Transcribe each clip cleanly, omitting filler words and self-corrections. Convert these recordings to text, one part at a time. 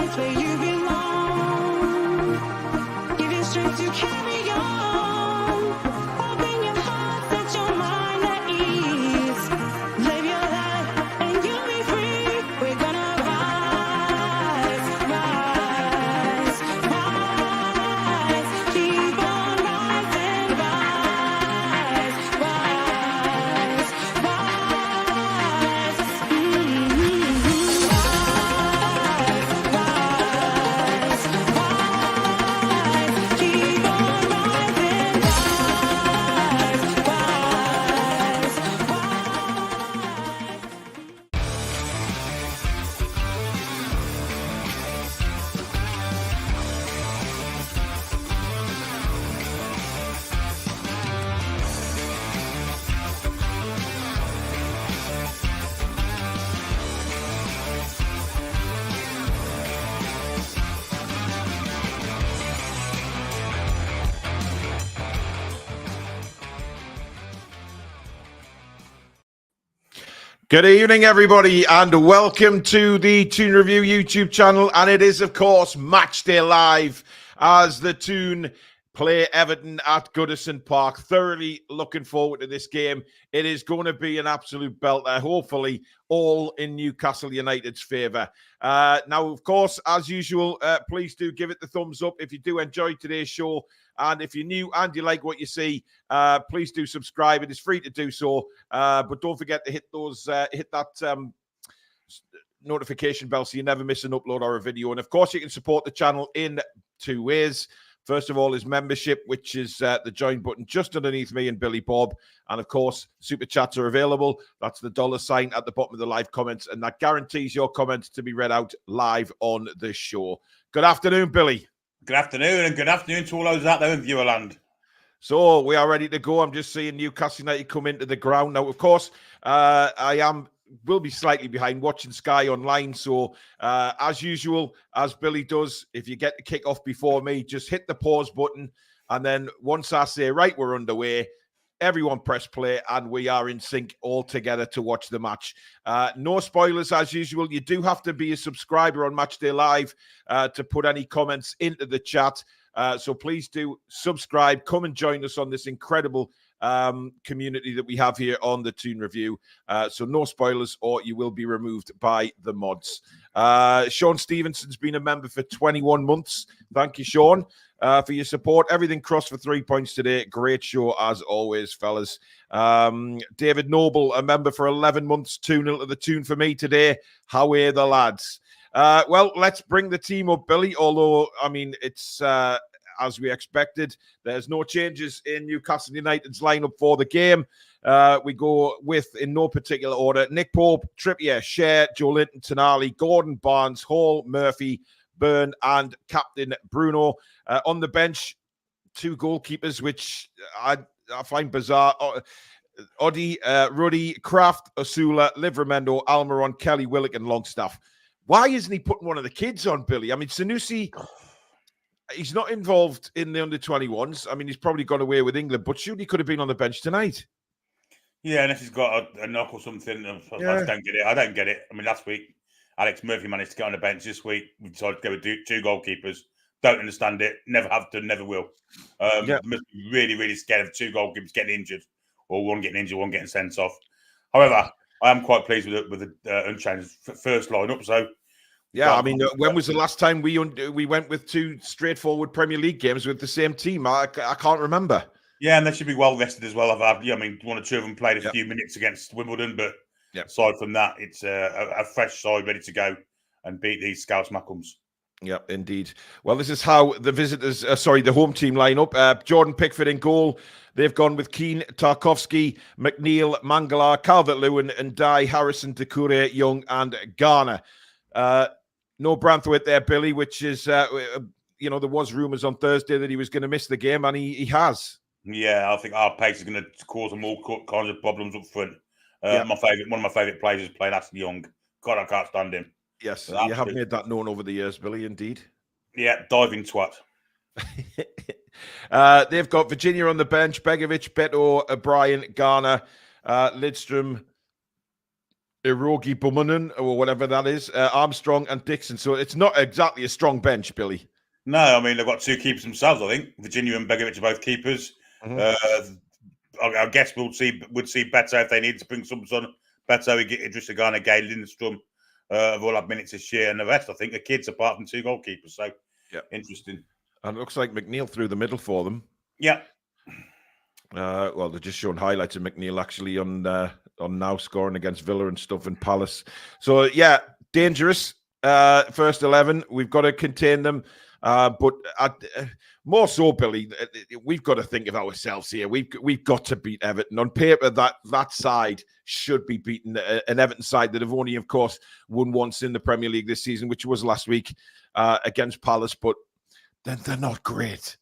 rise where you belong. Give you strength to carry on. Open your heart, set your mind at ease. Live your life and you'll be free. We're gonna rise, rise, rise. Keep on rising, rise, rise, rise. Keep on rising, Good evening, everybody, and welcome to the Toon Review YouTube channel. And it is, of course, Matchday Live as the Toon play Everton at Goodison Park. Thoroughly looking forward to this game. It is going to be an absolute belter, hopefully all in Newcastle United's favour. Now, of course, as usual, please do give it the thumbs up if you do enjoy today's show. And if you're new and you like what you see, please do subscribe. It is free to do so. But don't forget to hit that notification bell so you never miss an upload or a video. And of course, you can support the channel in two ways. First of all is membership, which is the join button just underneath me and Billy Bob. And of course, super chats are available. That's the $ at the bottom of the live comments. And that guarantees your comments to be read out live on the show. Good afternoon, Billy. Good afternoon, and good afternoon to all those out there in Viewerland. So we are ready to go. I'm just seeing Newcastle United come into the ground. Now, of course, will be slightly behind watching Sky online. So as usual, as Billy does, if you get the kickoff before me, just hit the pause button. And then once I say, right, we're underway, everyone press play and we are in sync all together to watch the match. No spoilers as usual. You do have to be a subscriber on Matchday Live to put any comments into the chat. So please do subscribe. Come and join us on this incredible community that we have here on the Toon Review. So no spoilers or you will be removed by the mods. Sean Stevenson's been a member for 21 months. Thank you, Sean, for your support. Everything crossed for 3 points today. Great show as always, fellas. David Noble, a member for 11 months. 2-0 to the Toon for me today. How are the lads? Well, let's bring the team up, Billy, although, I mean, it's as we expected. There's no changes in Newcastle United's lineup for the game. We go with, in no particular order, Nick Pope, Trippier, Shea, Joe Linton, Tonali, Gordon, Barnes, Hall, Murphy, Byrne, and Captain Bruno. On the bench, two goalkeepers, which I find bizarre. Oddy, Ruddy, Kraft, Osula, Livramento, Almiron, Kelly, Willock, and Longstaff. Why isn't he putting one of the kids on, Billy? I mean, Sanusi, he's not involved in the under-21s. I mean, he's probably gone away with England, but surely he could have been on the bench tonight. Yeah, unless he's got a knock or something. I just don't get it. I don't get it. I mean, last week, Alex Murphy managed to get on the bench. This week, we decided to go with two goalkeepers. Don't understand it. Never have done, never will. Must be really, really scared of two goalkeepers getting injured, or one getting injured, one getting sent off. However, I am quite pleased with the unchanged first lineup. So, yeah, I mean, when was the last time we went with two straightforward Premier League games with the same team? I can't remember. Yeah, and they should be well rested as well. I mean, one or two of them played a few minutes against Wimbledon, but aside from that, it's a fresh side ready to go and beat these Scouse Macums. Yeah, indeed. Well, this is how the the home team line up. Jordan Pickford in goal. They've gone with Keane, Tarkovsky, McNeil, Mangala, Calvert-Lewin, and Dye, Harrison, Doucouré, Young, and Garner. No Branthwaite there, Billy, which is, there was rumours on Thursday that he was going to miss the game, and he has. Yeah, I think our pace is going to cause them all kinds of problems up front. One of my favourite players is playing Ashley Young. God, I can't stand him. Yes, you have made that known over the years, Billy, indeed. Yeah, diving twat. They've got Virginia on the bench, Begovic, Beto, O'Brien, Garner, Lidstrom, Irogi Bummanen, or whatever that is, Armstrong and Dixon. So it's not exactly a strong bench, Billy. No, I mean, they've got 2 keepers themselves, I think. Virginia and Begovic are both keepers. I guess would see better if they need to bring some son. Better, we get Idris Agana, Gay Lindstrom, have all had minutes this year, and the rest, I think, the kids apart from 2 goalkeepers. So, interesting. And it looks like McNeil through the middle for them. Yeah. Well, they're just showing highlights of McNeil actually on now scoring against Villa and stuff in Palace. So, yeah, dangerous. First 11, we've got to contain them. But more so, Billy, we've got to think of ourselves here. We've got to beat Everton. On paper, that side should be beaten. An Everton side that have only, of course, won once in the Premier League this season, which was last week against Palace. But they're not great.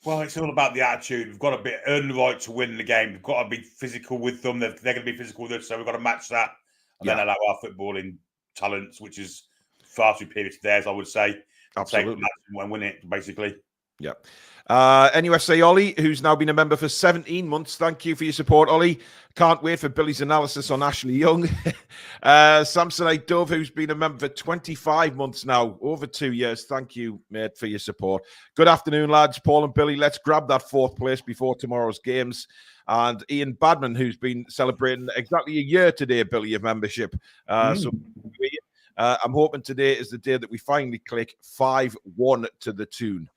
Well, it's all about the attitude. We've got to earn the right to win the game. We've got to be physical with them. They're going to be physical with us, so we've got to match that. And then allow our footballing talents, which is far superior to theirs, I would say. Absolutely. And win it, basically. Yeah. NUFC Ollie, who's now been a member for 17 months. Thank you for your support, Ollie. Can't wait for Billy's analysis on Ashley Young. Samsonite Dove, who's been a member for 25 months now, over 2 years. Thank you, mate, for your support. Good afternoon, lads. Paul and Billy, let's grab that 4th place before tomorrow's games. And Ian Badman, who's been celebrating exactly a year today, Billy, of membership. So I'm hoping today is the day that we finally click 5-1 to the Toon.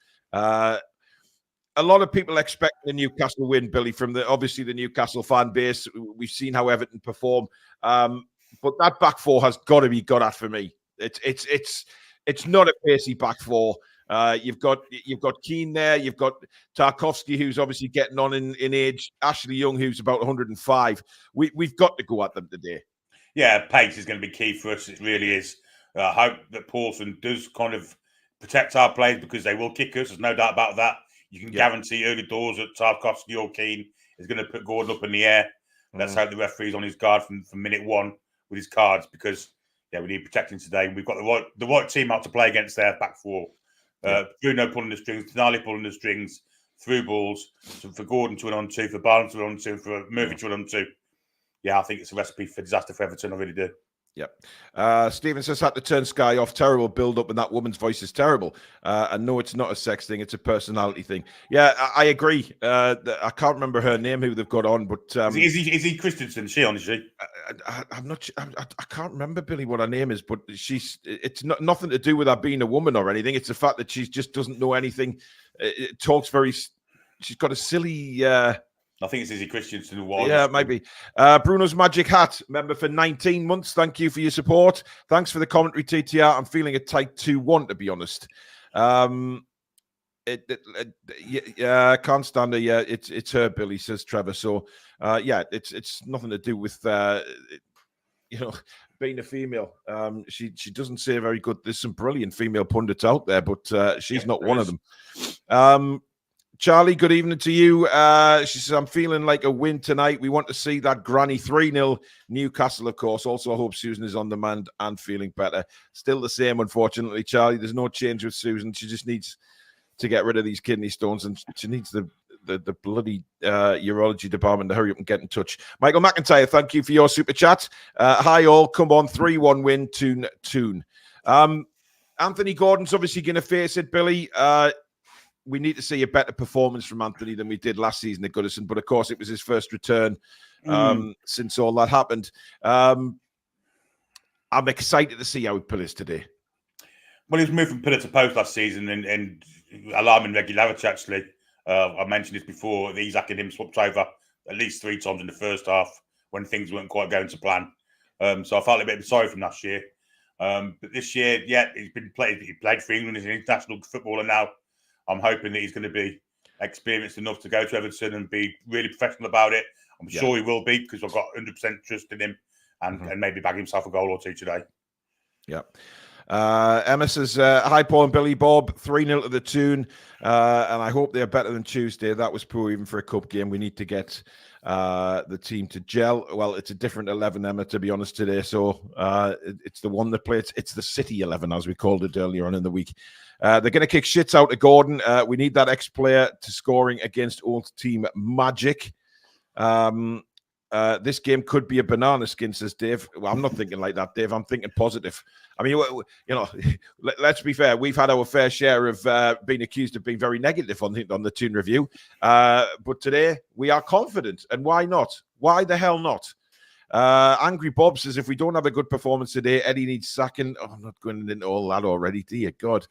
A lot of people expect the Newcastle win, Billy, from obviously the Newcastle fan base. We've seen how Everton perform, but that back 4 has got to be got at for me. It's not a pacey back 4. You've got Keane there. You've got Tarkowski, who's obviously getting on in age. Ashley Young, who's about 105. We've got to go at them today. Yeah, pace is going to be key for us. It really is. I hope that Paulson does kind of protect our players because they will kick us. There's no doubt about that. You can guarantee early doors that Tarkowski or Keane is going to put Gordon up in the air. Let's hope the referee's on his guard from minute 1 with his cards because, we need protecting today. We've got the right team out to play against their back 4. Bruno pulling the strings, Denali pulling the strings, through balls for Gordon to 1-on-2, for Barnes to 1-on-2, for Murphy to 1-on-2. Yeah, I think it's a recipe for disaster for Everton. I really do. Yep. Stephen says, had to turn Sky off. Terrible build-up, and that woman's voice is terrible. And no, it's not a sex thing. It's a personality thing. Yeah, I agree. I can't remember her name, who they've got on, but... is he Christensen? She on, is she? I'm not... I can't remember, Billy, what her name is, but it's nothing to do with her being a woman or anything. It's the fact that she just doesn't know anything. Talks very... She's got a silly... I think it's Izzy Christensen. Yeah, maybe. Bruno's Magic Hat, member for 19 months. Thank you for your support. Thanks for the commentary, TTR. I'm feeling a tight 2-1, to be honest. I can't stand her. Yeah, it's her, Billy, says Trevor. So, it's nothing to do with, being a female. She doesn't say very good. There's some brilliant female pundits out there, but she's not one of them. Charlie, good evening to you. She says, I'm feeling like a win tonight. We want to see that granny 3-0 Newcastle, of course. Also, I hope Susan is on demand and feeling better. Still the same, unfortunately, Charlie. There's no change with Susan. She just needs to get rid of these kidney stones, and she needs the bloody urology department to hurry up and get in touch. Michael McIntyre, thank you for your super chat. Hi, all. Come on, 3-1 win, Toon. Anthony Gordon's obviously going to face it, Billy. We need to see a better performance from Anthony than we did last season at Goodison, but of course it was his first return since all that happened. I'm excited to see how he plays today. Well, he was moved from pillar to post last season and alarming regularity, actually. I mentioned this before. Isaac and him swapped over at least 3 times in the first half when things weren't quite going to plan. So I felt a bit sorry from last year. But this year, he played for England. He's an international footballer now. I'm hoping that he's going to be experienced enough to go to Everton and be really professional about it. I'm sure he will be because I've got 100% trust in him and maybe bag himself a goal or 2 today. Yeah. Emma says, hi, Paul and Billy Bob, 3-0 to the Toon. And I hope they're better than Tuesday. That was poor even for a cup game. We need to get the team to gel. Well, it's a different 11, Emma, to be honest, today. So it's the one that plays. It's the City 11, as we called it earlier on in the week. They're going to kick shits out of Gordon. We need that ex-player to scoring against old team Magic. This game could be a banana skin, says Dave. Well, I'm not thinking like that, Dave. I'm thinking positive. I mean, let's be fair. We've had our fair share of being accused of being very negative on the Toon Review. But today, we are confident. And why not? Why the hell not? Angry Bob says, if we don't have a good performance today, Eddie needs sacking. Oh, I'm not going into all that already. Dear God.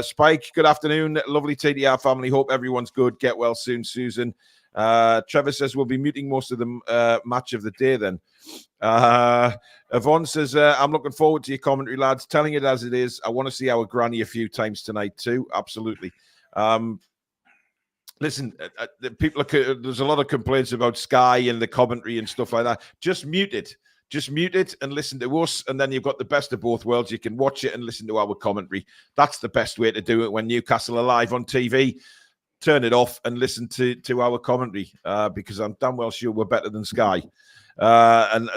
Spike, good afternoon. Lovely TDR family. Hope everyone's good. Get well soon, Susan. Trevor says we'll be muting most of the match of the day then. Yvonne says, I'm looking forward to your commentary, lads. Telling it as it is. I want to see our granny a few times tonight too. Absolutely. Listen, people there's a lot of complaints about Sky and the commentary and stuff like that. Just mute it. Just mute it and listen to us, and then you've got the best of both worlds. You can watch it and listen to our commentary. That's the best way to do it when Newcastle are live on TV. Turn it off and listen to our commentary because I'm damn well sure we're better than Sky. And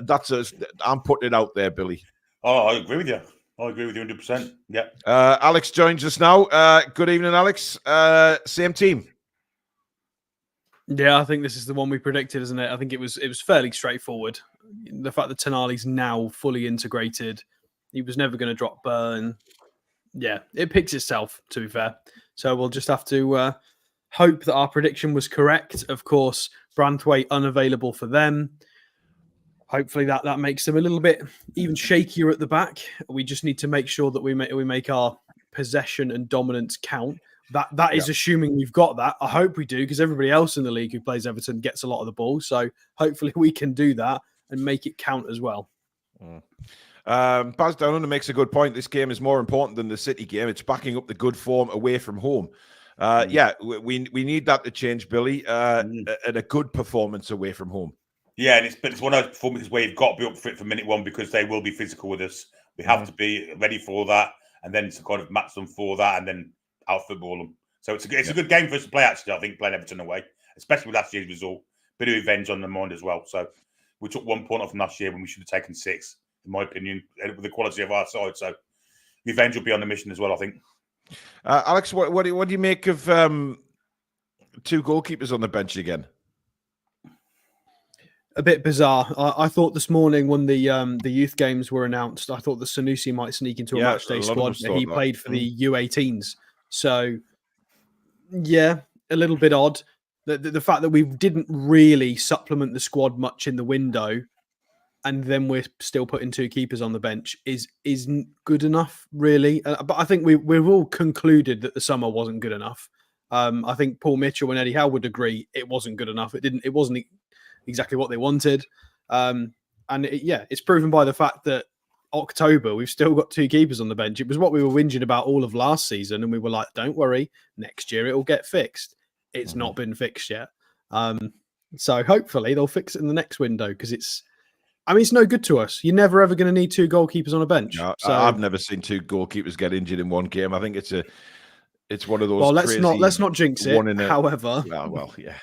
I'm putting it out there, Billy. Oh, I agree with you. I agree with you 100%. Yeah. Alex joins us now. Good evening, Alex. Same team. Yeah, I think this is the one we predicted, isn't it? I think it was fairly straightforward. The fact that Tonali's now fully integrated, he was never going to drop Burn. Yeah, it picks itself, to be fair. So we'll just have to hope that our prediction was correct. Of course, Branthwaite unavailable for them. Hopefully that makes them a little bit even shakier at the back. We just need to make sure that we make our possession and dominance count. That is assuming we've got that. I hope we do, because everybody else in the league who plays Everton gets a lot of the ball. So hopefully we can do that and make it count as well. Baz Down Under makes a good point. This game is more important than the City game. It's backing up the good form away from home. Yeah, we need that to change, Billy, and a good performance away from home. Yeah, and it's one of those performances where you've got to be up for it from minute one because they will be physical with us. We have to be ready for that, and then to kind of match them for that, and then out football them. So it's a good game for us to play, actually, I think, playing Everton away, especially with last year's result. Bit of revenge on the mind as well. So we took 1 point off from last year when we should have taken 6, in my opinion, with the quality of our side. So revenge will be on the mission as well, I think. Alex, what do you make of 2 goalkeepers on the bench again? A bit bizarre. I thought this morning when the youth games were announced, I thought that Sanusi might sneak into a matchday squad. He played for the U18s. So, yeah, a little bit odd. The fact that we didn't really supplement the squad much in the window, and then we're still putting 2 keepers on the bench isn't good enough, really. But I think we've all concluded that the summer wasn't good enough. I think Paul Mitchell and Eddie Howe would agree it wasn't good enough. It wasn't exactly what they wanted. It's proven by the fact that October, we've still got 2 keepers on the bench. It was what we were whinging about all of last season, and we were like, don't worry, next year it will get fixed. It's not been fixed yet. So hopefully they'll fix it in the next window, because it's no good to us. You're never ever going to need 2 goalkeepers on a bench. No, so I've never seen 2 goalkeepers get injured in one game. I think it's one of those. Well, let's not jinx it. However, yeah.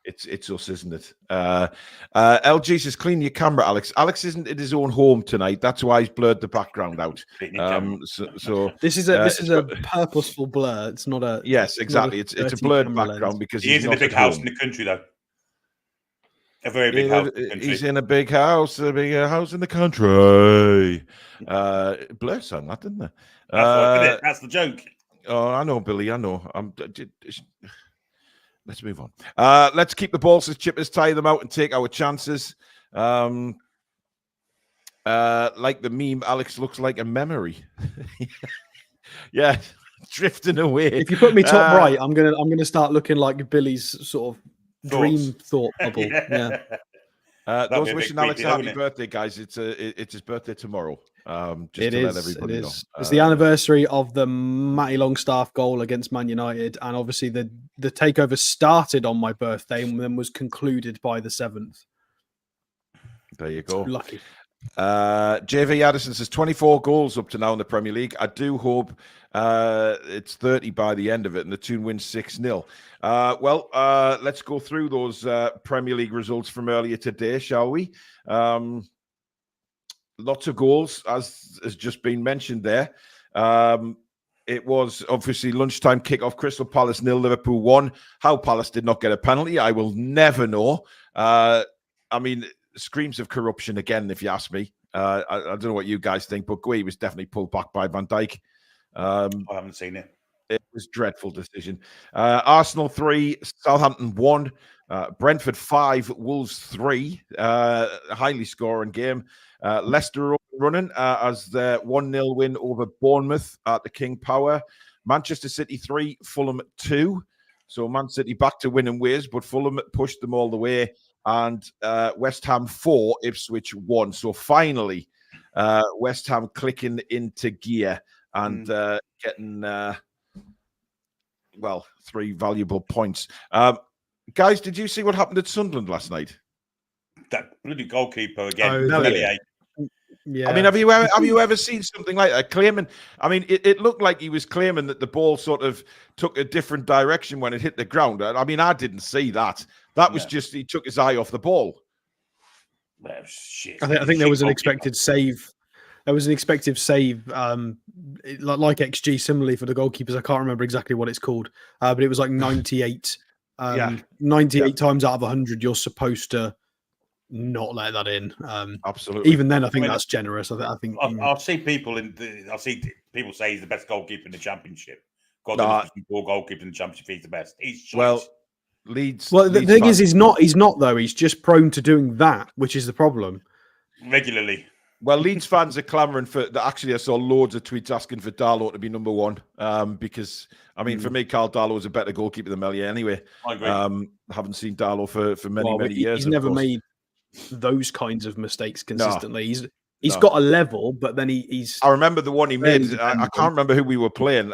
It's us, isn't it? LG says, clean your camera, Alex. Alex isn't at his own home tonight. That's why he's blurred the background out. So this is a purposeful blur. It's not a exactly. It's a blurred background lens. Because he is in a big house in the country, though. A very big house. He's in a big house, in the country. Blur sound that, didn't they? That's the joke. Oh, I know, Billy. I know. Let's move on. Let's keep the balls as chippers, tie them out, and take our chances. Like the meme, Alex looks like a memory. Yeah, drifting away. If you put me top right, I'm gonna start looking like Billy's sort of dream thought bubble. Yeah. Those wishing Alex a happy birthday, guys. It's his birthday tomorrow. Let everybody know. It's the anniversary of the Matty Longstaff goal against Man United, and obviously the takeover started on my birthday and then was concluded by the 7th. There you go. Lucky. JV Addison says 24 goals up to now in the Premier League. I do hope it's 30 by the end of it and the Toon wins 6-0. Let's go through those Premier League results from earlier today, shall we? Lots of goals, as has just been mentioned there. It was obviously lunchtime kickoff. Crystal Palace 0, Liverpool 1. How Palace did not get a penalty, I will never know. I mean, screams of corruption again, if you ask me. I don't know what you guys think, but Guy was definitely pulled back by Van Dijk. I haven't seen it. It was a dreadful decision. Arsenal 3, Southampton 1, Brentford 5, Wolves 3. Highly scoring game. Leicester running as their 1-0 win over Bournemouth at the King Power. Manchester City 3, Fulham 2. So Man City back to winning ways, but Fulham pushed them all the way. And West Ham 4, Ipswich 1. So finally, West Ham clicking into gear and getting... 3 valuable points. Guys, did you see what happened at Sunderland last night? That bloody goalkeeper again. Yeah. I mean, have you ever seen something like that? Claiming, I mean, it looked like he was claiming that the ball sort of took a different direction when it hit the ground. I mean, I didn't see that. That was just he took his eye off the ball. Well, shit. I think there was an expected save. There was an expected save, like XG, similarly for the goalkeepers. I can't remember exactly what it's called, but it was like 98. 98 times out of 100, you're supposed to not let that in. Absolutely. Even then, I think that's generous. I think I'll see people people say he's the best goalkeeper in the Championship. God, poor goalkeeper in the Championship. He's the best. He's Leeds. Well, the thing is, he's not though. He's just prone to doing that, which is the problem. Regularly. Well, Leeds fans are clamouring for that. Actually, I saw loads of tweets asking for Darlow to be number 1 because, I mean, for me, Carl Darlow is a better goalkeeper than Meslier anyway. I agree. Haven't seen Darlow for many years. He's never made those kinds of mistakes consistently. He's got a level, but then he's... I remember the one he made. I can't remember who we were playing,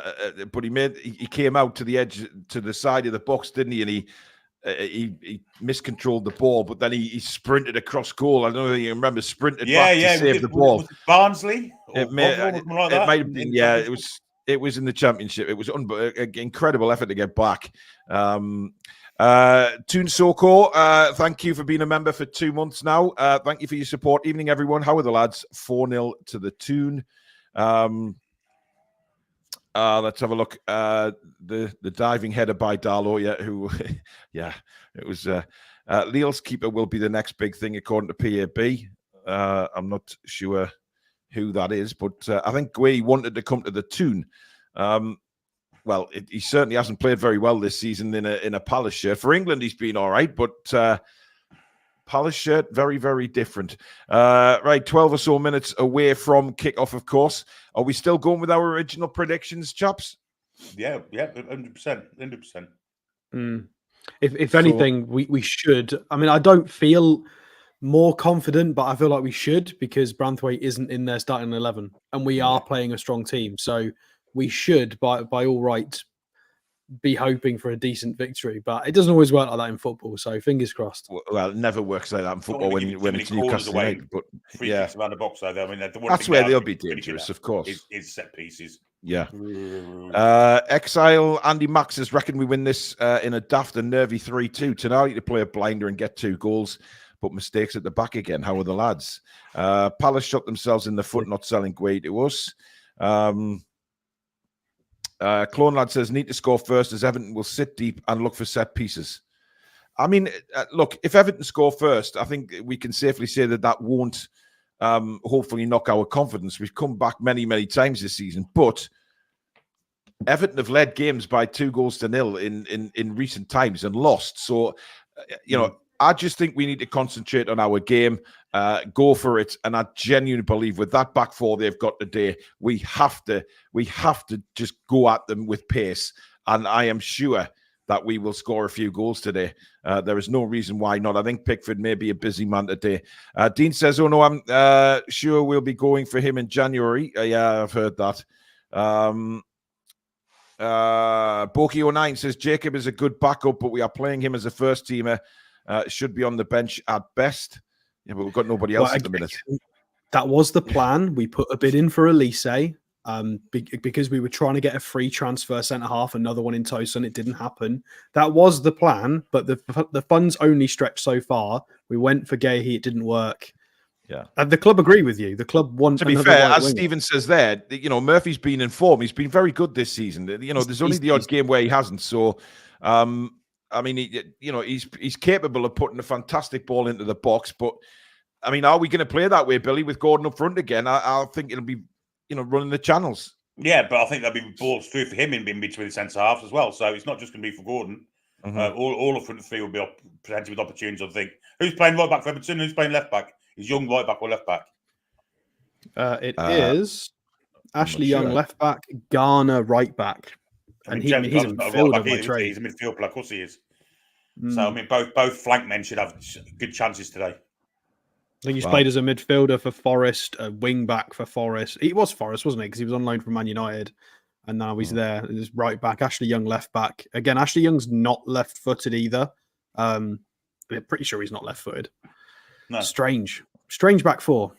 but he came out to the edge, to the side of the box, didn't he? And he miscontrolled the ball, but then he sprinted across goal. I don't know if you remember, sprinted back to save the ball. Was it Barnsley? It might have been, yeah. It was in the Championship. It was incredible effort to get back. Toon Soko, thank you for being a member for 2 months now. Thank you for your support. Evening, everyone. How are the lads? 4-0 to the Toon. Let's have a look. The diving header by Darlow, it was Lille's keeper will be the next big thing according to PAB. I'm not sure who that is, but I think Guay wanted to come to the Toon. He certainly hasn't played very well this season in a Palace shirt. For England, he's been all right, but Palace shirt, very, very different. Right, 12 or so minutes away from kickoff, of course. Are we still going with our original predictions, chaps? Yeah, 100%. If anything, we should. I mean, I don't feel more confident, but I feel like we should because Branthwaite isn't in their starting 11, and we are playing a strong team. So we should, by all rights, be hoping for a decent victory, but it doesn't always work like that in football. So fingers crossed. Well, it never works like that in football when it's Newcastle United. But around the box, though. I mean, that's where they'll be dangerous, of course. Is set pieces. Yeah. Exile Andy Max says, reckon we win this in a daft and nervy 3-2 tonight to play a blinder and get 2 goals, but mistakes at the back again. How are the lads? Palace shot themselves in the foot, not selling Guay to us. Clone Lad says, need to score first as Everton will sit deep and look for set pieces. I mean, look, if Everton score first, I think we can safely say that won't hopefully knock our confidence. We've come back many, many times this season, but Everton have led games by 2-0 in recent times and lost. So, I just think we need to concentrate on our game, go for it. And I genuinely believe with that back four they've got today, we have to just go at them with pace. And I am sure that we will score a few goals today. There is no reason why not. I think Pickford may be a busy man today. Dean says, oh no, I'm sure we'll be going for him in January. Yeah, I've heard that. Boki09 says, Jacob is a good backup, but we are playing him as a first teamer. Should be on the bench at best. Yeah, but we've got nobody else at the minute. That was the plan. We put a bid in for Elise because we were trying to get a free transfer centre-half, another one in Tosun. It didn't happen. That was the plan, but the funds only stretched so far. We went for Gahey. It didn't work. Yeah. And the club agree with you. The club wants to be fair, as Stephen says there, Murphy's been in form. He's been very good this season. There's only the odd game where he hasn't. So, I mean, he's capable of putting a fantastic ball into the box. But I mean, are we going to play that way, Billy, with Gordon up front again? I think it'll be, running the channels. Yeah, but I think there'll be balls through for him in between the centre halves as well. So it's not just going to be for Gordon. All the front three will be presented with opportunities. I think. Who's playing right back for Everton? Who's playing left back? Is Young right back or left back? It is Ashley Young left back, Garner right back, and he's a midfielder by trade. He's a midfielder, of course he is. So I mean, both flank men should have good chances today. I think he's played as a midfielder for Forest, a wing back for Forest. He was Forest, wasn't he? Because he was on loan from Man United, and now he's there. He's right back. Ashley Young left back again. Ashley Young's not left-footed either. I'm pretty sure he's not left-footed. No. Strange back four.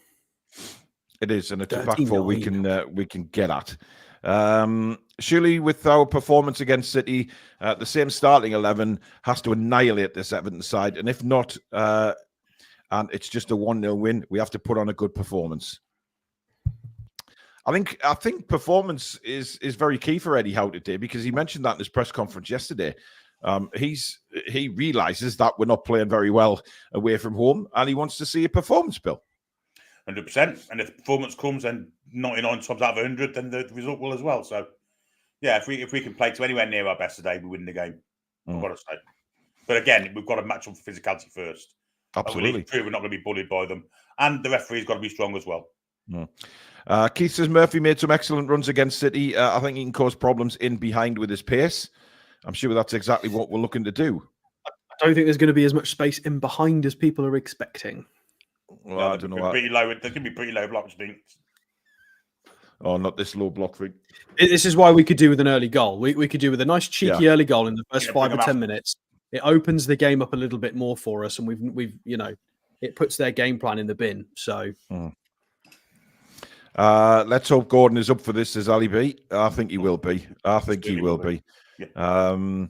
It is, and it's a back four we can get at. Surely, with our performance against City, the same starting 11 has to annihilate this Everton side, and if not, and it's just a 1-0 win, we have to put on a good performance. I think performance is very key for Eddie Howe today, because he mentioned that in his press conference yesterday. He realizes that we're not playing very well away from home, and he wants to see a performance, Bill. 100%. And if the performance comes and 99 times out of 100, then the result will as well. So, yeah, if we can play to anywhere near our best today, we win the game. I've got to say. But again, we've got to match up for physicality first. Absolutely. We're not going to be bullied by them. And the referee's got to be strong as well. Keith says Murphy made some excellent runs against City. I think he can cause problems in behind with his pace. I'm sure that's exactly what we're looking to do. I don't think there's going to be as much space in behind as people are expecting. Well, I don't know. Pretty low. There can be pretty low blocks, I think. Oh, not this low block thing. This is why we could do with an early goal. We could do with a nice cheeky early goal in the first 5 or 10 minutes. It opens the game up a little bit more for us, and we've it puts their game plan in the bin. So let's hope Gordon is up for this, says Ali B. I think he will be. Yeah.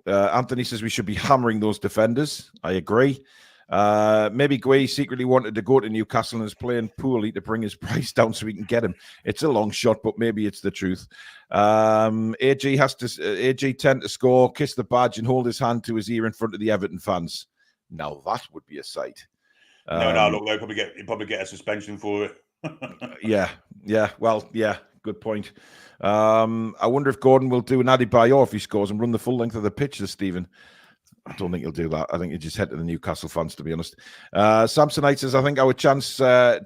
Anthony says we should be hammering those defenders. I agree. Maybe Guay secretly wanted to go to Newcastle and is playing poorly to bring his price down so we can get him. It's a long shot, but maybe it's the truth. AG 10 to score, kiss the badge, and hold his hand to his ear in front of the Everton fans. Now that would be a sight. No, look, they'll probably get a suspension for it. Yeah. Well, yeah, good point. I wonder if Gordon will do an Adebayor if he scores and run the full length of the pitch, says Stephen. I don't think he'll do that. I think he'll just head to the Newcastle fans, to be honest. Samsonite says, I think our chance to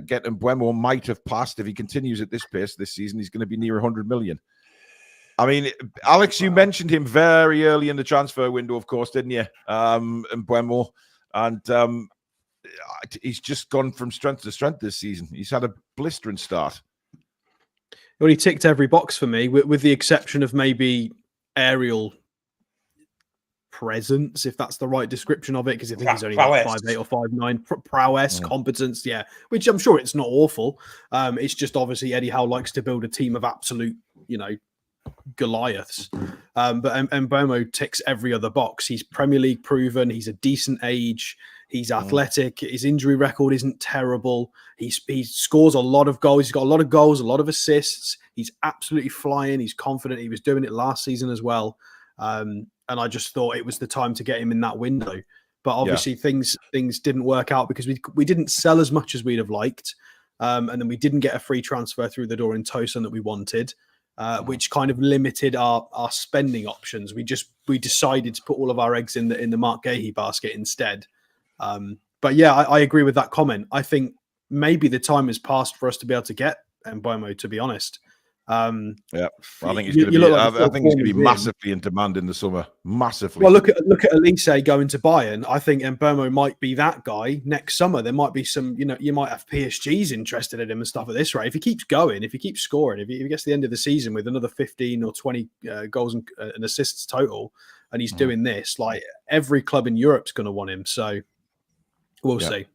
get Mbeumo might have passed. If he continues at this pace this season, he's going to be near 100 million. I mean, Alex, you mentioned him very early in the transfer window, of course, didn't you? Mbeumo. And he's just gone from strength to strength this season. He's had a blistering start. Well, he ticked every box for me, with the exception of maybe aerial presence, if that's the right description of it, because I think he's only like 5'8" or 5'9". Prowess, competence, yeah, which I'm sure it's not awful. It's just obviously Eddie Howe likes to build a team of absolute, Goliaths. But Mbeumo ticks every other box. He's Premier League proven. He's a decent age. He's athletic. His injury record isn't terrible. He scores a lot of goals. He's got a lot of goals, a lot of assists. He's absolutely flying. He's confident. He was doing it last season as well. And I just thought it was the time to get him in that window. But obviously things didn't work out because we didn't sell as much as we'd have liked. And then we didn't get a free transfer through the door in Tosun that we wanted, which kind of limited our spending options. We decided to put all of our eggs in the Mark Gahey basket instead. But yeah, I agree with that comment. I think maybe the time has passed for us to be able to get Mbeumo, to be honest. I think he's going to be massively in demand in the summer. Massively. Well, look at Elise going to Bayern. I think Mbeumo might be that guy next summer. There might be some, you might have PSGs interested in him and stuff at this rate. If he keeps going, if he keeps scoring, if he gets to the end of the season with another 15 or 20 goals and assists total, and he's doing this, like every club in Europe's going to want him. So we'll see.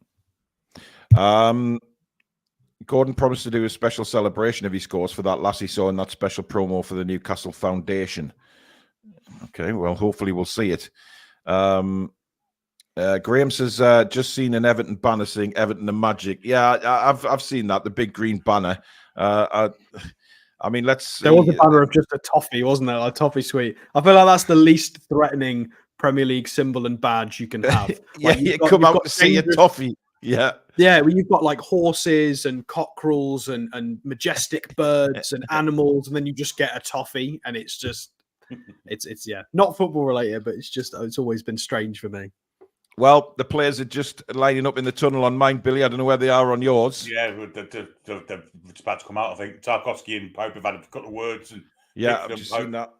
Gordon promised to do a special celebration if he scores for that lass he saw in that special promo for the Newcastle Foundation. Okay, well, hopefully we'll see it. Graham says, just seen an Everton banner saying Everton and Magic. Yeah, I've seen that, the big green banner. I I mean, let's see. There was a banner of just a toffee, wasn't there? A toffee sweet. I feel like that's the least threatening Premier League symbol and badge you can have. Yeah, Like, you come out to see a toffee. Yeah. Yeah, well, you've got like horses and cockerels and majestic birds and animals, and then you just get a toffee, and it's just it's not football related, but it's always been strange for me. Well, the players are just lining up in the tunnel on mine, Billy. I don't know where they are on yours. Yeah, they're just about to come out. I think Tarkovsky and Pope have had a couple of words. And yeah, I've just seen that.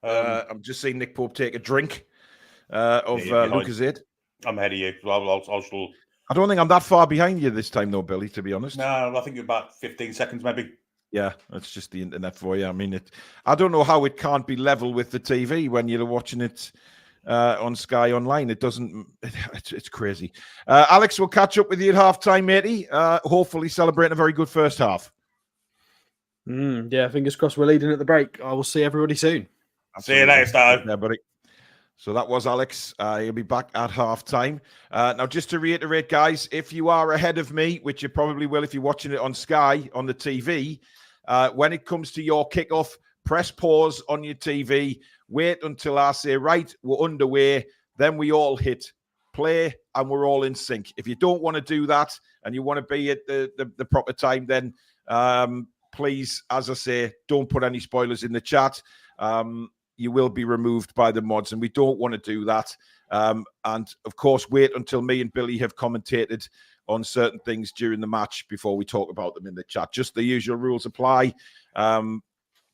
I'm just seeing Nick Pope take a drink of Lucozade. I'm ahead of you. I don't think I'm that far behind you this time, though, Billy, to be honest. No, I think you're about 15 seconds, maybe. Yeah, that's just the internet for you. I mean, I don't know how it can't be level with the TV when you're watching it on Sky Online. It doesn't. It's crazy. Alex, we'll catch up with you at half-time, matey. Hopefully celebrating a very good first half. Yeah, fingers crossed we're leading at the break. I will see everybody soon. See you later, Star. Yeah, buddy. So that was Alex. He'll be back at half-time. Now, just to reiterate, guys, if you are ahead of me, which you probably will if you're watching it on Sky, on the TV, when it comes to your kickoff, press pause on your TV, wait until I say, right, we're underway, then we all hit play and we're all in sync. If you don't want to do that and you want to be at the proper time, then please, as I say, don't put any spoilers in the chat. You will be removed by the mods, and we don't want to do that. And of course, wait until me and Billy have commentated on certain things during the match before we talk about them in the chat. Just the usual rules apply.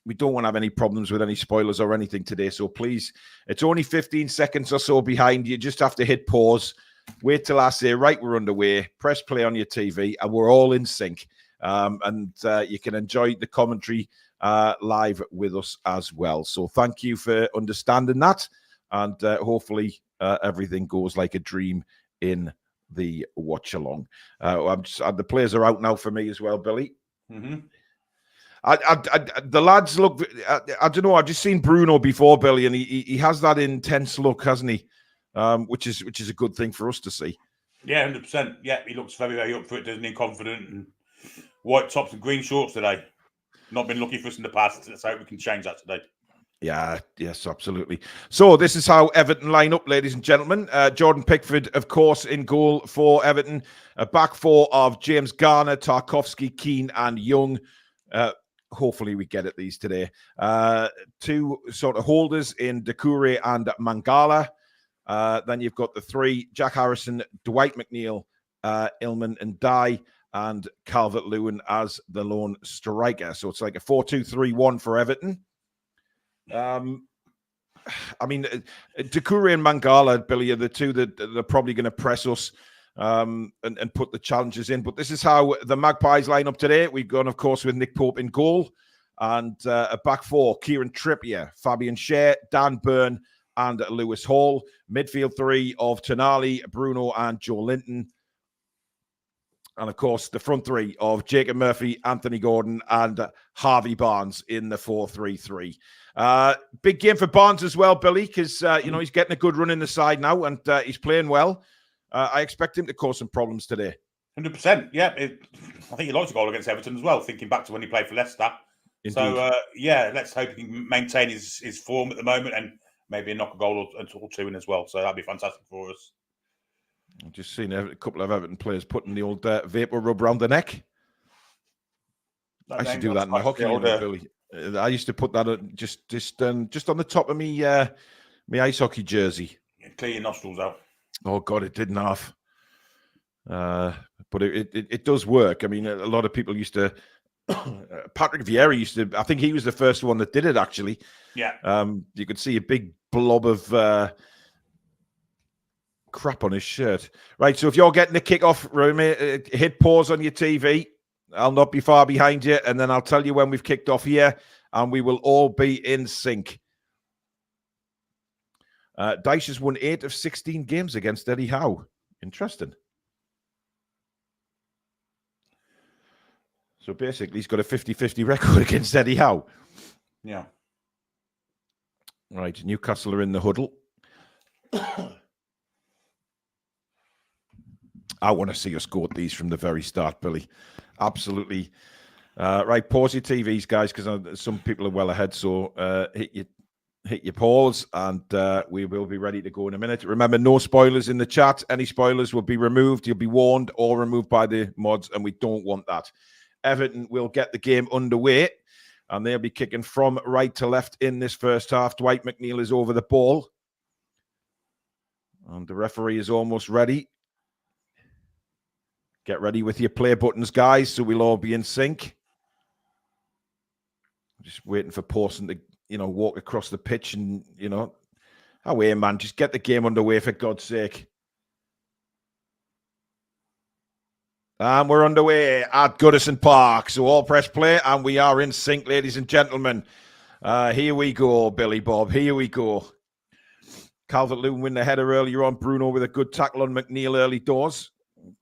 We don't want to have any problems with any spoilers or anything today. So please, it's only 15 seconds or so behind. You just have to hit pause, wait till I say, right, we're underway, press play on your TV, and we're all in sync. And you can enjoy the commentary live with us as well. So thank you for understanding that, and hopefully everything goes like a dream in the watch along. The players are out now for me as well, Billy. Mm-hmm. The lads look. I don't know. I've just seen Bruno before, Billy, and he has that intense look, hasn't he? Which is a good thing for us to see. Yeah, 100%. Yeah, he looks very, very up for it, doesn't he? Confident and white tops and green shorts today. Not been lucky for us in the past. Let's hope we can change that today. Yeah, yes, absolutely. So this is how Everton line up, ladies and gentlemen. Jordan Pickford, of course, in goal for Everton. A back four of James Garner, Tarkovsky, Keane, and Young. Hopefully we get at these today. Two sort of holders in Doucouré and Mangala. Then you've got the three, Jack Harrison, Dwight McNeil, Ilman and Dye, and Calvert-Lewin as the lone striker. So it's like a 4-2-3-1 for Everton. I mean, Doucouré and Mangala, Billy, are the two that they're probably going to press us and put the challenges in. But this is how the Magpies line up today. We've gone, of course, with Nick Pope in goal. And a back four, Kieran Trippier, Fabian Schär, Dan Burn, and Lewis Hall. Midfield three of Tonali, Bruno, and Joe Linton. And, of course, the front three of Jacob Murphy, Anthony Gordon, and Harvey Barnes in the 4-3-3. Big game for Barnes as well, Billy, because, he's getting a good run in the side now, and he's playing well. I expect him to cause some problems today. 100%, yeah. I think he likes a goal against Everton as well, thinking back to when he played for Leicester. Indeed. So, let's hope he can maintain his form at the moment and maybe knock a goal or two in as well. So that'd be fantastic for us. I've just seen a couple of Everton players putting the old vapor rub around the neck. I used to do that in my hockey, Billy. I used to put that just on the top of me ice hockey jersey. Clear your nostrils out. Oh God, it didn't have. But it does work. I mean, a lot of people used to. Patrick Vieira used to. I think he was the first one that did it. Actually, yeah. You could see a big blob of crap on his shirt. Right, so if you're getting the kickoff, hit pause on your TV. I'll not be far behind you, and then I'll tell you when we've kicked off here, and we will all be in sync. Dyche has won 8 of 16 games against Eddie Howe. Interesting. So basically, he's got a 50-50 record against Eddie Howe. Yeah. Right, Newcastle are in the huddle. I want to see us go at these from the very start, Billy. Absolutely Right, pause your TVs, guys, because some people are well ahead. So hit your pause, and we will be ready to go in a minute. Remember, no spoilers in the chat. Any spoilers will be removed. You'll be warned or removed by the mods, and we don't want that. Everton will get the game underway, and they'll be kicking from right to left in this first half. Dwight McNeil is over the ball, and the referee is almost ready. Get ready with your play buttons, guys, so we'll all be in sync. Just waiting for Pawson to, walk across the pitch and, away, man. Just get the game underway, for God's sake. And we're underway at Goodison Park. So all press play, and we are in sync, ladies and gentlemen. Here we go, Billy Bob. Here we go. Calvert-Lewin win the header earlier on. Bruno with a good tackle on McNeil early doors.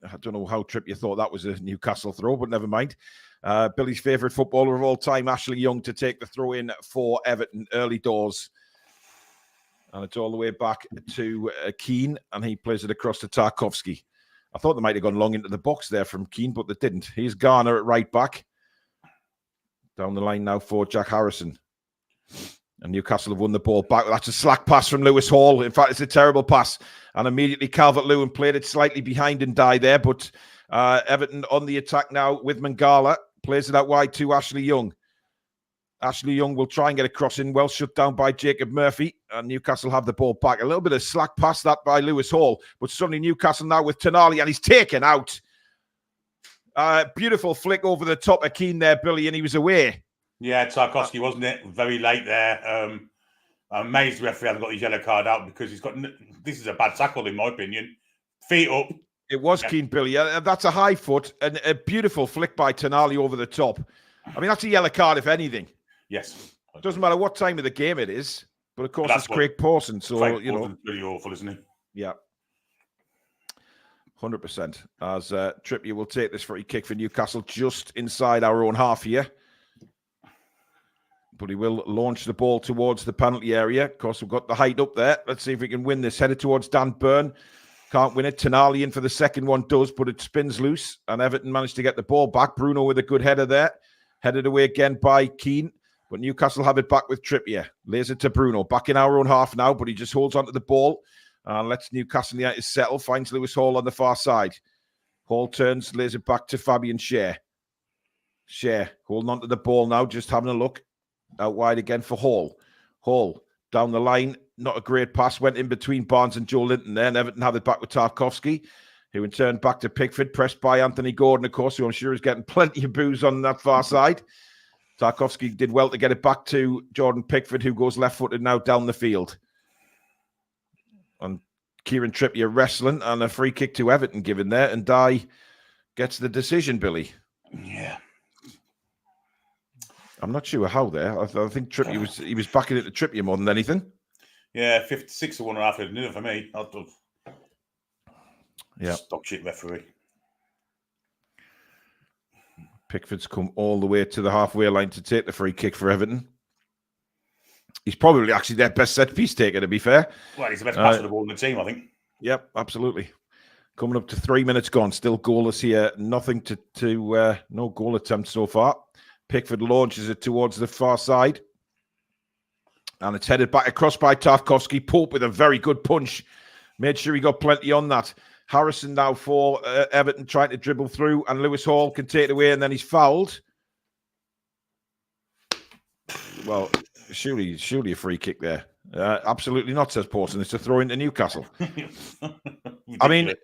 I don't know how Trippier thought that was a Newcastle throw, but never mind. Billy's favourite footballer of all time, Ashley Young, to take the throw in for Everton early doors. And it's all the way back to Keane, and he plays it across to Tarkowski. I thought they might have gone long into the box there from Keane, but they didn't. Here's Garner at right back. Down the line now for Jack Harrison. And Newcastle have won the ball back. That's a slack pass from Lewis Hall. In fact, it's a terrible pass. And immediately Calvert-Lewin played it slightly behind and died there. But Everton on the attack now with Mangala. Plays it out wide to Ashley Young. Ashley Young will try and get a cross in. Well shut down by Jacob Murphy. And Newcastle have the ball back. A little bit of slack pass that by Lewis Hall. But suddenly Newcastle now with Tonali. And he's taken out. Beautiful flick over the top of Keane there, Billy. And he was away. Yeah, Tarkowski, wasn't it? Very late there. I'm amazed the referee hasn't got his yellow card out because he's got. This is a bad tackle, in my opinion. Feet up. It was Keane, Billy. That's a high foot and a beautiful flick by Tonali over the top. I mean, that's a yellow card, if anything. Yes. It doesn't matter what time of the game it is, but of course it's Craig Pawson. So Pawson's really awful, isn't he? Yeah. 100%. As Trippier will take this free kick for Newcastle just inside our own half here. But he will launch the ball towards the penalty area. Of course, we've got the height up there. Let's see if we can win this. Headed towards Dan Burn. Can't win it. Tonali in for the second one does, but it spins loose. And Everton managed to get the ball back. Bruno with a good header there. Headed away again by Keane. But Newcastle have it back with Trippier. Lays it to Bruno. Back in our own half now, but he just holds onto the ball. And lets Newcastle United settle. Finds Lewis Hall on the far side. Hall turns, lays it back to Fabian Schär. Schär holding onto the ball now, just having a look. Out wide again for Hall. Hall down the line. Not a great pass. Went in between Barnes and Joe Linton there. And Everton have it back with Tarkowski, who in turn back to Pickford. Pressed by Anthony Gordon, of course, who I'm sure is getting plenty of boos on that far side. Tarkowski did well to get it back to Jordan Pickford, who goes left-footed now down the field. And Kieran Trippier wrestling and a free kick to Everton given there. And Dye gets the decision, Billy. Yeah. I'm not sure how there. I think Trippier was backing it to Trippier more than anything. Yeah, 56 to 1.5 isn't it for me? Yeah. Stock shit referee. Pickford's come all the way to the halfway line to take the free kick for Everton. He's probably actually their best set piece taker, to be fair. Well, he's the best passer of the ball in the team, I think. Yep, absolutely. Coming up to 3 minutes gone. Still goalless here. Nothing no goal attempt so far. Pickford launches it towards the far side. And it's headed back across by Tarkowski. Pope with a very good punch. Made sure he got plenty on that. Harrison now for Everton trying to dribble through. And Lewis Hall can take it away and then he's fouled. Well, surely a free kick there. Absolutely not, says Pawson. It's a throw into Newcastle. I mean,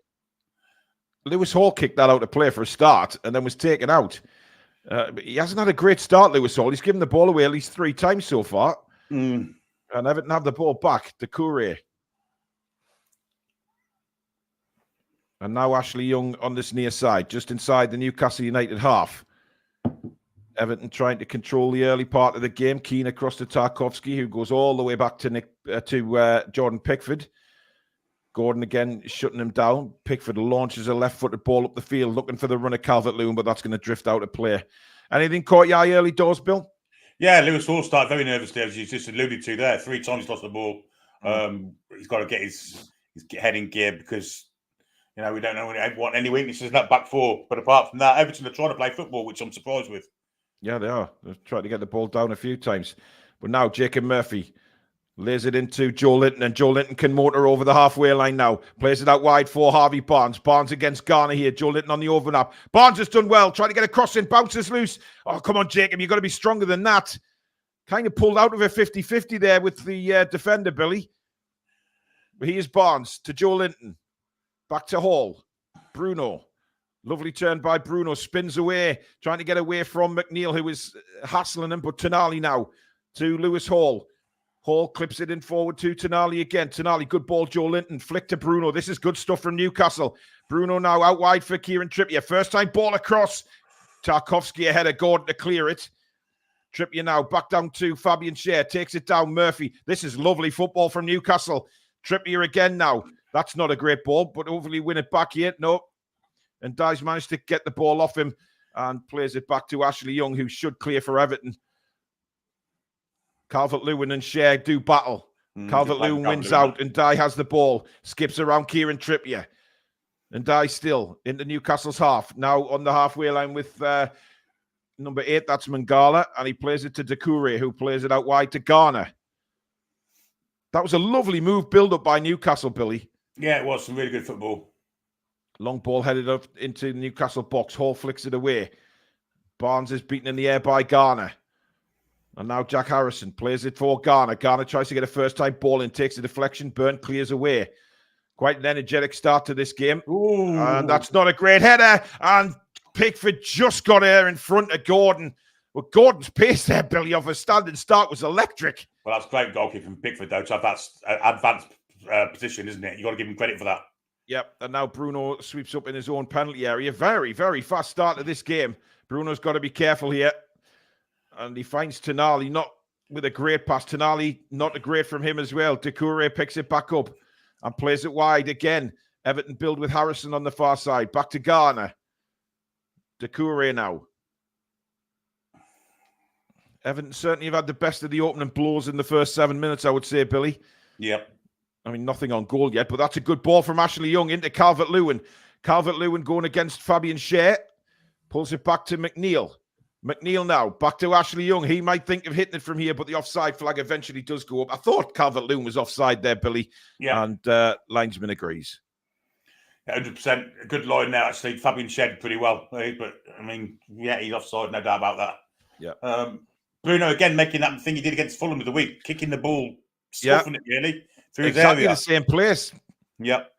Lewis Hall kicked that out of play for a start and then was taken out. He hasn't had a great start, Lewis Hall. He's given the ball away at least 3 times so far. And Everton have the ball back to Courier. And now Ashley Young on this near side, just inside the Newcastle United half. Everton trying to control the early part of the game. Keane across to Tarkowski, who goes all the way back to Jordan Pickford. Gordon again shutting him down. Pickford launches a left-footed ball up the field, looking for the run of Calvert-Lewin, but that's going to drift out of play. Anything caught your eye early doors, Bill? Yeah, Lewis Hall started very nervously, as you just alluded to there. 3 times he's lost the ball. He's got to get his head in gear because, we don't know want any weaknesses in that back four. But apart from that, Everton are trying to play football, which I'm surprised with. Yeah, they are. They've tried to get the ball down a few times. But now Jacob Murphy lays it into Joe Linton, and Joe Linton can motor over the halfway line now. Plays it out wide for Harvey Barnes. Barnes against Garner here. Joe Linton on the overlap. Barnes has done well. Trying to get a cross in. Bounces loose. Oh, come on, Jacob. You've got to be stronger than that. Kind of pulled out of a 50-50 there with the defender, Billy. But here's Barnes to Joe Linton. Back to Hall. Bruno. Lovely turn by Bruno. Spins away. Trying to get away from McNeil, who was hassling him. But Tonali now to Lewis Hall. Hall clips it in forward to Tonali again. Tonali, good ball, Joe Linton. Flick to Bruno. This is good stuff from Newcastle. Bruno now out wide for Kieran Trippier. First time ball across. Tarkowski ahead of Gordon to clear it. Trippier now back down to Fabian Schär. Takes it down. Murphy. This is lovely football from Newcastle. Trippier again now. That's not a great ball, but hopefully win it back here. No. And Dyes managed to get the ball off him and plays it back to Ashley Young, who should clear for Everton. Calvert-Lewin and Schär do battle. Calvert-Lewin wins out, and Dye has the ball. Skips around Kieran Trippier. And Dye still into Newcastle's half. Now on the halfway line with number 8, that's Mangala, and he plays it to Doucouré, who plays it out wide to Garner. That was a lovely move, build-up by Newcastle, Billy. Yeah, it was some really good football. Long ball headed up into the Newcastle box. Hall flicks it away. Barnes is beaten in the air by Garner. And now Jack Harrison plays it for Garner. Garner tries to get a first-time ball in, takes a deflection. Burnt clears away. Quite an energetic start to this game. Ooh. And that's not a great header. And Pickford just got there in front of Gordon. Well, Gordon's pace there, Billy, off a standing start was electric. Well, that's great goalkeeping from Pickford, though, to have that advanced position, isn't it? You've got to give him credit for that. Yep, and now Bruno sweeps up in his own penalty area. Very, very fast start to this game. Bruno's got to be careful here. And he finds Tonali, not with a great pass. Tonali, not a great from him as well. Doucouré picks it back up and plays it wide again. Everton build with Harrison on the far side. Back to Garner. Doucouré now. Everton certainly have had the best of the opening blows in the first 7 minutes, I would say, Billy. Yep. I mean, nothing on goal yet, but that's a good ball from Ashley Young into Calvert-Lewin. Calvert-Lewin going against Fabian Schär. Pulls it back to McNeil. McNeil now, back to Ashley Young. He might think of hitting it from here, but the offside flag eventually does go up. I thought Calvert-Lewin was offside there, Billy. Yeah. And linesman agrees. 100%. A good line now, actually. Fabian Schär pretty well. But, I mean, yeah, he's offside, no doubt about that. Yeah. Bruno, again, making that thing he did against Fulham of the week, kicking the ball, stuffing it, really. Through exactly his area. the same place. Yep.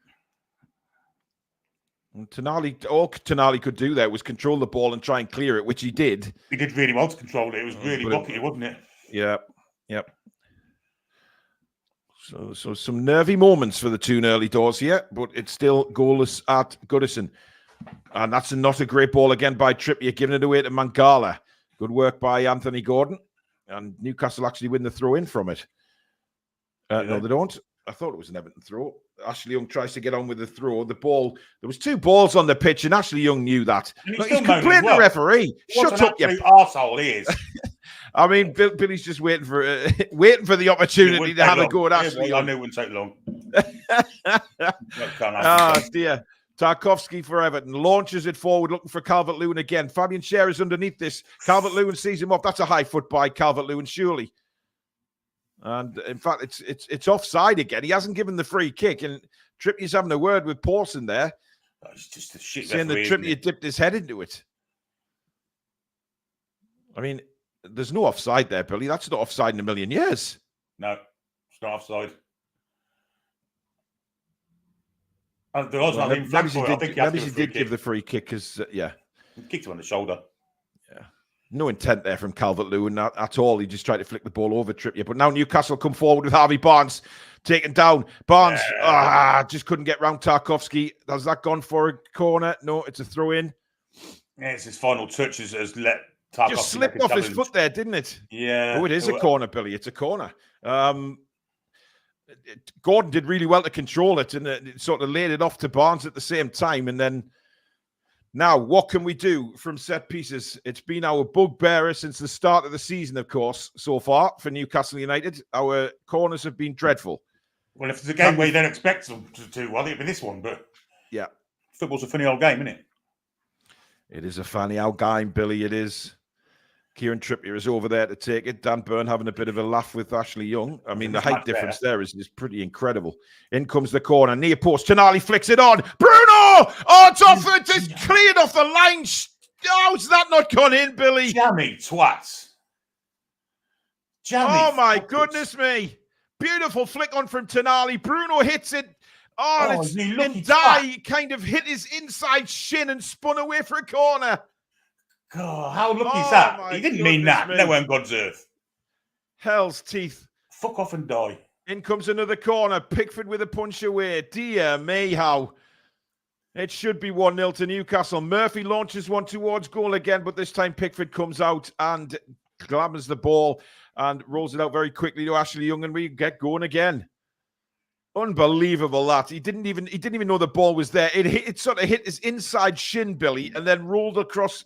And Tonali, all Tonali could do there was control the ball and try and clear it, which he did. He did really well to control it. It was really rocky, wasn't it? Yeah. Yep. So some nervy moments for the Toon early doors here, but it's still goalless at Goodison. And that's not a great ball again by Trippier, giving it away to Mangala. Good work by Anthony Gordon. And Newcastle actually win the throw-in from it. No, they don't. I thought it was an Everton throw. Ashley Young tries to get on with the throw. The ball, there was 2 balls on the pitch, and Ashley Young knew that. Look, he's complaining the referee. Shut up, you arsehole he is. I mean, Billy's just waiting for the opportunity to have a go at Ashley Young. I knew it wouldn't take long. Dear. Tarkowski for Everton. Launches it forward, looking for Calvert-Lewin again. Fabian Schär is underneath this. Calvert-Lewin sees him off. That's a high foot by Calvert-Lewin, surely. And in fact, it's offside again. He hasn't given the free kick, and Trippier's having a word with Paulson there. It's just a shit saying that Trippier dipped his head into it. I mean, there's no offside there, Billy. That's not offside in a million years. No, it's not offside. There was nothing flagged for it. I think maybe he did give the free kick because, he kicked him on the shoulder. Yeah. No intent there from Calvert-Lewin at all. He just tried to flick the ball over Trippier. But now Newcastle come forward with Harvey Barnes taken down. Barnes just couldn't get round Tarkowski. Has that gone for a corner? No, it's a throw-in. Yeah, it's his final touch has let Tarkowski just slipped off his foot there, didn't it? Yeah. Oh, it is a corner, Billy. It's a corner. Gordon did really well to control it, and it sort of laid it off to Barnes at the same time. And then now, what can we do from set pieces? It's been our bugbearer since the start of the season, of course, so far for Newcastle United. Our corners have been dreadful. Well, if it's a game where you don't expect them to do well, it'll be this one. But yeah, football's a funny old game, isn't it? It is a funny old game, Billy. It is. Kieran Trippier is over there to take it. Dan Burn having a bit of a laugh with Ashley Young. I mean, the height difference there is pretty incredible. In comes the corner. Near post. Tonali flicks it on. Bruno! Oh, it's off. It's cleared off the line. How's that not gone in, Billy? Jammy twats. Oh, my goodness me. Beautiful flick on from Tonali. Bruno hits it. Oh, and Ndai kind of hit his inside shin and spun away for a corner. God, how lucky is that? He didn't mean that. Nowhere on God's earth. Hell's teeth. Fuck off and die. In comes another corner. Pickford with a punch away. Dear me, how. It should be 1-0 to Newcastle. Murphy launches one towards goal again, but this time Pickford comes out and glamours the ball and rolls it out very quickly to Ashley Young, and we get going again. Unbelievable that. He didn't even know the ball was there. It sort of hit his inside shin, Billy, and then rolled across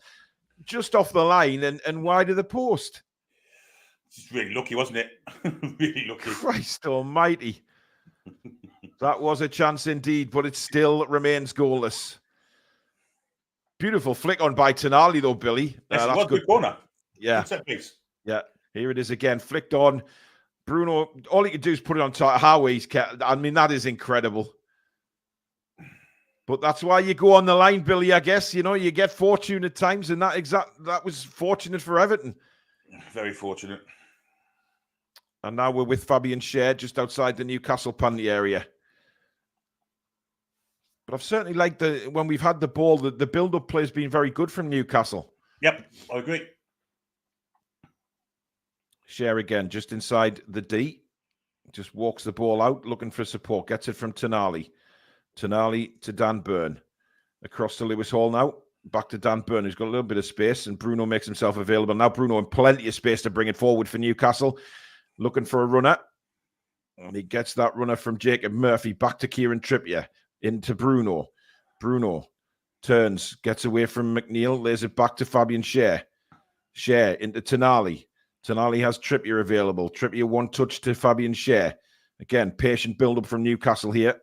just off the line and wide of the post. It's really lucky, wasn't it? Really lucky. Christ almighty. That was a chance indeed, but it still remains goalless. Beautiful flick on by Tonali, though, Billy. Yes, that's a good corner. Yeah. Good set piece. Yeah. Here it is again. Flicked on. Bruno, all he could do is put it on top. How he's kept. I mean, that is incredible. But that's why you go on the line, Billy, I guess. You know, you get fortune at times, and that was fortunate for Everton. Very fortunate. And now we're with Fabian Schär just outside the Newcastle penalty area. But I've certainly liked when we've had the ball, the build-up play has been very good from Newcastle. Yep, I agree. Schär again, just inside the D. Just walks the ball out, looking for support. Gets it from Tonali. Tonali to Dan Burn. Across to Lewis Hall now. Back to Dan Burn, who's got a little bit of space, and Bruno makes himself available. Now Bruno in plenty of space to bring it forward for Newcastle. Looking for a runner. And he gets that runner from Jacob Murphy. Back to Kieran Trippier. Into Bruno. Bruno turns, gets away from McNeil, lays it back to Fabian Schär. Schär into Tonali. Tonali has Trippier available. Trippier one touch to Fabian Schär. Again, patient build-up from Newcastle here.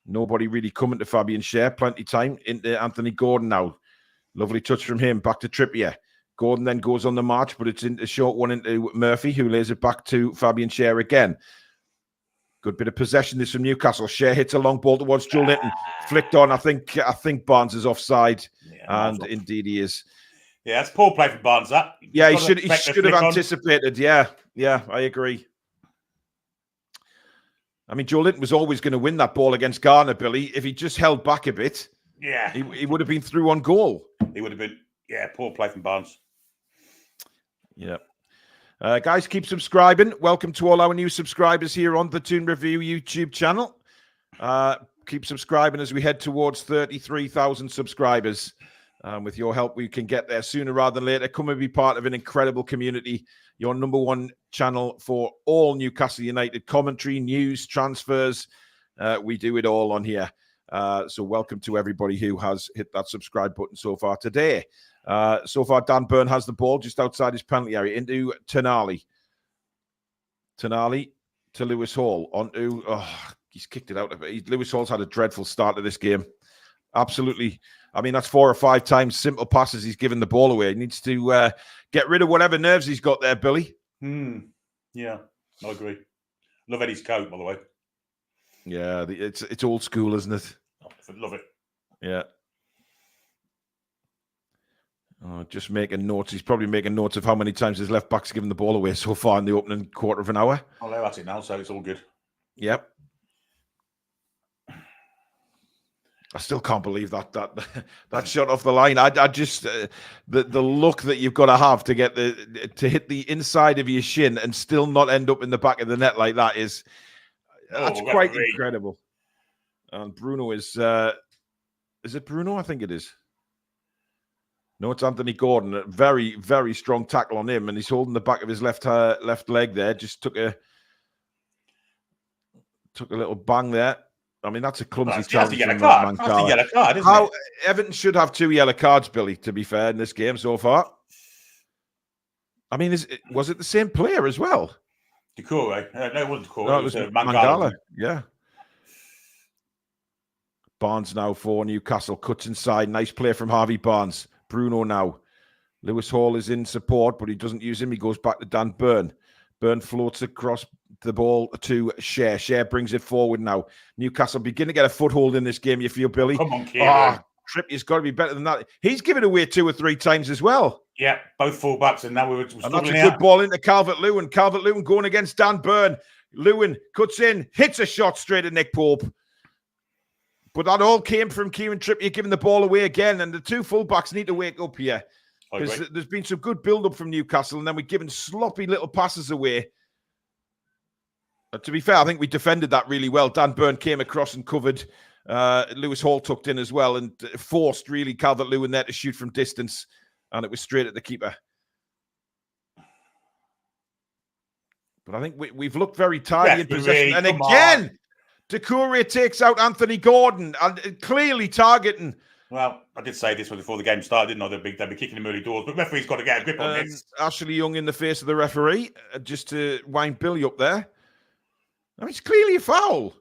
Nobody really coming to Fabian Schär. Plenty time into Anthony Gordon now. Lovely touch from him. Back to Trippier. Gordon then goes on the march, but it's a short one into Murphy, who lays it back to Fabian Schär again. Good bit of possession this from Newcastle. Schär hits a long ball towards Joel Linton. Flicked on. I think Barnes is offside. Yeah, and indeed he is. Yeah, that's poor play from Barnes, that. Yeah, he should have anticipated. Yeah, I agree. I mean, Joel Linton was always going to win that ball against Garner, Billy. If he just held back a bit, yeah, he would have been through on goal. He would have been, poor play from Barnes. Yeah. Guys, keep subscribing. Welcome to all our new subscribers here on the Toon Review YouTube channel. Keep subscribing as we head towards 33,000 subscribers. With your help, we can get there sooner rather than later. Come and be part of an incredible community. Your number one channel for all Newcastle United commentary, news, transfers. We do it all on here. So welcome to everybody who has hit that subscribe button so far today. So far, Dan Burn has the ball just outside his penalty area into Tonali. Tonali to Lewis Hall. He's kicked it out of it. Lewis Hall's had a dreadful start to this game. Absolutely. I mean, that's 4 or 5 times simple passes he's given the ball away. He needs to get rid of whatever nerves he's got there, Billy. Yeah, I agree. Love Eddie's coat, by the way. Yeah, it's old school, isn't it? Love it. Yeah. Just making notes. He's probably making notes of how many times his left back's given the ball away so far in the opening quarter of an hour. Oh, they're at it now, so it's all good. Yep. I still can't believe that shot off the line. I just the look that you've got to have to get to hit the inside of your shin and still not end up in the back of the net like that that's quite incredible. And Bruno is it Bruno? I think it is. No, it's Anthony Gordon. A very, very strong tackle on him, and he's holding the back of his left leg there. Just took a little bang there. I mean, that's a clumsy challenge from that man. Everton should have 2 yellow cards, Billy, to be fair, in this game so far. I mean, was it the same player as well? Decore. No, it wasn't Decore. No, it was Mangala. Yeah. Barnes now for Newcastle. Cuts inside. Nice play from Harvey Barnes. Bruno now. Lewis Hall is in support, but he doesn't use him. He goes back to Dan Burn. Burn floats across the ball to Share. Share brings it forward now. Newcastle begin to get a foothold in this game, you feel, Billy? Come on, Kieran. Trippier's got to be better than that. He's given away 2 or 3 times as well. Yeah, both fullbacks, and now we're and that's a good ball into Calvert-Lewin. Calvert-Lewin going against Dan Burn. Lewin cuts in, hits a shot straight at Nick Pope. But that all came from Kieran Trippier giving the ball away again, and the 2 fullbacks need to wake up here. Because there's been some good build-up from Newcastle, and then we've given sloppy little passes away. But to be fair, I think we defended that really well. Dan Burn came across and covered. Lewis Hall tucked in as well and forced, really, Calvert-Lewin there to shoot from distance, and it was straight at the keeper. But I think we've looked very tidy in possession. And again, Doucouré takes out Anthony Gordon, and clearly targeting. Well, I did say this before the game started, didn't I? They'd be kicking him early doors, but referee's got to get a grip on this. Ashley Young in the face of the referee, just to wind Billy up there. I mean, it's clearly a foul.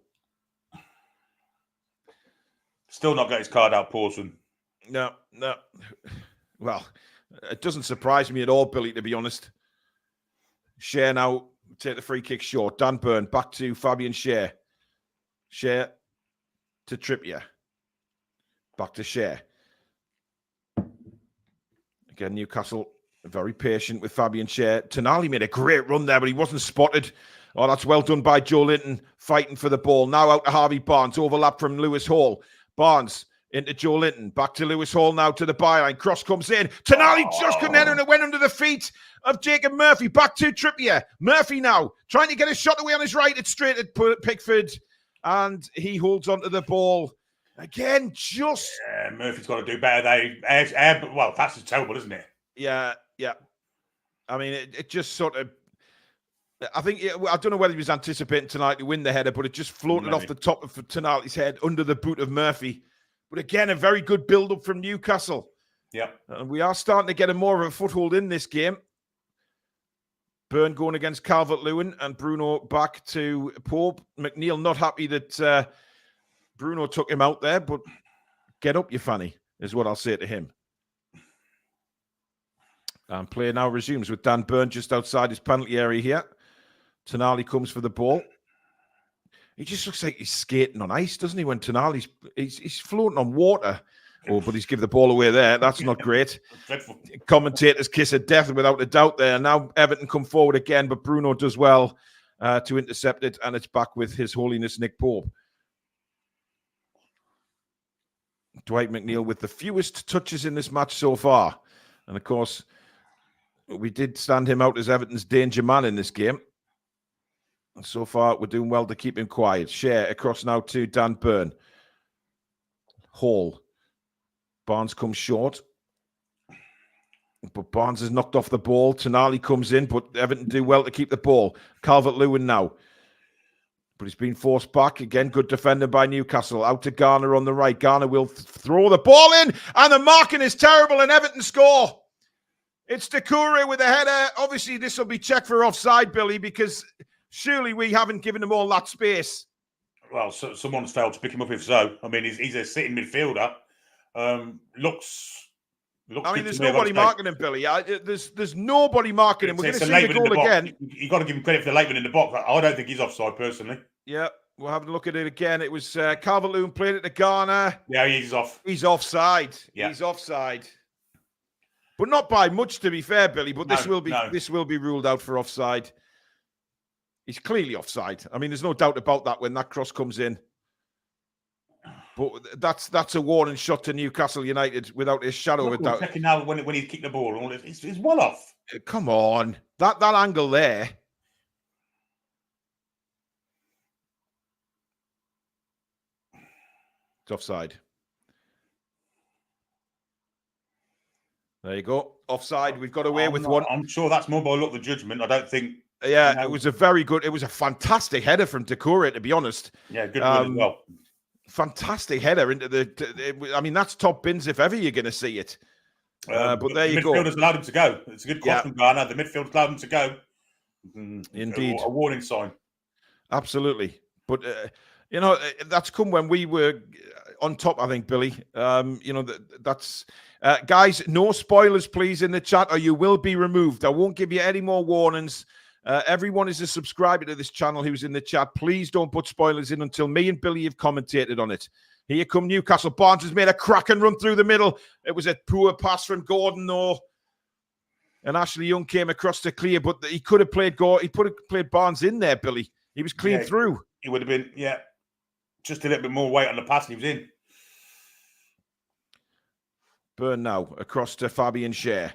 Still not got his card out, Pawson. No. Well, it doesn't surprise me at all, Billy, to be honest. Share now take the free kick short. Dan Burn back to Fabian Share. Share to Trippier. Back to Share. Again, Newcastle very patient with Fabian Share. Tonali made a great run there, but he wasn't spotted. Oh, that's well done by Joe Linton, fighting for the ball. Now out to Harvey Barnes, overlap from Lewis Hall. Barnes into Joe Linton, back to Lewis Hall now to the byline. Cross comes in. Tonali just couldn't enter, and it went under the feet of Jacob Murphy. Back to Trippier. Murphy now trying to get a shot away on his right. It's straight at Pickford, and he holds onto the ball. Again, just... Yeah, Murphy's got to do better. Well, that's terrible, isn't it? Yeah. I mean, it just sort of... I don't know whether he was anticipating tonight to win the header, but it just floated off the top of Tonali's head under the boot of Murphy. But again, a very good build-up from Newcastle. Yeah. And we are starting to get more of a foothold in this game. Burn going against Calvert-Lewin and Bruno back to Pope. McNeil not happy that Bruno took him out there, but get up, you fanny, is what I'll say to him. And play now resumes with Dan Burn just outside his penalty area here. Tonali comes for the ball. He just looks like he's skating on ice, doesn't he? When Tonali's he's floating on water. Oh, but he's given the ball away there. That's not great. Commentators kiss of death without a doubt there. Now Everton come forward again, but Bruno does well to intercept it, and it's back with His Holiness Nick Pope. Dwight McNeil with the fewest touches in this match so far. And of course, we did stand him out as Everton's danger man in this game. And so far, we're doing well to keep him quiet. Share across now to Dan Burn. Hall. Barnes comes short. But Barnes has knocked off the ball. Tonali comes in, but Everton do well to keep the ball. Calvert-Lewin now. But he's been forced back. Again, good defending by Newcastle. Out to Garner on the right. Garner will throw the ball in, and the marking is terrible, and Everton score. It's Doucouré with a header. Obviously, this will be checked for offside, Billy, because surely we haven't given him all that space. Well, someone's failed to pick him up if so. I mean, he's a sitting midfielder. Looks I mean, there's nobody marking him, Billy. There's nobody marking him. We're going to see the goal again. You've got to give him credit for the Lateman in the box. I don't think he's offside, personally. Yeah, we'll have a look at it again. It was Calvert-Lewin played it to Garner. Yeah, he's off. He's offside. Yeah. He's offside. But not by much, to be fair, Billy. But this will be ruled out for offside. He's clearly offside. I mean, there's no doubt about that when that cross comes in. But that's a warning shot to Newcastle United without a shadow of a doubt. Checking now when he kicked the ball, it's well off. Come on, that angle there. It's offside. There you go, offside. We've got away with one. I'm sure that's more by luck than judgment. I don't think. Yeah, it was a fantastic header from Doucouré, to be honest. Yeah, good one as well. Fantastic header into I mean, that's top bins if ever you're going to see it. But there you go. The midfielders allowed him to go. It's a good cross from Garner. The midfield allowed him to go. Indeed. A warning sign. Absolutely. But, that's come when we were on top, I think, Billy. That's guys, no spoilers, please, in the chat, or you will be removed. I won't give you any more warnings. Everyone is a subscriber to this channel who's in the chat. Please don't put spoilers in until me and Billy have commentated on it. Here come Newcastle. Barnes has made a cracking run through the middle. It was a poor pass from Gordon, though. And Ashley Young came across to clear, but he could have played Barnes in there, Billy. He was clean through. He would have been, just a little bit more weight on the pass and he was in. Burn now across to Fabian Schär.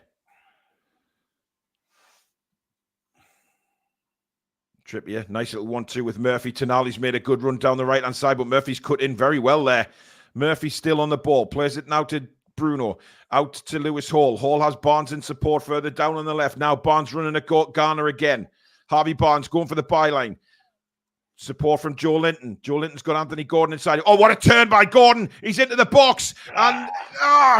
Trippier, nice little 1-2 with Murphy. Tonali's made a good run down the right-hand side, but Murphy's cut in very well there. Murphy still on the ball. Plays it now to Bruno. Out to Lewis Hall. Hall has Barnes in support further down on the left. Now Barnes running at Garner again. Harvey Barnes going for the byline. Support from Joe Linton. Joe Linton's got Anthony Gordon inside. Oh, what a turn by Gordon. He's into the box. And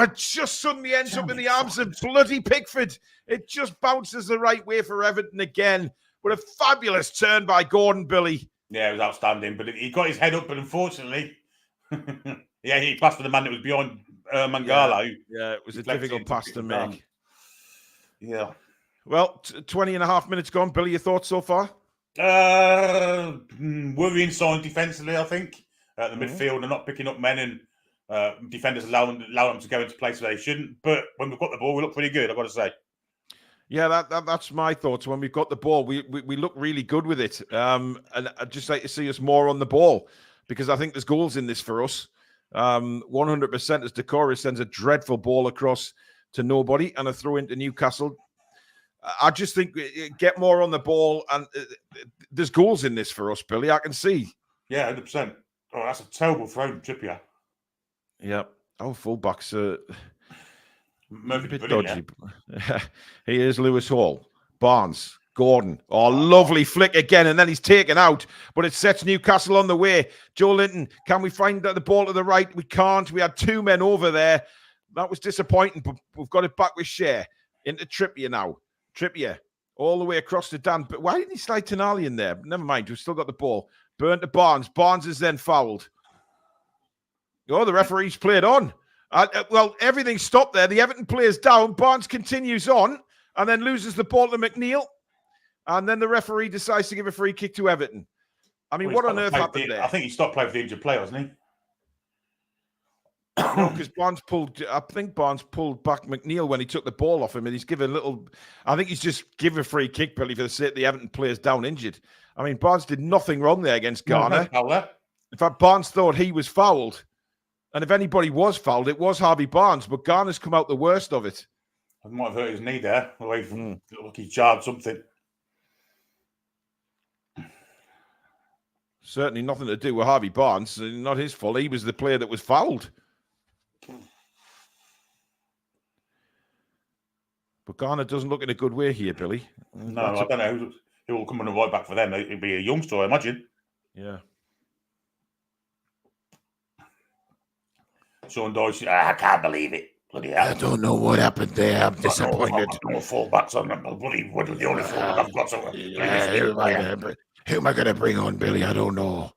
it just suddenly ends up in the arms of bloody Pickford. It just bounces the right way for Everton again. What a fabulous turn by Gordon, Billy. Yeah, it was outstanding. But he got his head up, but unfortunately, he passed for the man that was beyond Mangala. Yeah, it was a difficult pass to make. Yeah. Well, 20 and a half minutes gone. Billy, your thoughts so far? Worrying sign defensively, I think. The midfield, they're not picking up men, and defenders allow them to go into places where they shouldn't. But when we've got the ball, we look pretty good, I've got to say. Yeah, that's my thoughts. When we've got the ball, we look really good with it. And I'd just like to see us more on the ball, because I think there's goals in this for us. 100% as Decore sends a dreadful ball across to nobody and a throw into Newcastle. I just think get more on the ball, and there's goals in this for us, Billy. I can see. Yeah, 100%. Oh, that's a terrible throw from Trippier. Yeah. Oh, fullbacks. Murphy, a bit dodgy. He is Lewis Hall. Barnes. Gordon. Oh, lovely flick again, and then he's taken out, but it sets Newcastle on the way. Joe Linton, can we find the ball to the right? We can't. We had two men over there. That was disappointing, but we've got it back with Schär. Into Trippier now. Trippier all the way across to Dan. But why didn't he slide Tonali in there? Never mind. We've still got the ball. Burn to Barnes. Barnes is then fouled. Oh, the referee's played on. Well, everything stopped there. The Everton player's down. Barnes continues on and then loses the ball to McNeil. And then the referee decides to give a free kick to Everton. I mean, what on earth happened there? I think he stopped playing for the injured player, wasn't he? No, because I think Barnes pulled back McNeil when he took the ball off him, and he's given a little. I think he's just given a free kick, Billy, for the sake the Everton player's down injured. I mean, Barnes did nothing wrong there against Garner. In fact, Barnes thought he was fouled, and if anybody was fouled, it was Harvey Barnes. But Garner's come out the worst of it. I might have hurt his knee there, away from like he jarred something. Certainly nothing to do with Harvey Barnes. Not his fault. He was the player that was fouled. But Garner doesn't look in a good way here, Billy. No, I don't know who will come on the right back for them. It'll be a youngster, I imagine. Yeah. Sean Dyche, I can't believe it. Bloody hell. I don't know what happened there. I'm disappointed. No fullbacks on them. Bloody, what are the only fullback I've got? Who am I going to bring on, Billy? I don't know.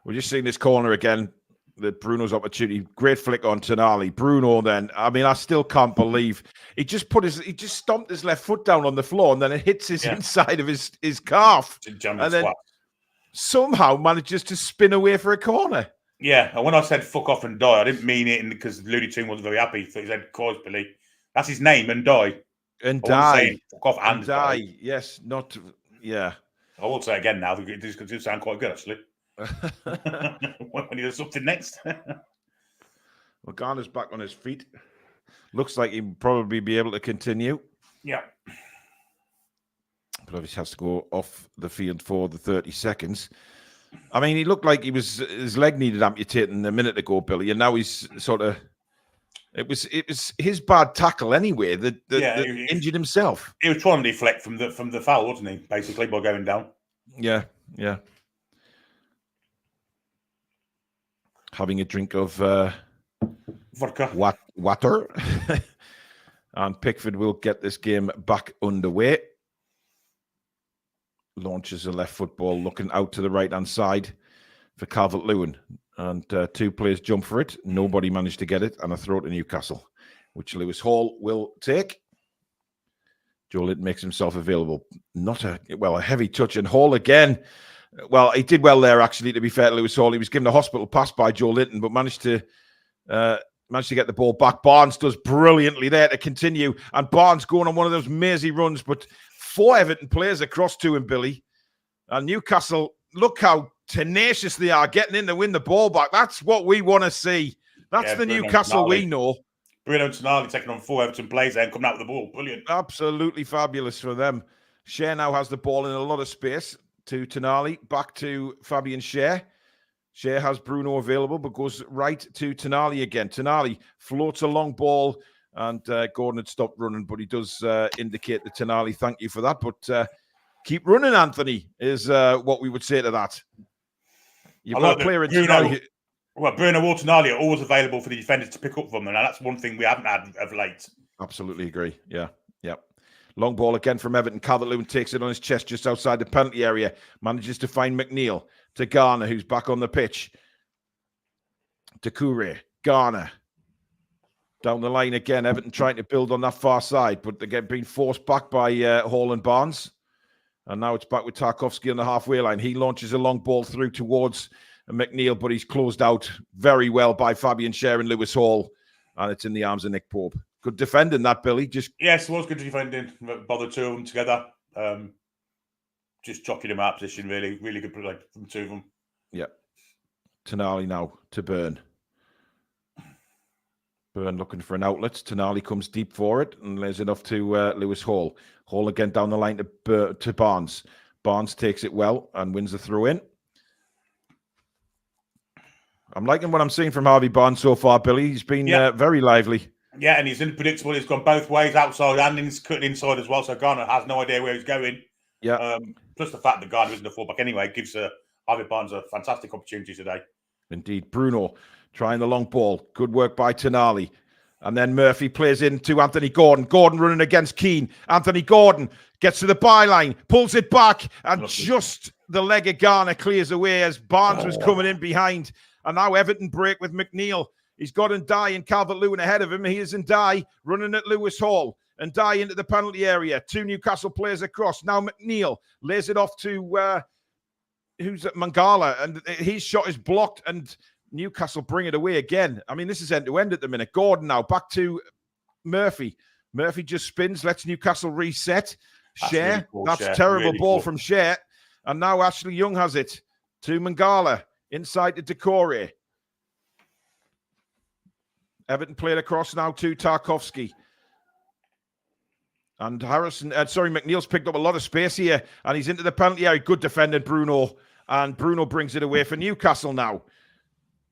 We're just seeing this corner again. The Bruno's opportunity. Great flick on Tonali. Bruno then. I mean, I still can't believe he just stomped his left foot down on the floor, and then it hits his inside of his calf. And then somehow manages to spin away for a corner. Yeah, and when I said fuck off and die, I didn't mean it because Looney Toon wasn't very happy. So he said, of course, Billy. That's his name, and die. And die. Fuck off and die. Yes, not. Yeah. I will say it again now. This could sound quite good, actually. When he does something next. Well, Garner's back on his feet. Looks like he'll probably be able to continue. Yeah. But obviously has to go off the field for the 30 seconds. I mean, he looked like his leg needed amputating a minute ago, Billy, and now he's sort of. It was his bad tackle anyway that injured himself. He was trying to deflect from the foul, wasn't he? Basically, by going down. Yeah. Having a drink of vodka, water, and Pickford will get this game back underway. Launches a left football, looking out to the right hand side. for Calvert-Lewin. And 2 players jump for it. Nobody managed to get it. And a throw to Newcastle, which Lewis Hall will take. Joe Linton makes himself available. A heavy touch. And Hall again. Well, he did well there, actually, to be fair to Lewis Hall. He was given a hospital pass by Joe Linton, but managed to get the ball back. Barnes does brilliantly there to continue. And Barnes going on one of those mazy runs, but 4 Everton players across to him, Billy. And Newcastle, look how tenacious they are getting in to win the ball back. That's what we want to see. That's the Newcastle we know. Bruno Tonali taking on 4 Everton players there and coming out with the ball. Brilliant. Absolutely fabulous for them. Schär now has the ball in a lot of space to Tonali. Back to Fabian Schär. Schär has Bruno available, but goes right to Tonali again. Tonali floats a long ball, and Gordon had stopped running, but he does indicate to Tonali, thank you for that. But keep running, Anthony, is what we would say to that. You've got a player in Tonali. Well, Bruno or Tonali are always available for the defenders to pick up from them, and that's one thing we haven't had of late. Absolutely agree. Yeah. Long ball again from Everton. Calvert-Lewin takes it on his chest just outside the penalty area. Manages to find McNeil to Garner, who's back on the pitch. Doucouré, Garner. Down the line again. Everton trying to build on that far side, but they're being forced back by Hall and Barnes. And now it's back with Tarkowski on the halfway line. He launches a long ball through towards McNeil, but he's closed out very well by Fabian Schär and Lewis Hall. And it's in the arms of Nick Pope. Good defending that, Billy. Yes, it was good defending. Bothered 2 of them together. Just jockeying them out of position, really. Really good play from 2 of them. Yeah. Tonali now to Byrne. Byrne looking for an outlet. Tonali comes deep for it and lays it off to Lewis Hall. Hall again down the line to Barnes. Barnes takes it well and wins the throw in. I'm liking what I'm seeing from Harvey Barnes so far, Billy. He's been very lively. Yeah, and he's unpredictable. He's gone both ways, outside and he's cutting inside as well. So Garner has no idea where he's going. Yeah. Plus the fact that Garner isn't a fullback anyway gives Harvey Barnes a fantastic opportunity today. Indeed. Bruno trying the long ball. Good work by Tonali. And then Murphy plays in to Anthony Gordon. Gordon running against Keane. Anthony Gordon gets to the byline, pulls it back, and just the leg of Garner clears away as Barnes was coming in behind. And now Everton break with McNeil. He's got Ndiaye and Calvert-Lewin ahead of him. Here's Ndiaye running at Lewis Hall. Ndiaye into the penalty area. 2 Newcastle players across. Now McNeil lays it off to who's at Mangala, and his shot is blocked, and Newcastle bring it away again. I mean, this is end-to-end at the minute. Gordon now back to Murphy. Murphy just spins, lets Newcastle reset. Schär, really cool, that's a terrible really ball from Schär. And now Ashley Young has it to Mangala. Inside to Doucouré. Everton played across now to Tarkowski. And McNeil's picked up a lot of space here. And he's into the penalty area. Good defending, Bruno. And Bruno brings it away for Newcastle now.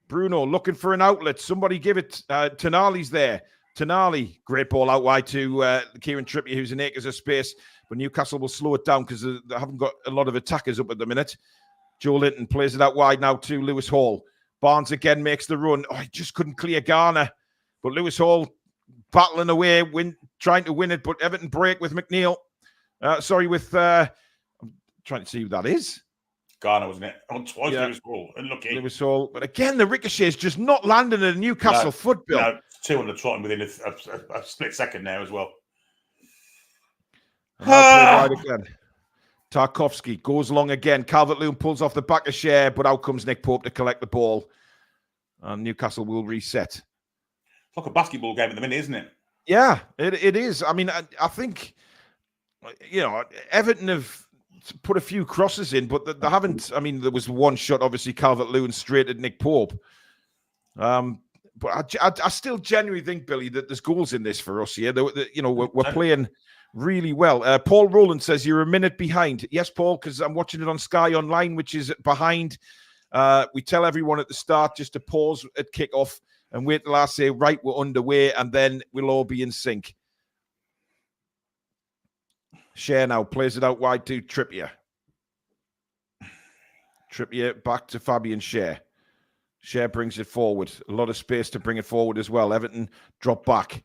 Bruno looking for an outlet. Somebody give it. Tonali's there. Tonali, great ball out wide to Kieran Trippier, who's in acres of space. But Newcastle will slow it down because they haven't got a lot of attackers up at the minute. Joe Linton plays it out wide now to Lewis Hall. Barnes again makes the run. Oh, he just couldn't clear Garner. But Lewis Hall battling away, trying to win it. But Everton break with McNeil. I'm trying to see who that is. Garner, wasn't it? On twice Lewis Hall. Unlucky. Lewis Hall. But again, the ricochet is just not landing at a Newcastle foot, Bill. No, 2 on the trot within a split second there as well. Right again. Tarkowski goes long again. Calvert-Lewin pulls off the back of Schär, but out comes Nick Pope to collect the ball. And Newcastle will reset. It's like a basketball game at the minute, isn't it? Yeah, it is. I mean, I think, Everton have put a few crosses in, but they haven't. I mean, there was one shot, obviously, Calvert-Lewin straight at Nick Pope. But I still genuinely think, Billy, that there's goals in this for us here. We're playing really well. Paul Rowland says you're a minute behind. Yes, Paul, because I'm watching it on Sky Online, which is behind. We tell everyone at the start just to pause at kickoff and wait till I say, right, we're underway, and then we'll all be in sync. Schär now plays it out wide to Trippier. Trippier back to Fabian Schär. Schär brings it forward. A lot of space to bring it forward as well. Everton drop back.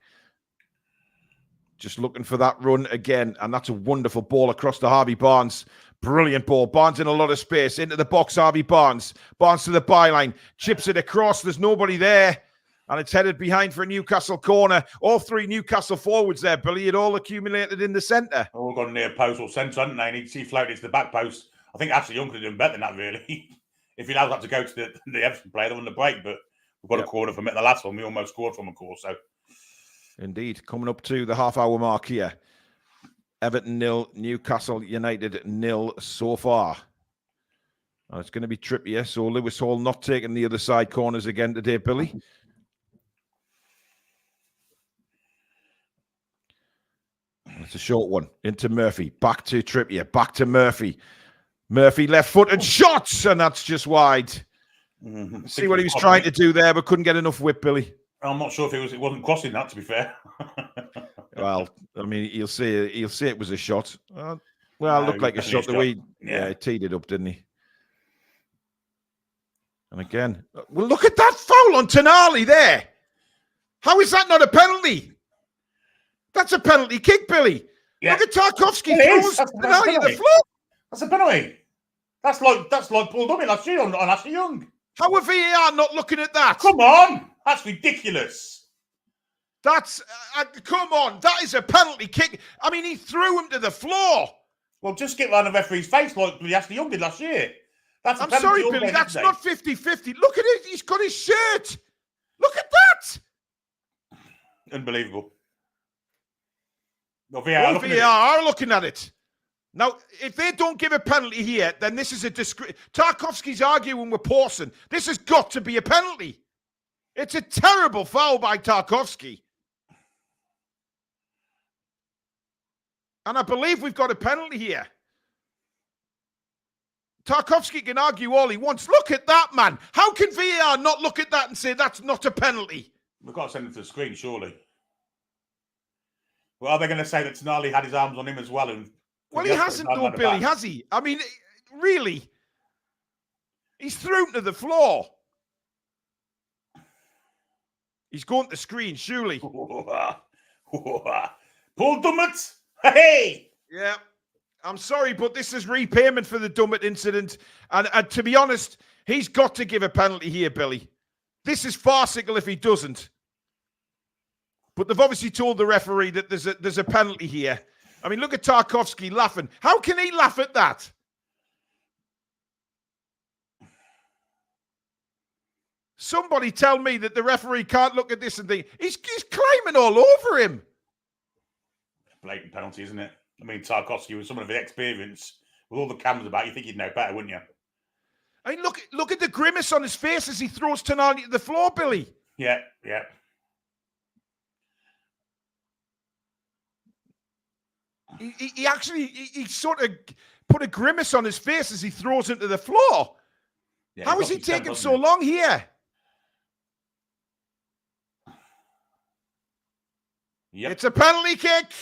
Just looking for that run again. And that's a wonderful ball across to Harvey Barnes. Brilliant ball. Barnes in a lot of space. Into the box, Harvey Barnes. Barnes to the byline. Chips it across. There's nobody there. And it's headed behind for a Newcastle corner. All 3 Newcastle forwards there, Billy. It all accumulated in the centre. All gone near post or centre, haven't they? And he floated to the back post. I think Ashley Young could have done better than that, really. If he'd had to go to the Everton player, they wouldn't have break. But we've got a corner from it. The last one, we almost scored from a course. So, indeed. Coming up to the half-hour mark here. Everton 0, Newcastle United 0 so far. And it's going to be Trippier. So Lewis Hall not taking the other side corners again today, Billy. It's a short one. Into Murphy. Back to Trippier. Back to Murphy. Murphy left foot and shots. And that's just wide. See what he was trying to do there, but couldn't get enough whip, Billy. I'm not sure if it wasn't crossing that, to be fair. Well, I mean, he'll say it was a shot. Well, it looked like a shot the way he teed it up, didn't he? And again, well, look at that foul on Tonali there. How is that not a penalty? That's a penalty kick, Billy. Yeah. Look at Tarkowski throws Tonali at the floor. That's a penalty. That's like Paul Dummy last year on Ashley Young. How are VAR not looking at that? Come on, that's ridiculous. That's come on. That is a penalty kick. I mean, he threw him to the floor. Well, just get around the referee's face like Ashley Young did last year. I'm sorry, Billy. That's not 50-50. Look at it. He's got his shirt. Look at that. Unbelievable. No, VAR are looking at it. Now, if they don't give a penalty here, then this is a disgrace. Tarkowski's arguing with Pawson. This has got to be a penalty. It's a terrible foul by Tarkowski. And I believe we've got a penalty here. Tarkowski can argue all he wants. Look at that, man. How can VAR not look at that and say that's not a penalty? We've got to send it to the screen, surely. Well, are they going to say that Tonali had his arms on him as well? Well, he hasn't, though, Billy, has he? I mean, really? He's thrown to the floor. He's going to the screen, surely. Paul Dummett! Hey! Yeah. I'm sorry, but this is repayment for the Dummett incident. And to be honest, he's got to give a penalty here, Billy. This is farcical if he doesn't. But they've obviously told the referee that there's a penalty here. I mean, look at Tarkowski laughing. How can he laugh at that? Somebody tell me that the referee can't look at this and think, he's climbing all over him. Blatant penalty, isn't it? I mean, Tarkowski, with some of his experience, with all the cameras about, you think you'd know better, wouldn't you? I mean, look at the grimace on his face as he throws Tonali to the floor, Billy. Yeah. He actually sort of put a grimace on his face as he throws into the floor. Yeah, how is he taking so long here? Yep. It's a penalty kick.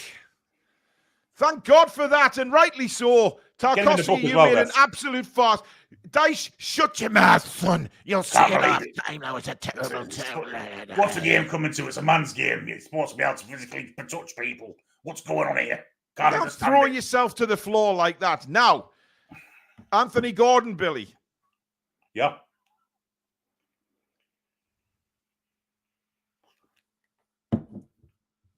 Thank God for that, and rightly so. Tarkowski, you made an absolute farce. Dyche, shut your mouth, son. You'll see it half time now. It's a terrible turn. What's the game coming to? It's a man's game. You're supposed to be able to physically touch people. What's going on here? Can't throw yourself to the floor like that. Now, Anthony Gordon, Billy. Yeah.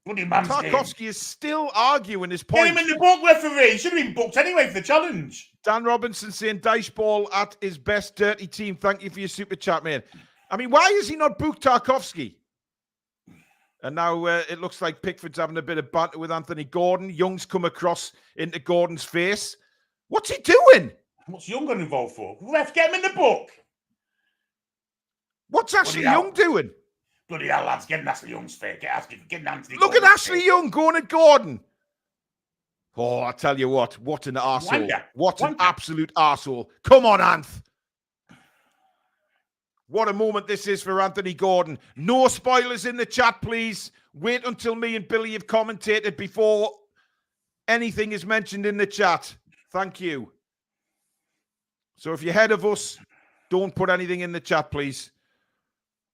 Tarkowski is still arguing his point. Get him in the book, referee. He should have been booked anyway for the challenge. Dan Robinson saying Dyche ball at his best dirty team. Thank you for your super chat, man. I mean, why is he not booked Tarkowski? And now it looks like Pickford's having a bit of banter with Anthony Gordon. Young's come across into Gordon's face. What's he doing? What's Young got involved for? Ref, get him in the book. What's Ashley Young doing? Bloody hell, lads, get in Ashley Young's face. Get Anthony Look at Ashley Young going at Gordon. Oh, I tell you what an arsehole. What an absolute arsehole. Come on, Anth. What a moment this is for Anthony Gordon. No spoilers in the chat, please. Wait until me and Billy have commentated before anything is mentioned in the chat. Thank you. So if you're ahead of us, don't put anything in the chat, please.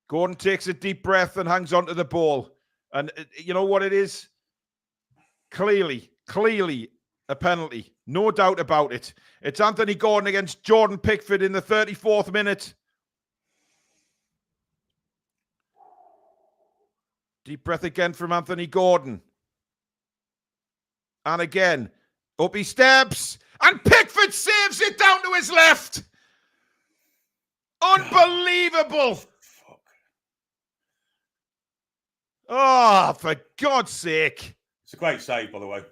Gordon takes a deep breath and hangs onto the ball. And you know what it is? Clearly, a penalty. No doubt about it. It's Anthony Gordon against Jordan Pickford in the 34th minute. Deep breath again from Anthony Gordon. And again, up he steps. And Pickford saves it down to his left. Unbelievable. Fuck. Oh, for God's sake. It's a great save, by the way.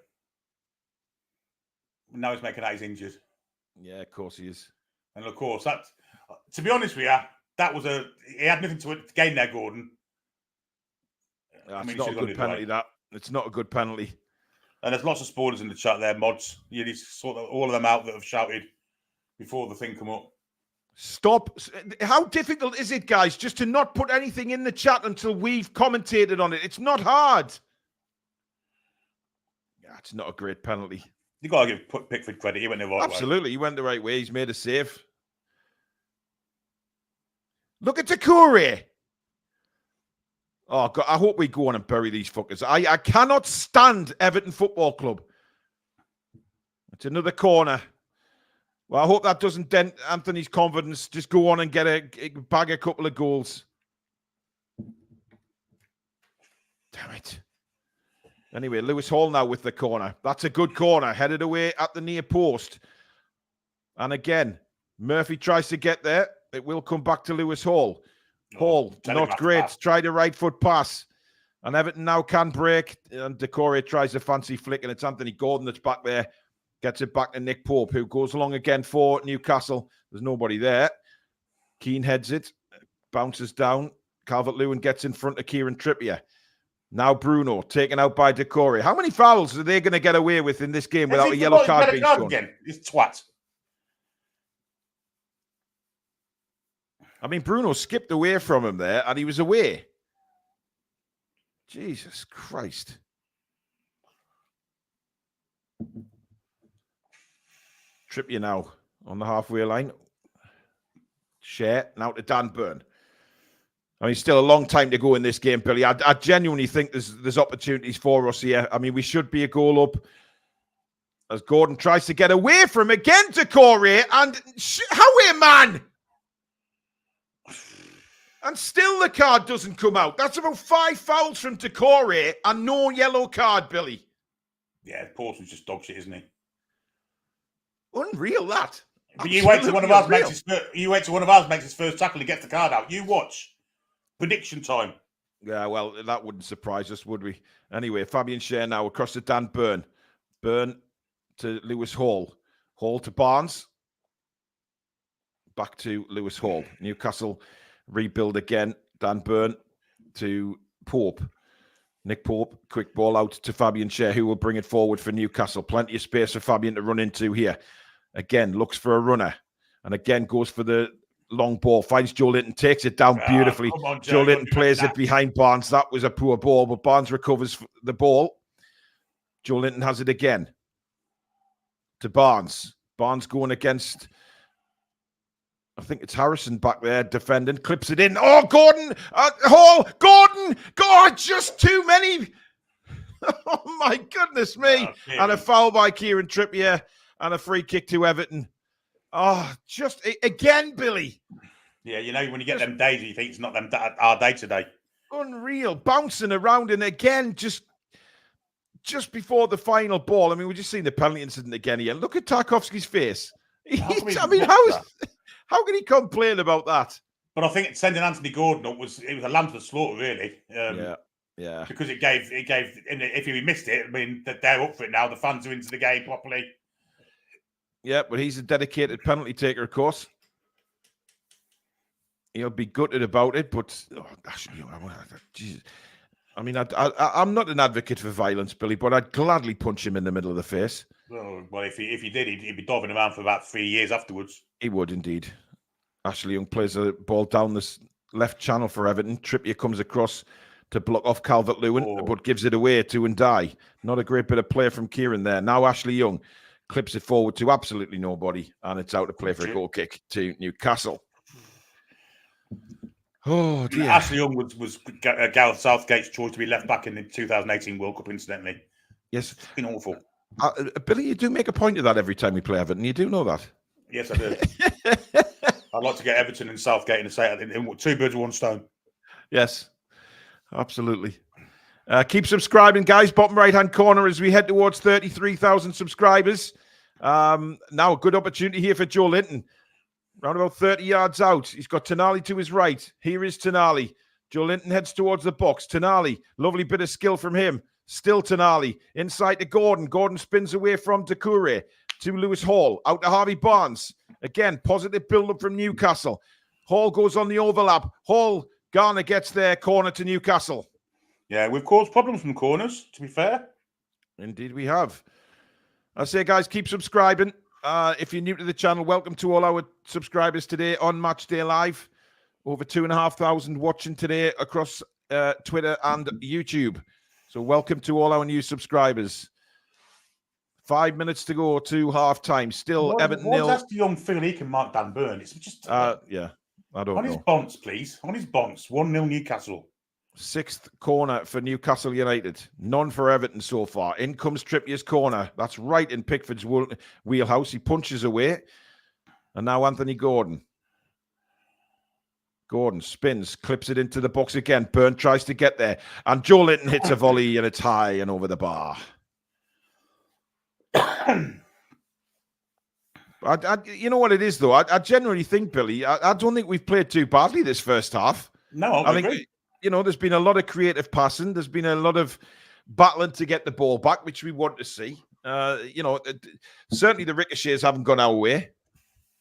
Now he's making out he's injured. Yeah, of course he is. And of course, that, to be honest with you, that was he had nothing to gain there, Gordon. It's not a good penalty, that. It's not a good penalty. And there's lots of spoilers in the chat there, mods. You need to sort all of them out that have shouted before the thing come up. Stop. How difficult is it, guys, just to not put anything in the chat until we've commentated on it? It's not hard. Yeah, it's not a great penalty. You got to give Pickford credit. He went the right way. Absolutely. He went the right way. He's made a save. Look at Decore. Oh, God, I hope we go on and bury these fuckers. I cannot stand Everton Football Club. It's another corner. Well, I hope that doesn't dent Anthony's confidence. Just go on and bag a couple of goals. Damn it. Anyway, Lewis Hall now with the corner. That's a good corner. Headed away at the near post. And again, Murphy tries to get there. It will come back to Lewis Hall. Hall, not great. Tried a right foot pass. And Everton now can break. And Decore tries a fancy flick. And it's Anthony Gordon that's back there. Gets it back to Nick Pope, who goes along again for Newcastle. There's nobody there. Keane heads it. Bounces down. Calvert-Lewin gets in front of Kieran Trippier. Now Bruno, taken out by Decore. How many fouls are they going to get away with in this game without a yellow card being shown? Again? He's twat. I mean, Bruno skipped away from him there, and he was away. Jesus Christ. Trippier now on the halfway line. Share now to Dan Burn. I mean, still a long time to go in this game, Billy. I genuinely think there's opportunities for us here. I mean, we should be a goal up as Gordon tries to get away from again to Corey. And how man? And still the card doesn't come out. That's about 5 fouls from Decore and no yellow card, Billy. Yeah, Paulson's just dog shit, isn't he? Unreal, that. But you wait till one of us makes his first tackle and gets the card out. You watch. Prediction time. Yeah, well, that wouldn't surprise us, would we? Anyway, Fabian Schär now across to Dan Burn. Burn to Lewis Hall. Hall to Barnes. Back to Lewis Hall. Newcastle rebuild again. Dan Burn to Pope. Nick Pope, quick ball out to Fabian Schär, who will bring it forward for Newcastle. Plenty of space for Fabian to run into here. Again, looks for a runner. And again, goes for the long ball. Finds Joe Linton, takes it down beautifully. On, Joe Linton plays it behind Barnes. That was a poor ball, but Barnes recovers the ball. Joe Linton has it again to Barnes. Barnes going against... I think it's Harrison back there defending. Clips it in. Oh, Gordon! Hall! Gordon! God, just too many! Oh, my goodness me. Okay. And a foul by Kieran Trippier and a free kick to Everton. Oh, just again, Billy. Yeah, you know, when you get them days, you think it's not them our day today. Unreal. Bouncing around and again, just before the final ball. I mean, we've just seen the penalty incident again here. Look at Tarkovsky's face. How can he complain about that? But I think sending Anthony Gordon up was a lamb to the slaughter, really. Yeah. Because it gave. If he missed it, I mean, they're up for it now. The fans are into the game properly. Yeah, but he's a dedicated penalty taker, of course. He'll be gutted about it, but Jesus. I mean, I'm not an advocate for violence, Billy, but I'd gladly punch him in the middle of the face. Well, if he did, he'd be diving around for about 3 years afterwards. He would indeed. Ashley Young plays a ball down this left channel for Everton. Trippier comes across to block off Calvert-Lewin, but gives it away to Ndiaye. Not a great bit of play from Kieran there. Now Ashley Young clips it forward to absolutely nobody, and it's out to play for a goal kick to Newcastle. Oh, dear. Ashley Young was Gareth Southgate's choice to be left back in the 2018 World Cup, incidentally. Yes. It's been awful. Billy, you do make a point of that every time we play Everton. You do know that. Yes, I do. I'd like to get Everton and Southgate in two birds with one stone. Yes, absolutely. Keep subscribing, guys. Bottom right-hand corner as we head towards 33,000 subscribers. Now a good opportunity here for Joe Linton. Round about 30 yards out. He's got Tonali to his right. Here is Tonali. Joe Linton heads towards the box. Tonali, lovely bit of skill from him. Still Tonali. Inside to Gordon. Gordon spins away from Doucouré to Lewis Hall. Out to Harvey Barnes. Again, positive build-up from Newcastle. Hall goes on the overlap. Hall, Garner gets there. Corner to Newcastle. Yeah, we've caused problems from corners, to be fair. Indeed we have. I say, guys, keep subscribing. If you're new to the channel, welcome to all our subscribers today on Matchday Live. Over 2,500 watching today across Twitter and YouTube. So welcome to all our new subscribers. 5 minutes to go to half-time. Still Everton nil. That's the young Phil he can mark Dan Burn. It's just yeah, I don't know. On his bonds, please. On his bonds. 1-0 Newcastle. 6th corner for Newcastle United. None for Everton so far. In comes Trippier's corner. That's right in Pickford's wheelhouse. He punches away. And now Anthony Gordon. Gordon spins, clips it into the box again. Burn tries to get there. And Joe Linton hits a volley and it's high and over the bar. You know what it is, though? I generally think, Billy, I don't think we've played too badly this first half. No, I think, you know, there's been a lot of creative passing. There's been a lot of battling to get the ball back, which we want to see. You know, certainly the ricochets haven't gone our way.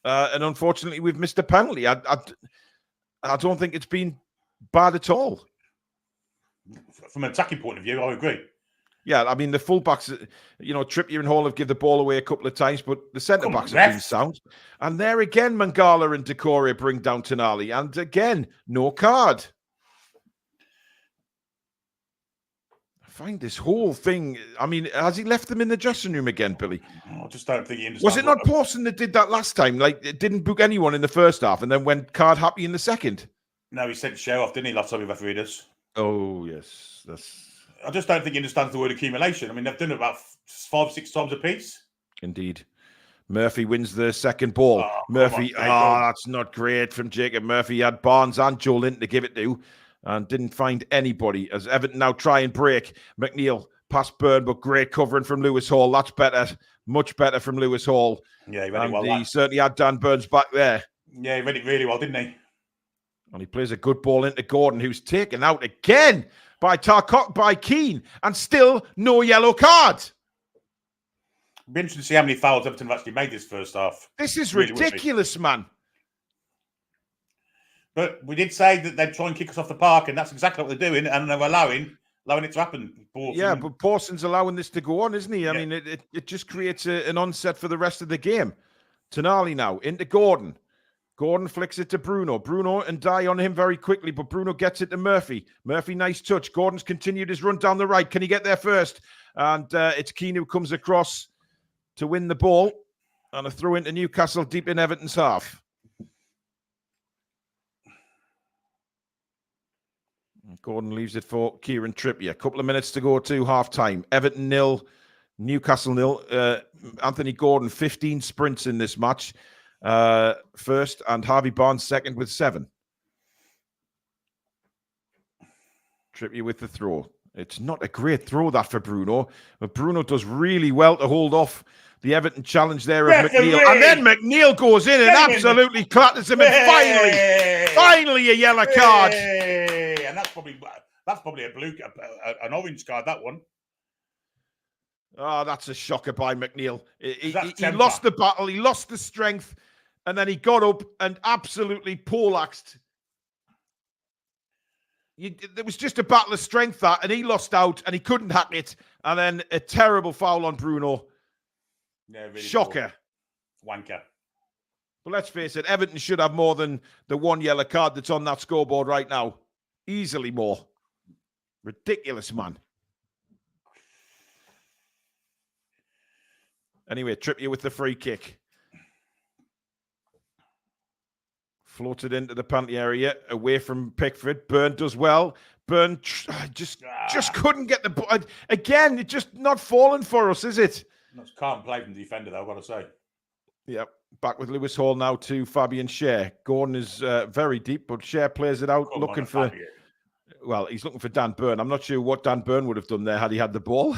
And unfortunately, we've missed a penalty. I don't think it's been bad at all. From an attacking point of view, I agree. Yeah, I mean, the fullbacks, you know, Trippier and Hall have given the ball away a couple of times, but the centre-backs have been sound. And there again, Mangala and Doucouré bring down Tonali. And again, no card. I find this whole thing, I mean, has he left them in the dressing room again, Billy? I just don't think he understands. Was it not Pawson that did that last time? Like, it didn't book anyone in the first half and then went card happy in the second? No, he sent show off, didn't he, last time he refereed us? Oh, yes. I just don't think he understands the word accumulation. I mean, they've done it about 5-6 times apiece. Indeed. Murphy wins the second ball. Murphy, that's not great from Jacob Murphy. He had Barnes and Joe Linton to give it to and didn't find anybody. As Everton now try and break. McNeil past Burn, but great covering from Lewis Hall. That's better. Much better from Lewis Hall. Yeah, he read it well. He certainly had Dan Burns back there. Yeah, he read it really well, didn't he? And he plays a good ball into Gordon, who's taken out again by Keane, and still no yellow card. It'd be interesting to see how many fouls Everton have actually made this first half. This is really ridiculous, man. But we did say that they'd try and kick us off the park, and that's exactly what they're doing, and they're allowing it to happen. Yeah, but Pawson's allowing this to go on, isn't he? I mean, it just creates an onset for the rest of the game. Tonali now into Gordon. Gordon flicks it to Bruno. Bruno and die on him very quickly, but Bruno gets it to Murphy. Murphy, nice touch. Gordon's continued his run down the right. Can he get there first? And it's Keane who comes across to win the ball. And a throw into Newcastle deep in Everton's half. Gordon leaves it for Kieran Trippier. A couple of minutes to go to half-time. Everton 0, Newcastle 0. Anthony Gordon, 15 sprints in this match. First, and Harvey Barnes second with 7. Trippier with the throw. It's not a great throw that for Bruno, but Bruno does really well to hold off the Everton challenge there of McNeil. And then McNeil goes in and absolutely clatters him. And finally a yellow card. And that's probably an orange card, that one. Oh, that's a shocker by McNeil. He lost the battle, he lost the strength, and then he got up and absolutely poleaxed. There was just a battle of strength that, and he lost out, and he couldn't hack it. And then a terrible foul on Bruno. Yeah, really shocker. Cool. Wanker. But let's face it, Everton should have more than the one yellow card that's on that scoreboard right now. Easily more. Ridiculous, man. Anyway, Trippier with the free kick. Floated into the penalty area, away from Pickford. Burn does well. Burn just couldn't get the ball. Again, it's just not falling for us, is it? That's can't play from the defender, though, I've got to say. Yep. Back with Lewis Hall now to Fabian Schär. Gordon is very deep, but Schär plays it out looking for... Fabian. Well, he's looking for Dan Burn. I'm not sure what Dan Burn would have done there had he had the ball.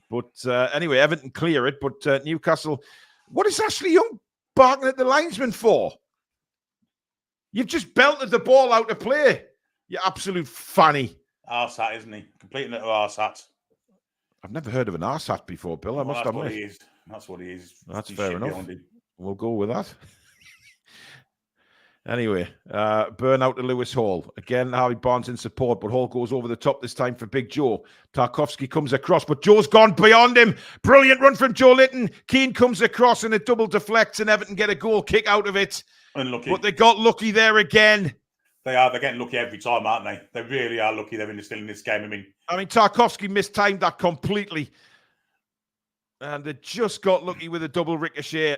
But anyway, Everton clear it. But Newcastle... What is Ashley Young barking at the linesman for? You've just belted the ball out of play. You absolute fanny. Arsat, isn't he? Complete little arsat. I've never heard of an arsat before, Bill. I must admit. What he is. That's what he is. That's fair enough. We'll go with that. Anyway, Burn out to Lewis Hall. Again, Harvey Barnes in support, but Hall goes over the top this time for Big Joe. Tarkowski comes across, but Joe's gone beyond him. Brilliant run from Joe Linton. Keane comes across and it double deflects and Everton get a goal kick out of it. Unlucky. But they got lucky there again. They are. They're getting lucky every time, aren't they? They really are lucky they're still in this game. I mean, Tarkowski mistimed that completely. And they just got lucky with a double ricochet.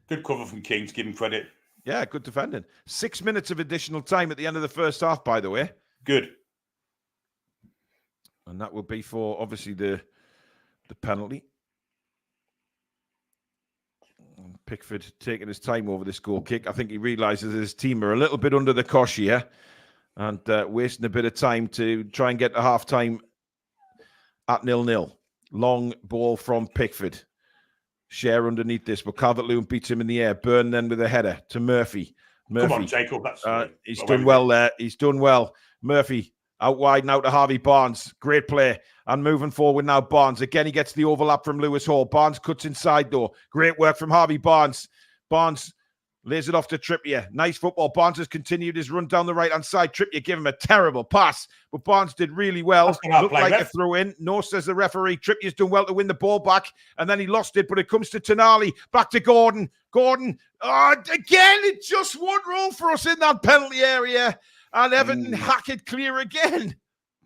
Good cover from King, to give him credit. Yeah, good defending. 6 minutes of additional time at the end of the first half, by the way. Good. And that will be for, obviously, the penalty. And Pickford taking his time over this goal kick. I think he realises his team are a little bit under the cosh here and wasting a bit of time to try and get to half-time at 0-0. Long ball from Pickford. Schär underneath this, but Calvert-Lewin beats him in the air. Burn then with a header to Murphy. Come on, Jacob. He's done well there. He's done well. Murphy out wide now to Harvey Barnes. Great play. And moving forward now, Barnes. Again, he gets the overlap from Lewis Hall. Barnes cuts inside, though. Great work from Harvey Barnes. Barnes lays it off to Trippier. Nice football. Barnes has continued his run down the right-hand side. Trippier gave him a terrible pass, but Barnes did really well. Looked like a throw-in. No, says the referee. Trippier's done well to win the ball back, and then he lost it, but it comes to Tonali. Back to Gordon. Gordon, again, it just won't roll for us in that penalty area, and Everton hack it clear again.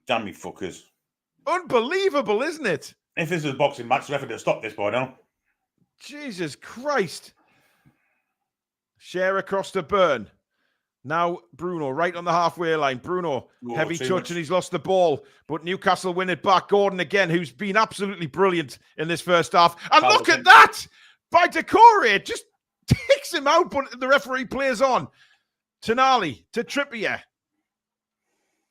Damn me fuckers. Unbelievable, isn't it? If this was a boxing match, the referee would have stopped this by now. Jesus Christ. Schär across to Burn. Now Bruno right on the halfway line. Bruno, heavy touch and he's lost the ball. But Newcastle win it back. Gordon again, who's been absolutely brilliant in this first half. And look at that! By Decore, just takes him out, but the referee plays on. Tonali to Trippier.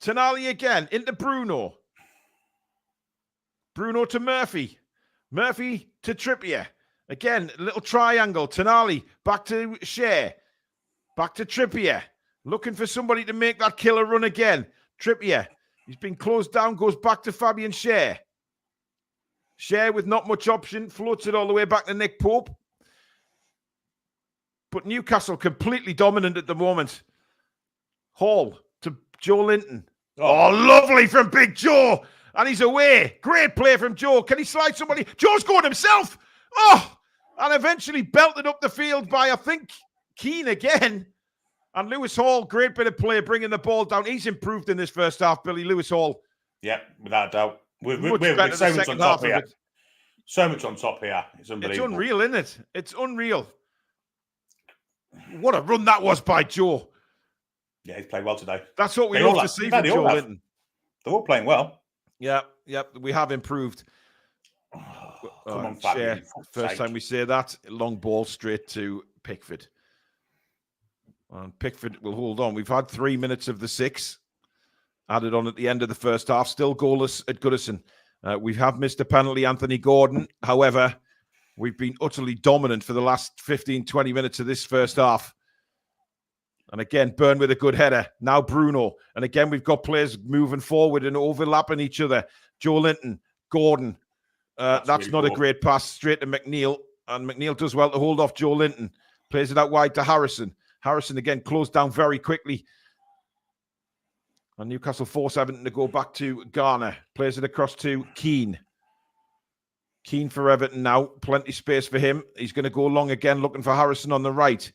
Tonali again into Bruno. Bruno to Murphy. Murphy to Trippier. Again, a little triangle. Tonali back to Schär. Back to Trippier. Looking for somebody to make that killer run again. Trippier. He's been closed down. Goes back to Fabian Schär. Schär with not much option. Floats it all the way back to Nick Pope. But Newcastle completely dominant at the moment. Hall to Joe Linton. Oh, lovely from Big Joe. And he's away. Great play from Joe. Can he slide somebody? Joe's going himself. Oh, and eventually belted up the field by, I think, Keane again. And Lewis Hall, great bit of play, bringing the ball down. He's improved in this first half, Billy. Lewis Hall. Yeah, without doubt. We're so much on top here. So much on top here. It's unbelievable. It's unreal, isn't it? It's unreal. What a run that was by Joe. Yeah, he's played well today. That's what we love to see from Joe Linton. They're all playing well. Yeah, we have improved. Come on, Fabian. First time we say that. Long ball straight to Pickford. And Pickford will hold on. We've had 3 minutes of the 6 added on at the end of the first half. Still goalless at Goodison. We have missed a penalty, Anthony Gordon. However, we've been utterly dominant for the last 15, 20 minutes of this first half. And again, Burn with a good header. Now Bruno. And again, we've got players moving forward and overlapping each other. Joe Linton, Gordon. That's really not cool. A great pass straight to McNeil. And McNeil does well to hold off Joe Linton. Plays it out wide to Harrison. Harrison again closed down very quickly. And Newcastle force Everton to go back to Garner. Plays it across to Keane. Keane for Everton now. Plenty space for him. He's going to go long again, looking for Harrison on the right.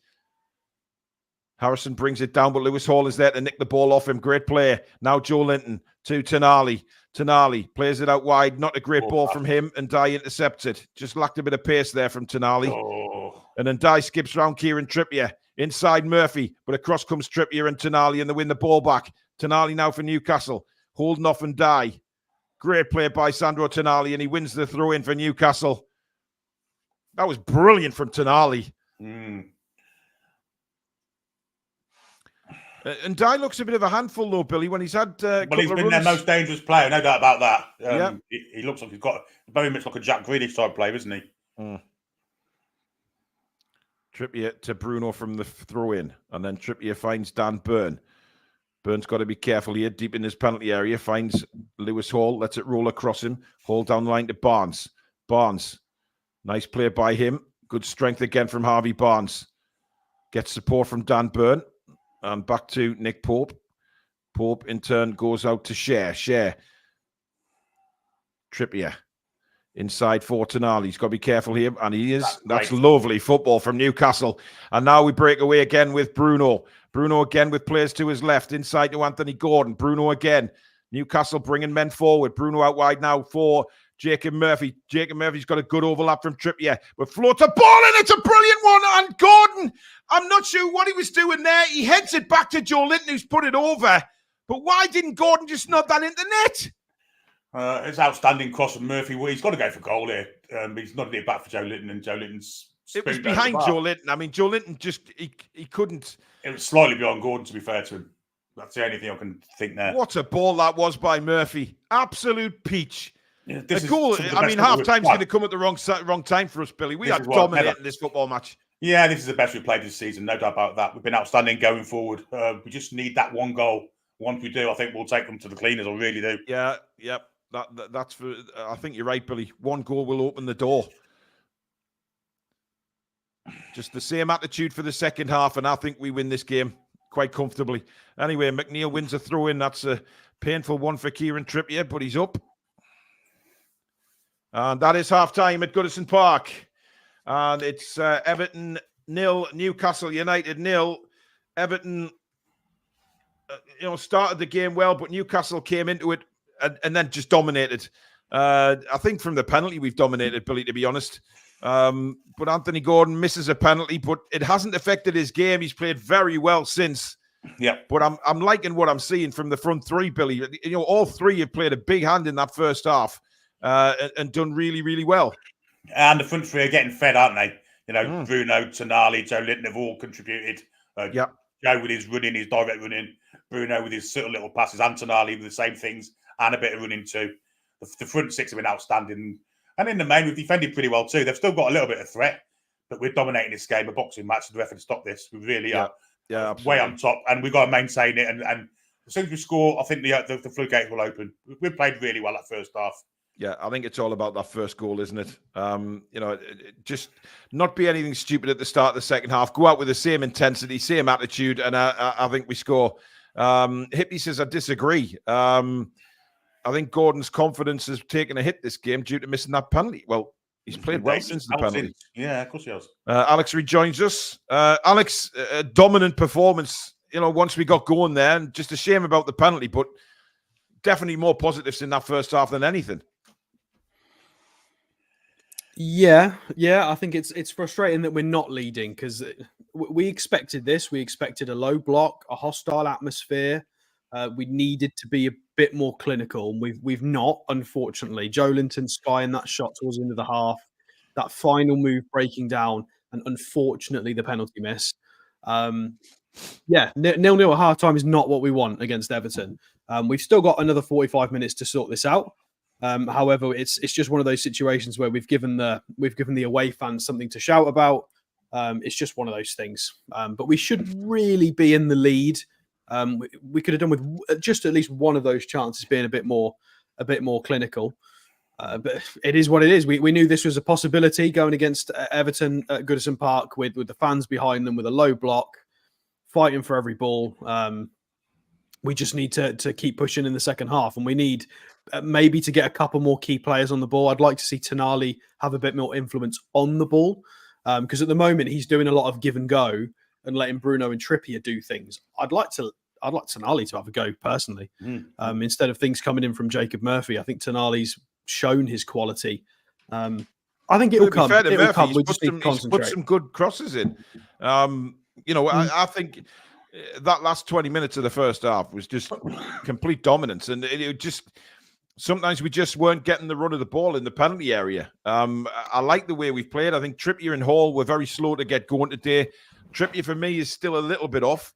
Harrison brings it down, but Lewis Hall is there to nick the ball off him. Great play. Now Joe Linton to Tonali. Tonali plays it out wide. Not a great ball from him, and Dye intercepts it. Just lacked a bit of pace there from Tonali. And then Dye skips round Kieran Trippier. Inside Murphy, but across comes Trippier and Tonali, and they win the ball back. Tonali now for Newcastle. Holding off and Dye. Great play by Sandro Tonali, and he wins the throw-in for Newcastle. That was brilliant from Tonali. And Dye looks a bit of a handful, though, Billy, when he's had well, he's been their most dangerous player, no doubt about that. He looks like he's got very much like a Jack Grealish type player, isn't he? Trippier to Bruno from the throw-in, and then Trippier finds Dan Burn. Burn's got to be careful here, deep in his penalty area, finds Lewis Hall, lets it roll across him. Hall down the line to Barnes. Barnes, nice play by him. Good strength again from Harvey Barnes. Gets support from Dan Burn. And back to Nick Pope. Pope, in turn, goes out to Cher. Cher. Trippier. Inside for Tonali. He's got to be careful here. And he is. That's lovely football from Newcastle. And now we break away again with Bruno. Bruno again with players to his left. Inside to Anthony Gordon. Bruno again. Newcastle bringing men forward. Bruno out wide now for Jacob Murphy. Jacob Murphy's got a good overlap from Trippier. But floats a ball and it's a brilliant one. And Gordon, I'm not sure what he was doing there. He heads it back to Joe Linton, who's put it over. But why didn't Gordon just nod that into net? It's outstanding cross from Murphy. Well, he's got to go for goal here. He's nodded it back for Joe Linton, and Joe Linton's... It was behind Joe Linton. I mean, Joe Linton just... He couldn't... It was slightly beyond Gordon, to be fair to him. That's the only thing I can think there. What a ball that was by Murphy. Absolute peach. Yeah, a goal. I mean, half-time's going to come at the wrong time for us, Billy. We are dominating this football match. Yeah, this is the best we've played this season, no doubt about that. We've been outstanding going forward. We just need that one goal. Once we do, I think we'll take them to the cleaners. I really do. Yeah, yep. That's for. I think you're right, Billy. One goal will open the door. Just the same attitude for the second half, and I think we win this game quite comfortably. Anyway, McNeil wins a throw-in. That's a painful one for Kieran Trippier, but he's up. And that is half-time at Goodison Park. And it's Everton 0, Newcastle United 0. Everton, started the game well, but Newcastle came into it and then just dominated. I think from the penalty we've dominated, Billy, to be honest. But Anthony Gordon misses a penalty, but it hasn't affected his game. He's played very well since. Yeah. But I'm liking what I'm seeing from the front three, Billy. All three have played a big hand in that first half and done really, really well. And the front three are getting fed, aren't they? Bruno, Tonali, Joe Linton have all contributed. Joe with his running, his direct running. Bruno with his subtle little passes. And Tonali with the same things and a bit of running too. The front six have been outstanding. And in the main, we've defended pretty well too. They've still got a little bit of threat, but we're dominating this game, a boxing match. The ref to stop this. We really are way on top, and we've got to maintain it. And as soon as we score, I think the floodgates will open. We've played really well that first half. Yeah, I think it's all about that first goal, isn't it? Just not be anything stupid at the start of the second half. Go out with the same intensity, same attitude, and I think we score. Hippie says, I disagree. I think Gordon's confidence has taken a hit this game due to missing that penalty. Well, he's played well since the penalty. Yeah, of course he has. Alex rejoins us. Alex, a dominant performance, once we got going there, and just a shame about the penalty, but definitely more positives in that first half than anything. Yeah, I think it's frustrating that we're not leading because we expected this. We expected a low block, a hostile atmosphere. We needed to be a bit more clinical. We've not, unfortunately. Joe Linton skying that shot towards the end of the half, that final move breaking down, and unfortunately the penalty miss. 0-0 at half time is not what we want against Everton. We've still got another 45 minutes to sort this out. However, it's just one of those situations where we've given the away fans something to shout about. It's just one of those things. But we should really be in the lead. We could have done with just at least one of those chances being a bit more clinical. But it is what it is. We knew this was a possibility going against Everton at Goodison Park with the fans behind them with a low block, fighting for every ball. We just need to keep pushing in the second half, and we need maybe to get a couple more key players on the ball. I'd like to see Tonali have a bit more influence on the ball because at the moment he's doing a lot of give and go and letting Bruno and Trippier do things. I'd like Tonali to have a go personally instead of things coming in from Jacob Murphy. I think Tonali's shown his quality. I think it will come. It will come. We just need to concentrate. Put some good crosses in. I think that last 20 minutes of the first half was just complete dominance, and it just sometimes we just weren't getting the run of the ball in the penalty area. I like the way we've played. I think Trippier and Hall were very slow to get going today. Trippier, for me, is still a little bit off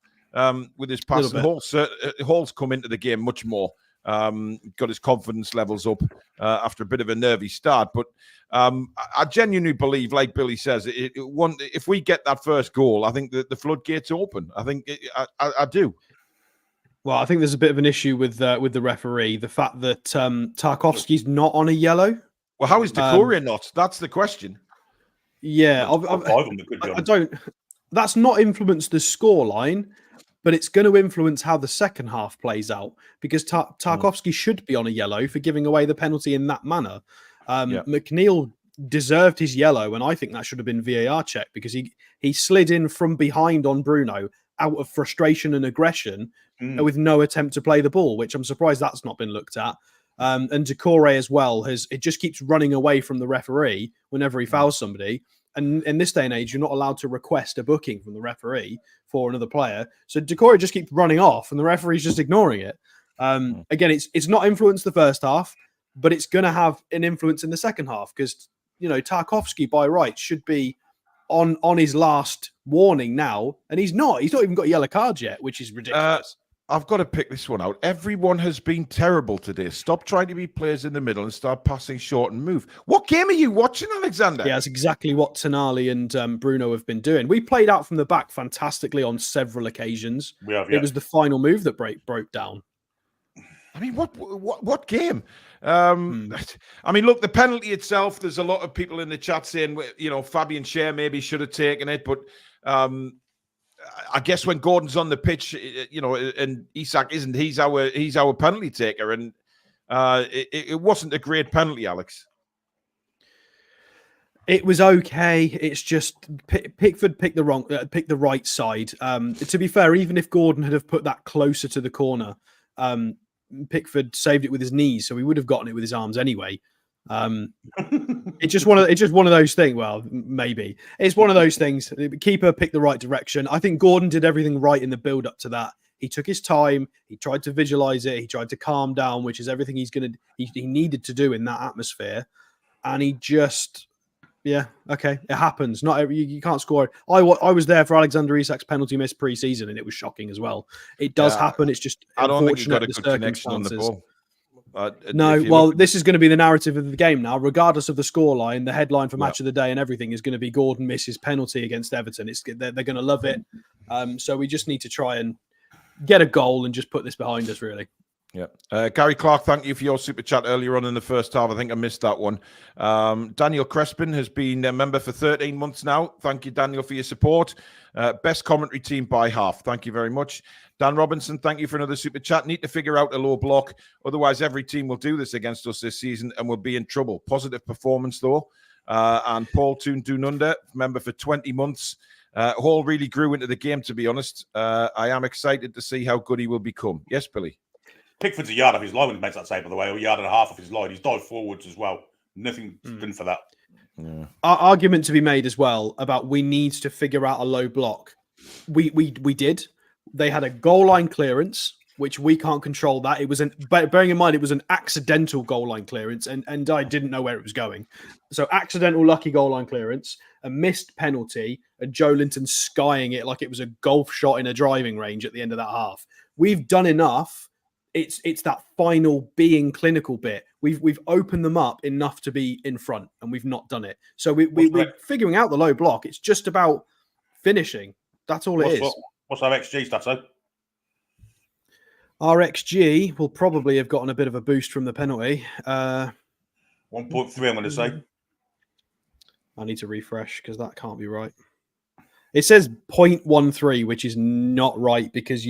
with his passing. Hall's come into the game much more. Got his confidence levels up after a bit of a nervy start. But I genuinely believe, like Billy says, if we get that first goal, I think the floodgates open. I think I do. Well, I think there's a bit of an issue with the referee. The fact that Tarkowski's not on a yellow. Well, how is Decore not? That's the question. Yeah, I don't. That's not influenced the scoreline, but it's going to influence how the second half plays out because Tarkowski should be on a yellow for giving away the penalty in that manner. McNeil deserved his yellow, and I think that should have been VAR check because he slid in from behind on Bruno out of frustration and aggression with no attempt to play the ball, which I'm surprised that's not been looked at. And Decore as well it just keeps running away from the referee whenever he fouls somebody. And in this day and age, you're not allowed to request a booking from the referee for another player. So Decore just keeps running off and the referee's just ignoring it. Again, it's not influenced the first half, but it's going to have an influence in the second half because, Tarkowski by rights should be on his last warning now, and he's not. He's not even got a yellow card yet, which is ridiculous. I've got to pick this one out. Everyone has been terrible today. Stop trying to be players in the middle and start passing short and move. What game are you watching, Alexander? Yeah, that's exactly what Tonali and Bruno have been doing. We played out from the back fantastically on several occasions. We have, yeah. It was the final move that broke down. I mean, what game? I mean, look, the penalty itself, there's a lot of people in the chat saying, Fabian Schär maybe should have taken it. But I guess when Gordon's on the pitch, and Isak isn't, he's our penalty taker. And it wasn't a great penalty, Alex. It was okay. It's just Pickford picked the right side. To be fair, even if Gordon had have put that closer to the corner, Pickford saved it with his knees, so he would have gotten it with his arms anyway. It's just one of those things. Well, maybe it's one of those things. The keeper picked the right direction. I think Gordon did everything right in the build up to that. He took his time. He tried to visualize it. He tried to calm down, which is everything he needed to do in that atmosphere. And he just. Yeah, okay, it happens. You can't score. I was there for Alexander Isak's penalty miss pre-season, and it was shocking as well. It does happen. It's just I don't think he's got a good connection on the ball. This is going to be the narrative of the game now. Regardless of the scoreline, the headline for Match of the Day and everything is going to be Gordon misses penalty against Everton. They're going to love it. So we just need to try and get a goal and just put this behind us, really. Yeah. Gary Clark, thank you for your super chat earlier on in the first half. I think I missed that one. Daniel Crespin has been a member for 13 months now. Thank you, Daniel, for your support. Best commentary team by half. Thank you very much. Dan Robinson, thank you for another super chat. Need to figure out a low block. Otherwise, every team will do this against us this season and we'll be in trouble. Positive performance, though. And Paul Toon Dununda, member for 20 months. Hall really grew into the game, to be honest. I am excited to see how good he will become. Yes, Billy? Pickford's a yard off his line when he makes that save, by the way, or a yard and a half off his line. He's dived forwards as well. Nothing done for that. Yeah. Our argument to be made as well about we need to figure out a low block. We did. They had a goal line clearance, which we can't control that. It was bearing in mind it was an accidental goal line clearance, and I didn't know where it was going. So accidental lucky goal line clearance, a missed penalty, and Joe Linton skying it like it was a golf shot in a driving range at the end of that half. We've done enough. It's that final being clinical bit. We've opened them up enough to be in front, and we've not done it. So we're figuring out the low block. It's just about finishing. That's all it is. What's our XG stats? Our XG will probably have gotten a bit of a boost from the penalty. 1.3, I'm going to say. I need to refresh because that can't be right. It says 0.13, which is not right because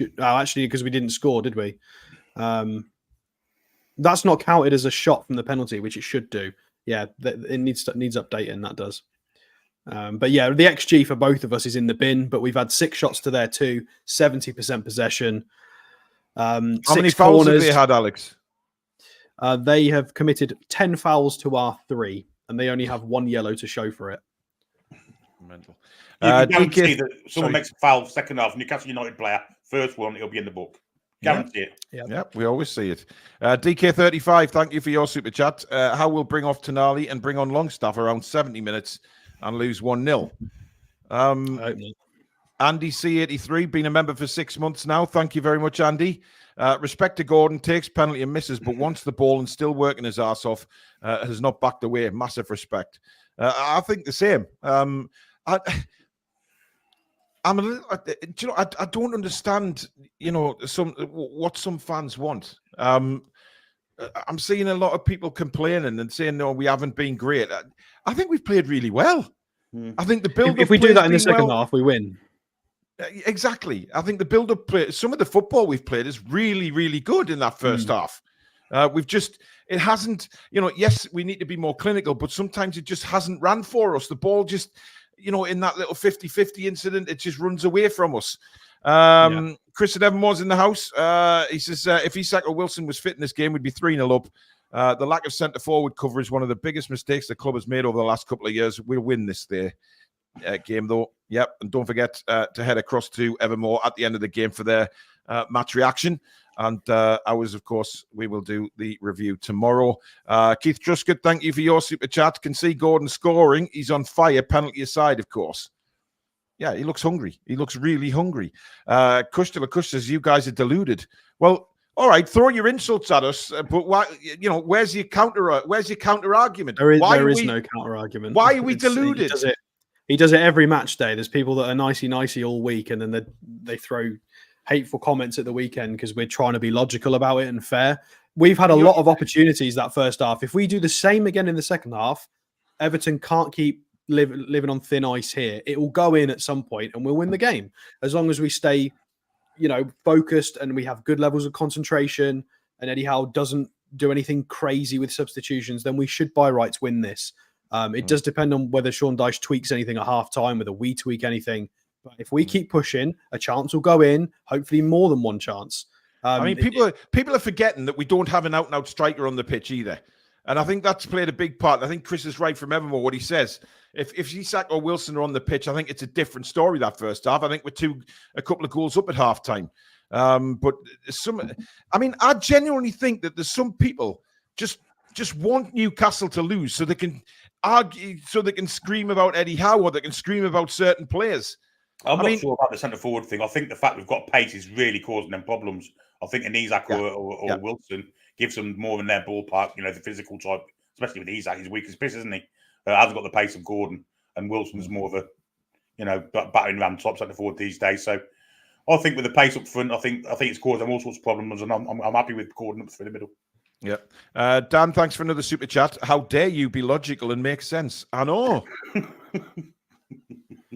because we didn't score, did we? That's not counted as a shot from the penalty, which it should do. Yeah, it needs updating. That does. But yeah, the XG for both of us is in the bin. But we've had 6 shots to their 2, 70% possession. How many fouls have they had, Alex? They have committed 10 fouls to our 3, and they only have 1 yellow to show for it. Mental. You can guarantee that someone makes a foul second half, Newcastle United player, first one, it'll be in the book. Guarantee it. Yeah, we always see it. DK35, thank you for your super chat. How we'll bring off Tonali and bring on Longstaff around 70 minutes and lose 1-0. Andy C83, been a member for 6 months now. Thank you very much, Andy. Respect to Gordon, takes penalty and misses, but wants the ball and still working his ass off. Has not backed away. Massive respect. I think the same. I'm a little, you know, I don't understand, you know, what some fans want. I'm seeing a lot of people complaining and saying, no, we haven't been great. I think we've played really well. I think the build-up. If we do that in the second half, we win. Exactly. I think the build-up play, some of the football we've played is really, really good in that first half. It hasn't, you know, yes, we need to be more clinical, but sometimes it just hasn't ran for us. The ball just, you know, in that little 50-50 incident, it just runs away from us. Chris Evermore's in the house. He says, if Isak or Wilson was fit in this game, we'd be 3-0 up. The lack of centre-forward cover is one of the biggest mistakes the club has made over the last couple of years. We'll win this game, though. Yep, and don't forget to head across to Evermore at the end of the game for their match reaction. And ours, of course, we will do the review tomorrow. Keith Truscott, thank you for your super chat. Can see Gordon scoring. He's on fire, penalty aside, of course. Yeah, he looks hungry. He looks really hungry. Kush to Kush says, you guys are deluded. Well, all right, throw your insults at us, but why? You know, where's your counter? Where's your counter argument? There is no counter argument. Why are we deluded? He does it every match day. There's people that are nicey all week, and then they throw hateful comments at the weekend because we're trying to be logical about it and fair. We've had a lot of opportunities that first half. If we do the same again in the second half, Everton can't keep living on thin ice here. It will go in at some point, and we'll win the game as long as we stay, you know, focused and we have good levels of concentration. And Eddie Howe doesn't do anything crazy with substitutions. Then we should by rights win this. It does depend on whether Sean Dyche tweaks anything at half time, whether we tweak anything. But if we keep pushing, a chance will go in, hopefully more than one chance. I mean, people are forgetting that we don't have an out-and-out striker on the pitch either. And I think that's played a big part. I think Chris is right from Evermore, what he says. If Isak or Wilson are on the pitch, I think it's a different story that first half. I think we're a couple of goals up at half-time. But I genuinely think that there's some people just want Newcastle to lose so they can argue, so they can scream about Eddie Howe or they can scream about certain players. I'm not sure about the centre forward thing. I think the fact we've got pace is really causing them problems. I think an Isak or Wilson gives them more in their ballpark, you know, the physical type, especially with Isak. He's weak as piss, isn't he? Hasn't got the pace of Gordon, and Wilson's more of a, you know, battering ram top centre forward these days. So I think with the pace up front, I think it's caused them all sorts of problems, and I'm happy with Gordon up through the middle. Yeah. Dan, thanks for another super chat. How dare you be logical and make sense? I know.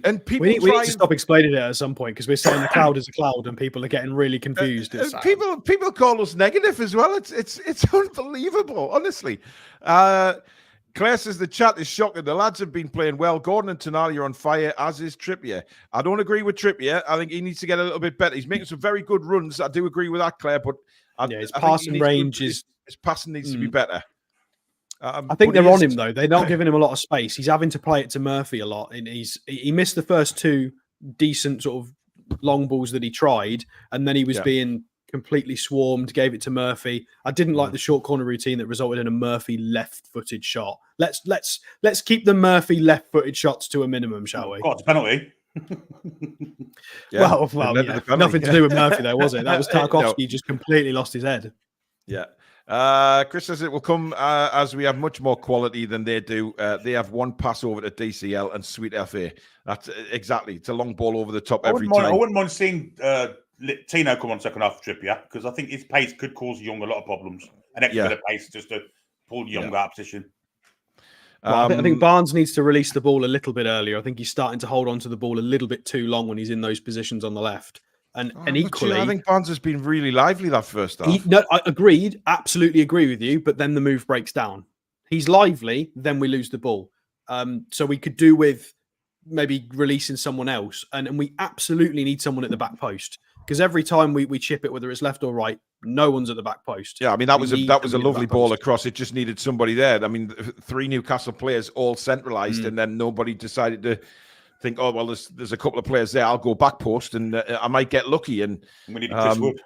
And people we need to stop explaining it at some point because we're saying the cloud is a cloud and people are getting really confused. People call us negative as well. It's unbelievable, honestly. Claire says the chat is shocking. The lads have been playing well. Gordon and Tonali are on fire, as is Trippier. I don't agree with Trippier. I think he needs to get a little bit better. He's making some very good runs. I do agree with that, Claire, but his passing range is... His passing needs to be better. I think they're on him, though. They're not giving him a lot of space. He's having to play it to Murphy a lot. And he missed the first two decent sort of long balls that he tried. And then he was being completely swarmed, gave it to Murphy. I didn't like the short corner routine that resulted in a Murphy left-footed shot. Let's keep the Murphy left-footed shots to a minimum, shall we? Got it's a penalty. Well, nothing to do with Murphy, though, was it? That was Tarkovsky just completely lost his head. Yeah. Chris says it will come as we have much more quality than they do. They have one pass over to DCL and sweet FA. That's exactly. It's a long ball over the top every time. I wouldn't mind seeing Tino come on second half Trippier because I think his pace could cause Young a lot of problems. An extra bit of pace just to pull Young out of position. Well, I think Barnes needs to release the ball a little bit earlier. I think he's starting to hold on to the ball a little bit too long when he's in those positions on the left. And equally, I think Barnes has been really lively that first half. I agreed, absolutely agree with you. But then the move breaks down. He's lively, then we lose the ball. So we could do with maybe releasing someone else, and we absolutely need someone at the back post because every time we chip it, whether it's left or right, no one's at the back post. Yeah, I mean that was a lovely ball across. It just needed somebody there. I mean, 3 Newcastle players all centralised, and then nobody decided to think, oh well, there's a couple of players there. I'll go back post, and I might get lucky. And we need Chris Wood.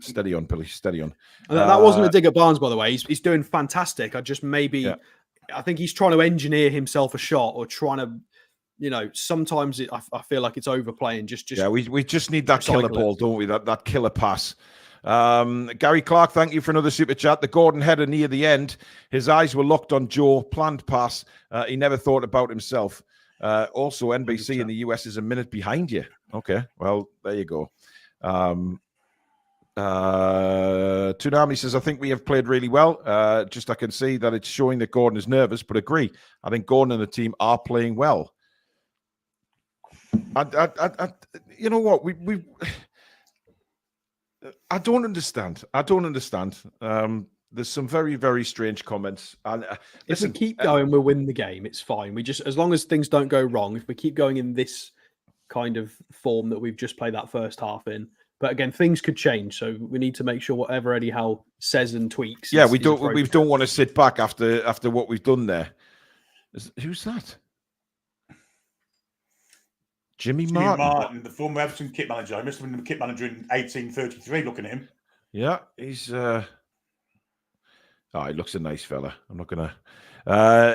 Steady on, Billy. Steady on. And that wasn't a dig at Barnes, by the way. He's doing fantastic. I just maybe, I think he's trying to engineer himself a shot or trying to, sometimes I feel like it's overplaying. We just need that killer ball, don't we? That killer pass. Gary Clark, thank you for another super chat. The Gordon header near the end, his eyes were locked on Joe. Planned pass. He never thought about himself. Also, NBC in the US is a minute behind you. Okay, well, there you go. Toonami says, I think we have played really well. I can see that it's showing that Gordon is nervous, but agree. I think Gordon and the team are playing well. You know what? I don't understand. There's some very, very strange comments. And if we keep going, we'll win the game. It's fine. As long as things don't go wrong, if we keep going in this kind of form that we've just played that first half in. But again, things could change, so we need to make sure whatever Eddie Howe says and tweaks. Yeah, we don't want to sit back after what we've done there. Who's that? Jimmy Martin, the former Everton kit manager. I must have been the kit manager in 1833. Looking at him. Yeah, he's. He looks a nice fella. I'm not gonna.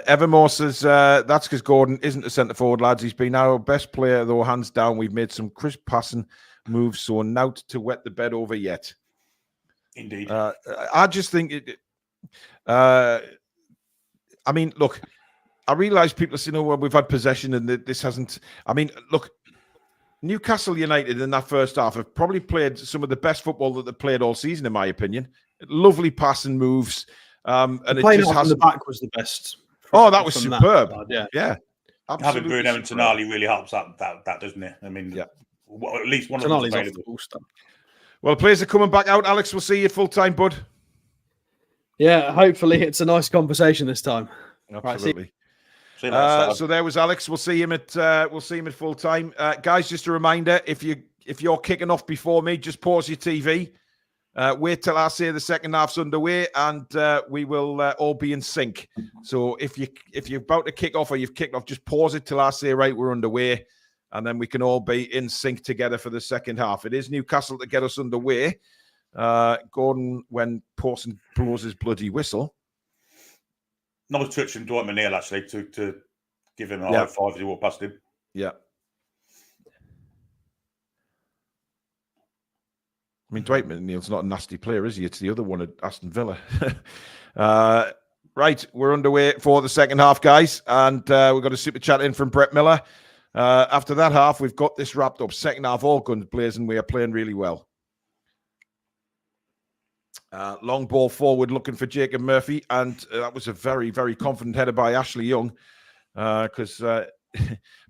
Evermore says that's because Gordon isn't a centre forward, lads. He's been our best player, though, hands down. We've made some crisp passing moves, so not to wet the bed over yet. Indeed. I just think I mean, look, I realise people say, well, we've had possession and this hasn't. I mean, look, Newcastle United in that first half have probably played some of the best football that they've played all season, in my opinion. Lovely passing moves. And it just has the back was the best. That was superb. Yeah. Having Bruno and Tonali really helps that, doesn't it? I mean, well, at least one of them is available. Well, players are coming back out. Alex, we'll see you full time, bud. Yeah, hopefully it's a nice conversation this time. Absolutely. Right, so there was Alex. We'll see him at full time, guys. Just a reminder: if you're kicking off before me, just pause your TV. Wait till I say the second half's underway, and we will all be in sync. So if you're about to kick off or you've kicked off, just pause it till I say right, we're underway, and then we can all be in sync together for the second half. It is Newcastle to get us underway. Gordon, when Pawson blows his bloody whistle. Not a touch from Dwight McNeil, actually, to give him a high five as he walked past him. Yeah. I mean, Dwight McNeil's not a nasty player, is he? It's the other one at Aston Villa. Right, we're underway for the second half, guys. And we've got a super chat in from Brett Miller. After that half, we've got this wrapped up. Second half, all guns blazing. We are playing really well. Long ball forward looking for Jacob Murphy. And that was a very, very confident header by Ashley Young. Because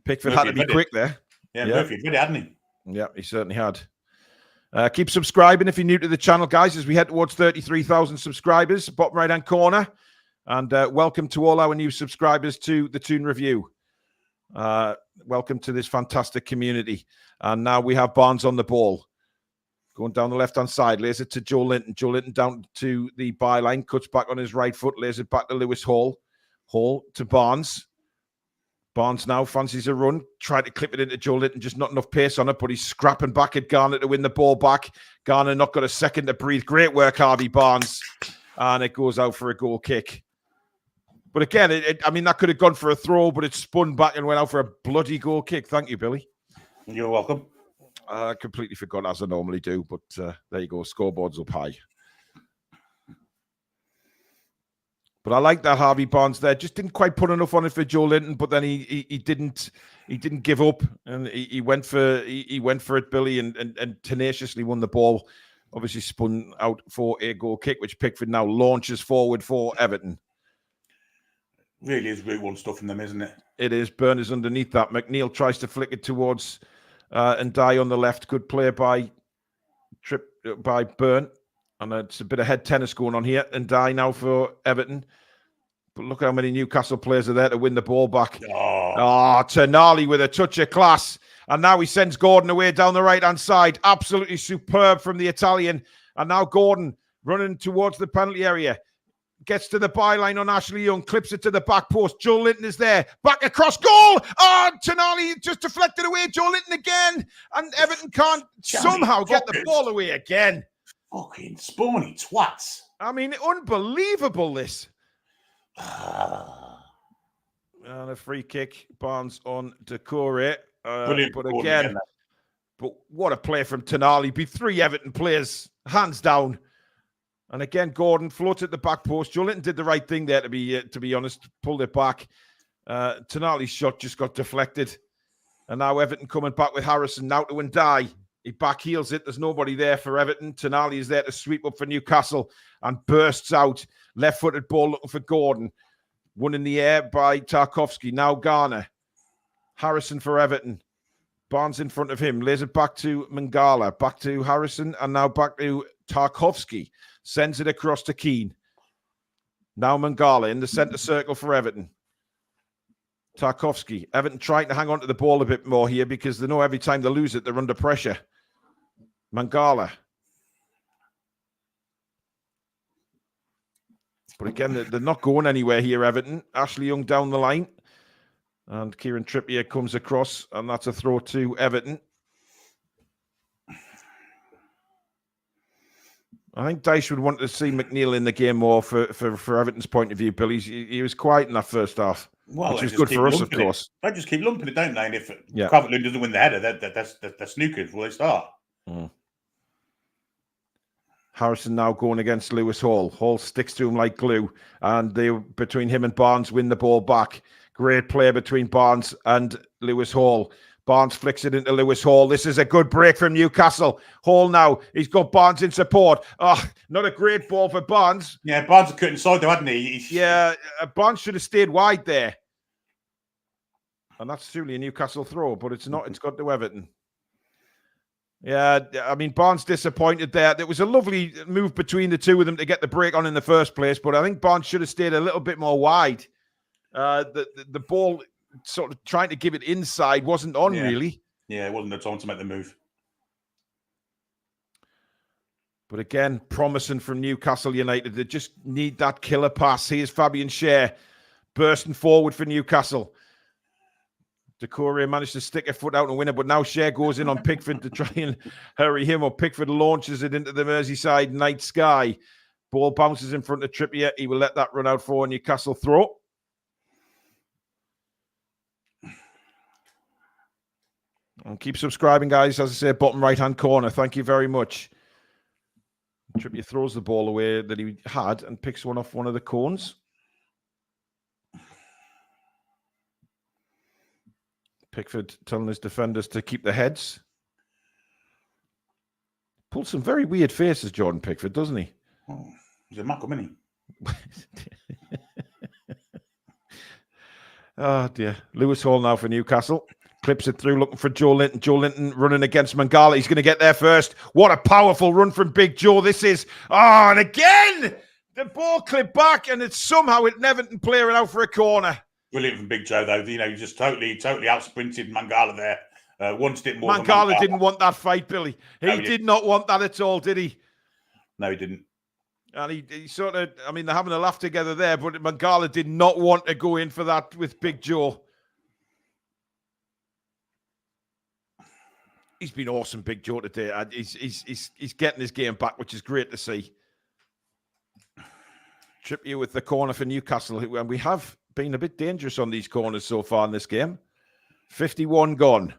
Pickford had to be quick there. Yeah, Murphy did it, hadn't he? Yeah, he certainly had. Keep subscribing if you're new to the channel, guys, as we head towards 33,000 subscribers, bottom right-hand corner. And welcome to all our new subscribers to the Toon Review. Welcome to this fantastic community. And now we have Barnes on the ball. Going down the left-hand side, lays it to Joe Linton. Joe Linton down to the byline, cuts back on his right foot, lays it back to Lewis Hall. Hall to Barnes. Barnes now fancies a run, tried to clip it into Joe Linton, just not enough pace on it, but he's scrapping back at Garner to win the ball back. Garner not got a second to breathe. Great work, Harvey Barnes. And it goes out for a goal kick. But again, I mean, that could have gone for a throw, but it spun back and went out for a bloody goal kick. Thank you, Billy. You're welcome. I completely forgot, as I normally do, but there you go. Scoreboard's up high. But I like that Harvey Barnes there. Just didn't quite put enough on it for Joe Linton, but then he didn't give up, and he went for it, Billy, and tenaciously won the ball. Obviously spun out for a goal kick, which Pickford now launches forward for Everton. Really is Route 1 stuff in them, isn't it? It is. Burners underneath that. McNeil tries to flick it towards and die on the left. Good play by Burn. And it's a bit of head tennis going on here. And die now for Everton. But look how many Newcastle players are there to win the ball back. Tonali with a touch of class. And now he sends Gordon away down the right-hand side. Absolutely superb from the Italian. And now Gordon running towards the penalty area. Gets to the byline on Ashley Young, clips it to the back post. Joe Linton is there. Back across goal. Oh, Tonali just deflected away. Joe Linton again. And Everton can't somehow get the ball away again. Fucking spawny twats. I mean, unbelievable this. And a free kick. Barnes on Decore. But again, what a play from Tonali. Be 3 Everton players, hands down. And again, Gordon floats at the back post. Joe Linton did the right thing there, to be honest, pulled it back. Tonali's shot just got deflected. And now Everton coming back with Harrison now to Ndai. He backheels it. There's nobody there for Everton. Tonali is there to sweep up for Newcastle and bursts out. Left-footed ball looking for Gordon. Won in the air by Tarkowski. Now Garner. Harrison for Everton. Barnes in front of him. Lays it back to Mangala. Back to Harrison. And now back to Tarkowski. Sends it across to Keane. Now Mangala in the centre circle for Everton. Tarkowski. Everton trying to hang on to the ball a bit more here because they know every time they lose it, they're under pressure. Mangala. But again, they're not going anywhere here, Everton. Ashley Young down the line. And Kieran Trippier comes across, and that's a throw to Everton. I think Dyche would want to see McNeil in the game more for Everton's point of view, Billy. He was quiet in that first half, which was good for us, of course. They just keep lumping it, don't they? And if Calvert-Lewin doesn't win the header, that's snookered before they start. Harrison now going against Lewis Hall. Hall sticks to him like glue, and between him and Barnes win the ball back. Great play between Barnes and Lewis Hall. Barnes flicks it into Lewis Hall. This is a good break from Newcastle. Hall now, he's got Barnes in support. Oh, not a great ball for Barnes. Yeah, Barnes had cut inside though, hadn't he? Yeah, Barnes should have stayed wide there. And that's truly a Newcastle throw, but it's not. It's got to Everton. Yeah, I mean, Barnes disappointed there. There was a lovely move between the two of them to get the break on in the first place, but I think Barnes should have stayed a little bit more wide. The ball sort of trying to give it inside wasn't on, really. Yeah, it wasn't the time to make the move. But again, promising from Newcastle United. They just need that killer pass. Here's Fabian Schär bursting forward for Newcastle. Decore managed to stick a foot out and win it, but now Schär goes in on Pickford to try and hurry him up. Pickford launches it into the Merseyside night sky. Ball bounces in front of Trippier. He will let that run out for a Newcastle throw. And keep subscribing, guys. As I say, bottom right-hand corner. Thank you very much. Trippier throws the ball away that he had and picks one off one of the cones. Pickford telling his defenders to keep their heads. Pulls some very weird faces, Jordan Pickford, doesn't he? Oh, he's a Malcolm, isn't he? Oh, dear. Lewis Hall now for Newcastle. Clips it through, looking for Joe Linton. Joe Linton running against Mangala. He's going to get there first. What a powerful run from Big Joe this is. Oh, and again, the ball clipped back, and it's somehow an Everton player out for a corner. Brilliant from Big Joe, though. You know, he just totally out-sprinted Mangala there. Wanted it more. Mangala didn't want that fight, Billy. He did not want that at all, did he? No, he didn't. And he sort of, I mean, they're having a laugh together there, but Mangala did not want to go in for that with Big Joe. He's been awesome, Big Joe, today. He's getting his game back, which is great to see. Trippier with the corner for Newcastle, and we have been a bit dangerous on these corners so far in this game. 51 gone.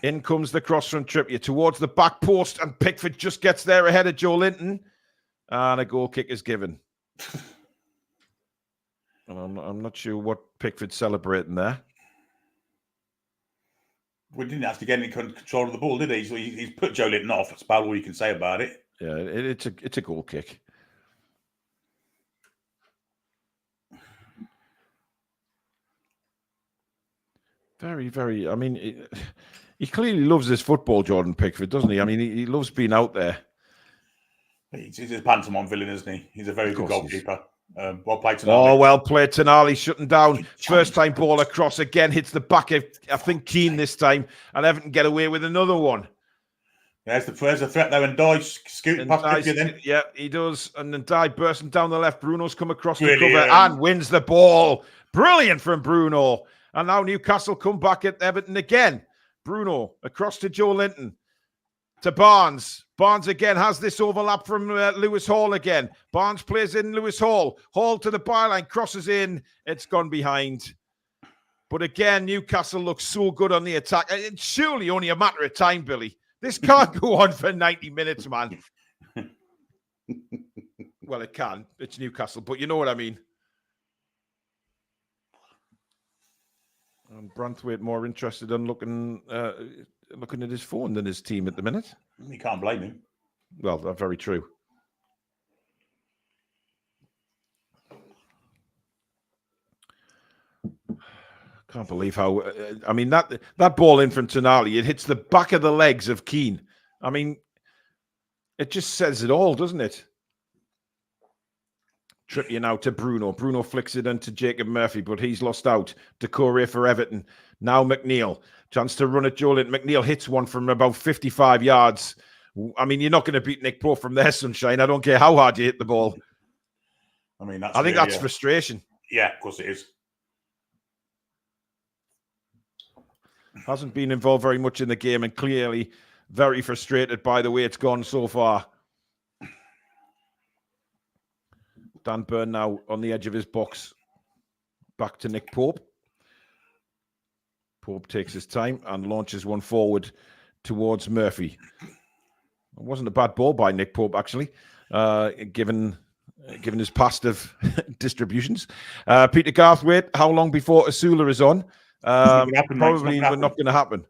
In comes the cross from Trippier towards the back post, and Pickford just gets there ahead of Joe Linton, and a goal kick is given. And I'm not sure what Pickford's celebrating there. We didn't have to get any control of the ball, did he? So he's put Joe Linton off. That's about all you can say about it. Yeah, it's a goal kick. Very, very. I mean, he clearly loves his football, Jordan Pickford, doesn't he? I mean, he loves being out there. He's a pantomime villain, isn't he? He's a very good goalkeeper. Well played Tonali. Oh, well played Tonali, shutting down. First time ball across again, hits the back of, I think, Keane this time, and Everton get away with another one. There's the threat though, and Dye scooting past Trippier then. Yeah, he does. And then Dye bursting down the left. Bruno's come across the Brilliant. cover and wins the ball. Brilliant from Bruno. And now Newcastle come back at Everton again. Bruno across to Joe Linton. To Barnes. Barnes again has this overlap from Lewis Hall again. Barnes plays in Lewis Hall. Hall to the byline, crosses in. It's gone behind. But again, Newcastle looks so good on the attack. It's surely only a matter of time, Billy. This can't go on for 90 minutes, man. Well, it can. It's Newcastle, but you know what I mean. And Branthwaite more interested in looking at his phone than his team at the minute. You can't blame him. Well, that's very true. Can't believe how. I mean, that ball in from Tonali, it hits the back of the legs of Keane. I mean, it just says it all, doesn't it? Trippier now to Bruno. Bruno flicks it into Jacob Murphy, but he's lost out. Decore for Everton. Now McNeil. Chance to run at Joe Linton. McNeil hits one from about 55 yards. I mean, you're not going to beat Nick Pope from there, sunshine. I don't care how hard you hit the ball. I mean, I think that's frustration. Yeah, of course it is. Hasn't been involved very much in the game and clearly very frustrated by the way it's gone so far. Dan Burn now on the edge of his box. Back to Nick Pope. Pope takes his time and launches one forward towards Murphy. It wasn't a bad ball by Nick Pope, actually, given his past of distributions. Peter Garthwaite, how long before Asula is on? Probably not going to happen.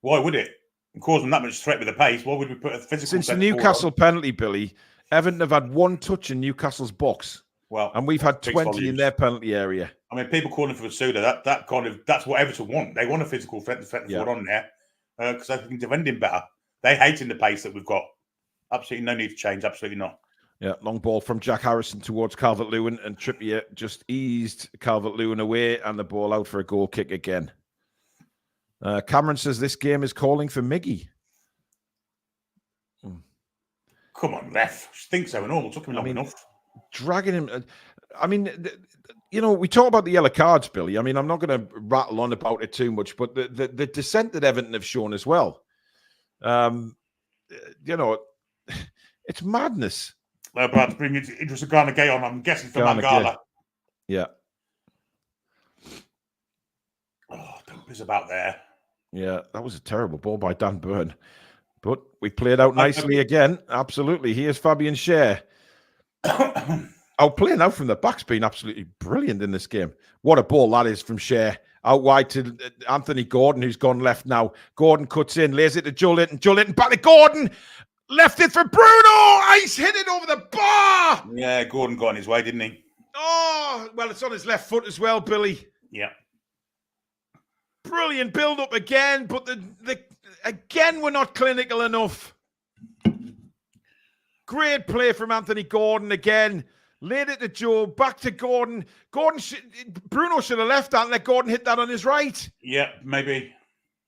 Why would it? Cause them that much threat with the pace. Why would we put a physical? Since the Newcastle penalty, Billy, Everton have had one touch in Newcastle's box. Well, and we've had 20 in their penalty area. I mean, people calling for Asula, that's what Everton want. They want a physical threat forward on there because they can defend him better. They hate in the pace that we've got. Absolutely no need to change. Absolutely not. Yeah, long ball from Jack Harrison towards Calvert-Lewin, and Trippier just eased Calvert-Lewin away, and the ball out for a goal kick again. Cameron says this game is calling for Miggy. Come on, ref. I think so and all. It took him long enough. Dragging him. I mean, you know, we talk about the yellow cards, Billy. I mean, I'm not going to rattle on about it too much, but the dissent that Everton have shown as well. You know, it's madness. They're about to bring Idris Gana Gay on. I'm guessing for Mangala. Yeah. Oh, don't piss about there. Yeah, that was a terrible ball by Dan Burn. But we played out nicely again. Absolutely. Here's Fabian Schär. Our play now from the back's been absolutely brilliant in this game. What a ball that is from Schär. Out wide to Anthony Gordon, who's gone left now. Gordon cuts in, lays it to Joe Linton. Joe Linton back to Gordon. Left it for Bruno. Ice hit it over the bar. Yeah, Gordon got on his way, didn't he? Oh, well, it's on his left foot as well, Billy. Yeah. Brilliant build-up again, but again, we're not clinical enough. Great play from Anthony Gordon again. Laid it to Joe, back to Gordon. Bruno should have left that and let Gordon hit that on his right. Yeah, maybe.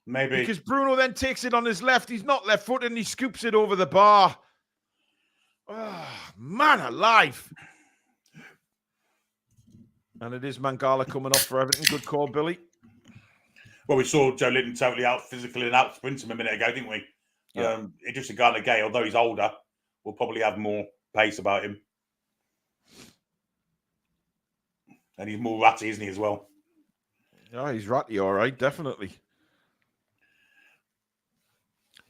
Because Bruno then takes it on his left. He's not left-footed and he scoops it over the bar. Oh, man alive. And it is Mangala coming off for Everton. Good call, Billy. Well, we saw Joe Linton totally out physically and out sprint him a minute ago, didn't we? Yeah. Just a guy like Gay, although he's older, will probably have more pace about him. And he's more ratty, isn't he, as well? Yeah, he's ratty, all right, definitely.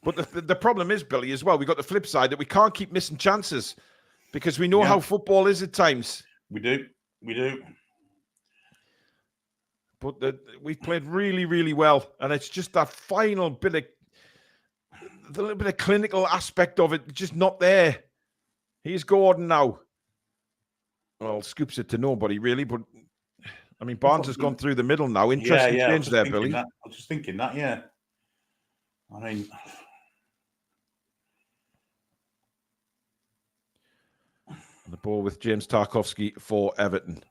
But the problem is, Billy, as well, we got the flip side that we can't keep missing chances because we know how football is at times. We do. But we've played really, really well. And it's just that final bit of, the little bit of clinical aspect of it, just not there. Here's Gordon now. Well, scoops it to nobody, really. But, I mean, Barnes has gone through the middle now. Interesting change there, Billy. I was just thinking that, yeah. I mean... The ball with James Tarkowski for Everton.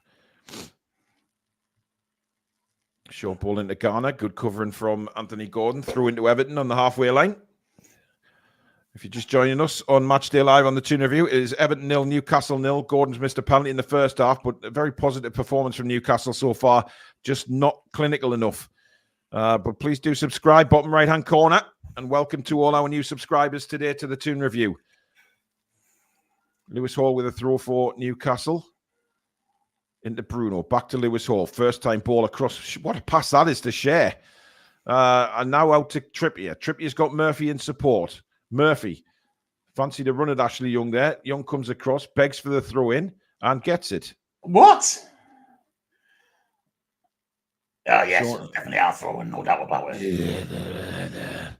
Short ball into Ghana. Good covering from Anthony Gordon. Through into Everton on the halfway line. If you're just joining us on Matchday Live on the Toon Review, it is Everton 0, Newcastle 0. Gordon's missed a penalty in the first half, but a very positive performance from Newcastle so far. Just not clinical enough. But please do subscribe, bottom right-hand corner. And welcome to all our new subscribers today to the Toon Review. Lewis Hall with a throw for Newcastle. Into Bruno. Back to Lewis Hall. First time ball across. What a pass that is to share. And now out to Trippier. Trippier's got Murphy in support. Murphy. Fancy the run at Ashley Young there. Young comes across, begs for the throw in, and gets it. What? Oh, yes. So, definitely our throw-in, no doubt about it.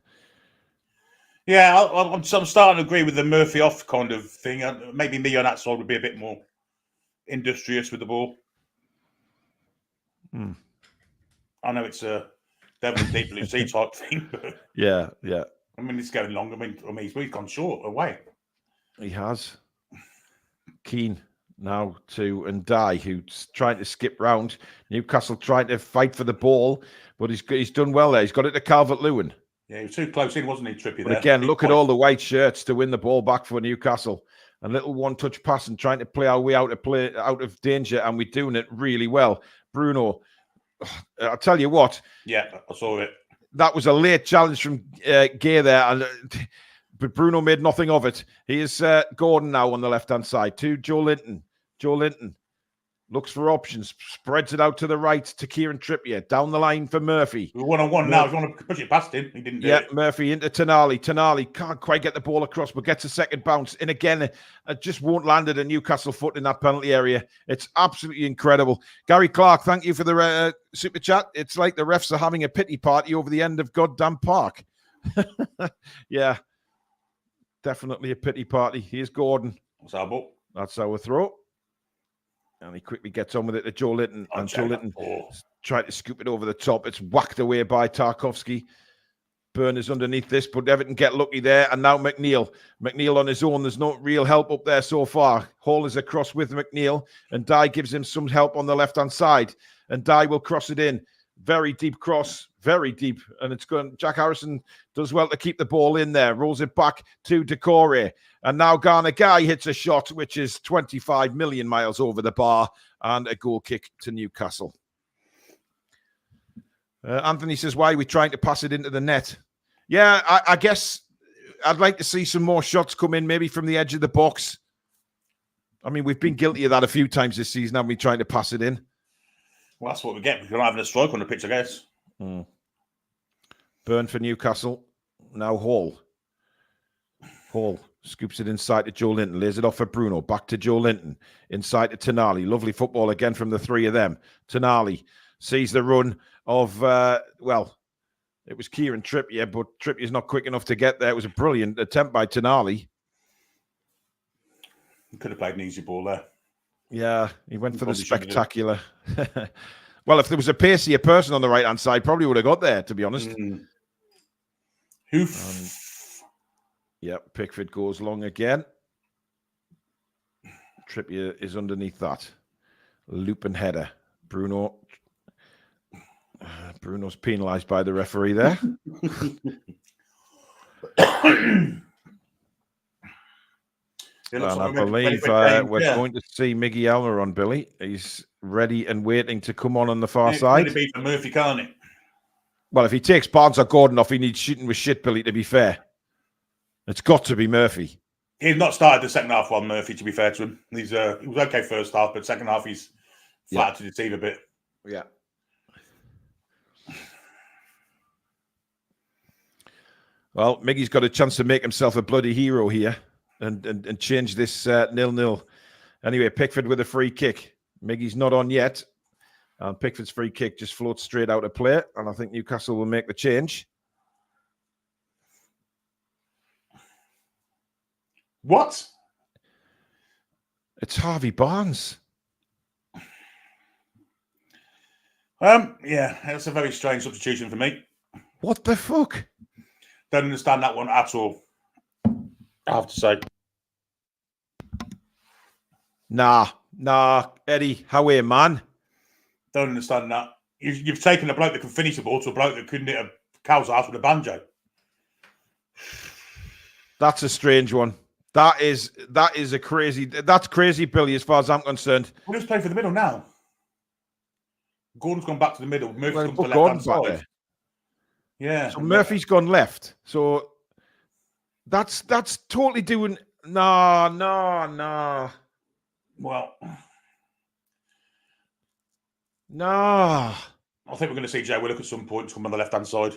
Yeah, I'm starting to agree with the Murphy off kind of thing. Maybe me on that side would be a bit more industrious with the ball. I know it's a Devon Deep Blue Sea type thing, but yeah. I mean, it's going long. I mean, he's gone short away. He has. Keane now to Ndai, who's trying to skip round. Newcastle trying to fight for the ball, but he's done well there. He's got it to Calvert-Lewin. Yeah, he was too close in, wasn't he, Trippy? But again, look at all the white shirts to win the ball back for Newcastle. A little one-touch pass and trying to play our way out of danger, and we're doing it really well. Bruno, I'll tell you what. Yeah, I saw it. That was a late challenge from Gay there, but Bruno made nothing of it. He is Gordon now on the left-hand side to Joe Linton. Joe Linton looks for options, spreads it out to the right to Kieran Trippier. Down the line for Murphy. We're one-on-one now. If you want to push it past him, he didn't do it. Yeah, Murphy into Tonali. Tonali can't quite get the ball across, but gets a second bounce. And again, it just won't land at a Newcastle foot in that penalty area. It's absolutely incredible. Gary Clark, thank you for the super chat. It's like the refs are having a pity party over the end of Goodison Park. Yeah, definitely a pity party. Here's Gordon. That's our throw. And he quickly gets on with it to Joe Linton. And Joe Linton tried to scoop it over the top. It's whacked away by Tarkovsky. Burners underneath this, but Everton get lucky there. And now McNeil. McNeil on his own. There's no real help up there so far. Hall is across with McNeil. And Dye gives him some help on the left-hand side. And Dye will cross it in. Very deep cross. Very deep. And it's going. Jack Harrison does well to keep the ball in there. Rolls it back to Decore. And now Garner Guy hits a shot, which is 25 million miles over the bar. And a goal kick to Newcastle. Anthony says, why are we trying to pass it into the net? Yeah, I guess I'd like to see some more shots come in, maybe from the edge of the box. I mean, we've been guilty of that a few times this season, haven't we, trying to pass it in? Well, that's what we get. We're not having a strike on the pitch, I guess. Burn for Newcastle. Now Hall. Hall scoops it inside to Joe Linton. Lays it off for Bruno. Back to Joe Linton. Inside to Tonali. Lovely football again from the three of them. Tonali sees the run of, it was Kieran Trippier, but Trippier's not quick enough to get there. It was a brilliant attempt by Tonali. He could have played an easy ball there. Yeah, he went for the spectacular. Well, if there was a pacier person on the right-hand side, probably would have got there, to be honest. Pickford goes long again. Trippier is underneath that. Looping header. Bruno's penalised by the referee there. And I believe we're going to see Miggy Elmer on, Billy. He's ready and waiting to come on the far side. It be for Murphy, can't it? Well, if he takes Barnes or Gordon off, he needs shooting with shit, Billy, to be fair. It's got to be Murphy. He's not started the second half on Murphy, to be fair to him. He was okay first half, but second half he's flat to deceive a bit. Yeah. Well, Miggy's got a chance to make himself a bloody hero here and change this 0-0. Anyway, Pickford with a free kick. Miggy's not on yet. And Pickford's free kick just floats straight out of play. And I think Newcastle will make the change. What? It's Harvey Barnes. Yeah, that's a very strange substitution for me. What the fuck? Don't understand that one at all, I have to say. Nah, Eddie, how are you, man? Don't understand that. You've taken a bloke that can finish the ball to a bloke that couldn't hit a cow's ass with a banjo. That's a strange one. That is a crazy. That's crazy, Billy, as far as I'm concerned. We'll just play for the middle now. Gordon's gone back to the middle. Murphy's Well, come to the Gordon left-hand back side. Yeah. So Murphy's gone left. So that's totally doing. No. Well, No. I think we're going to see Jay Willock at some point come on the left-hand side.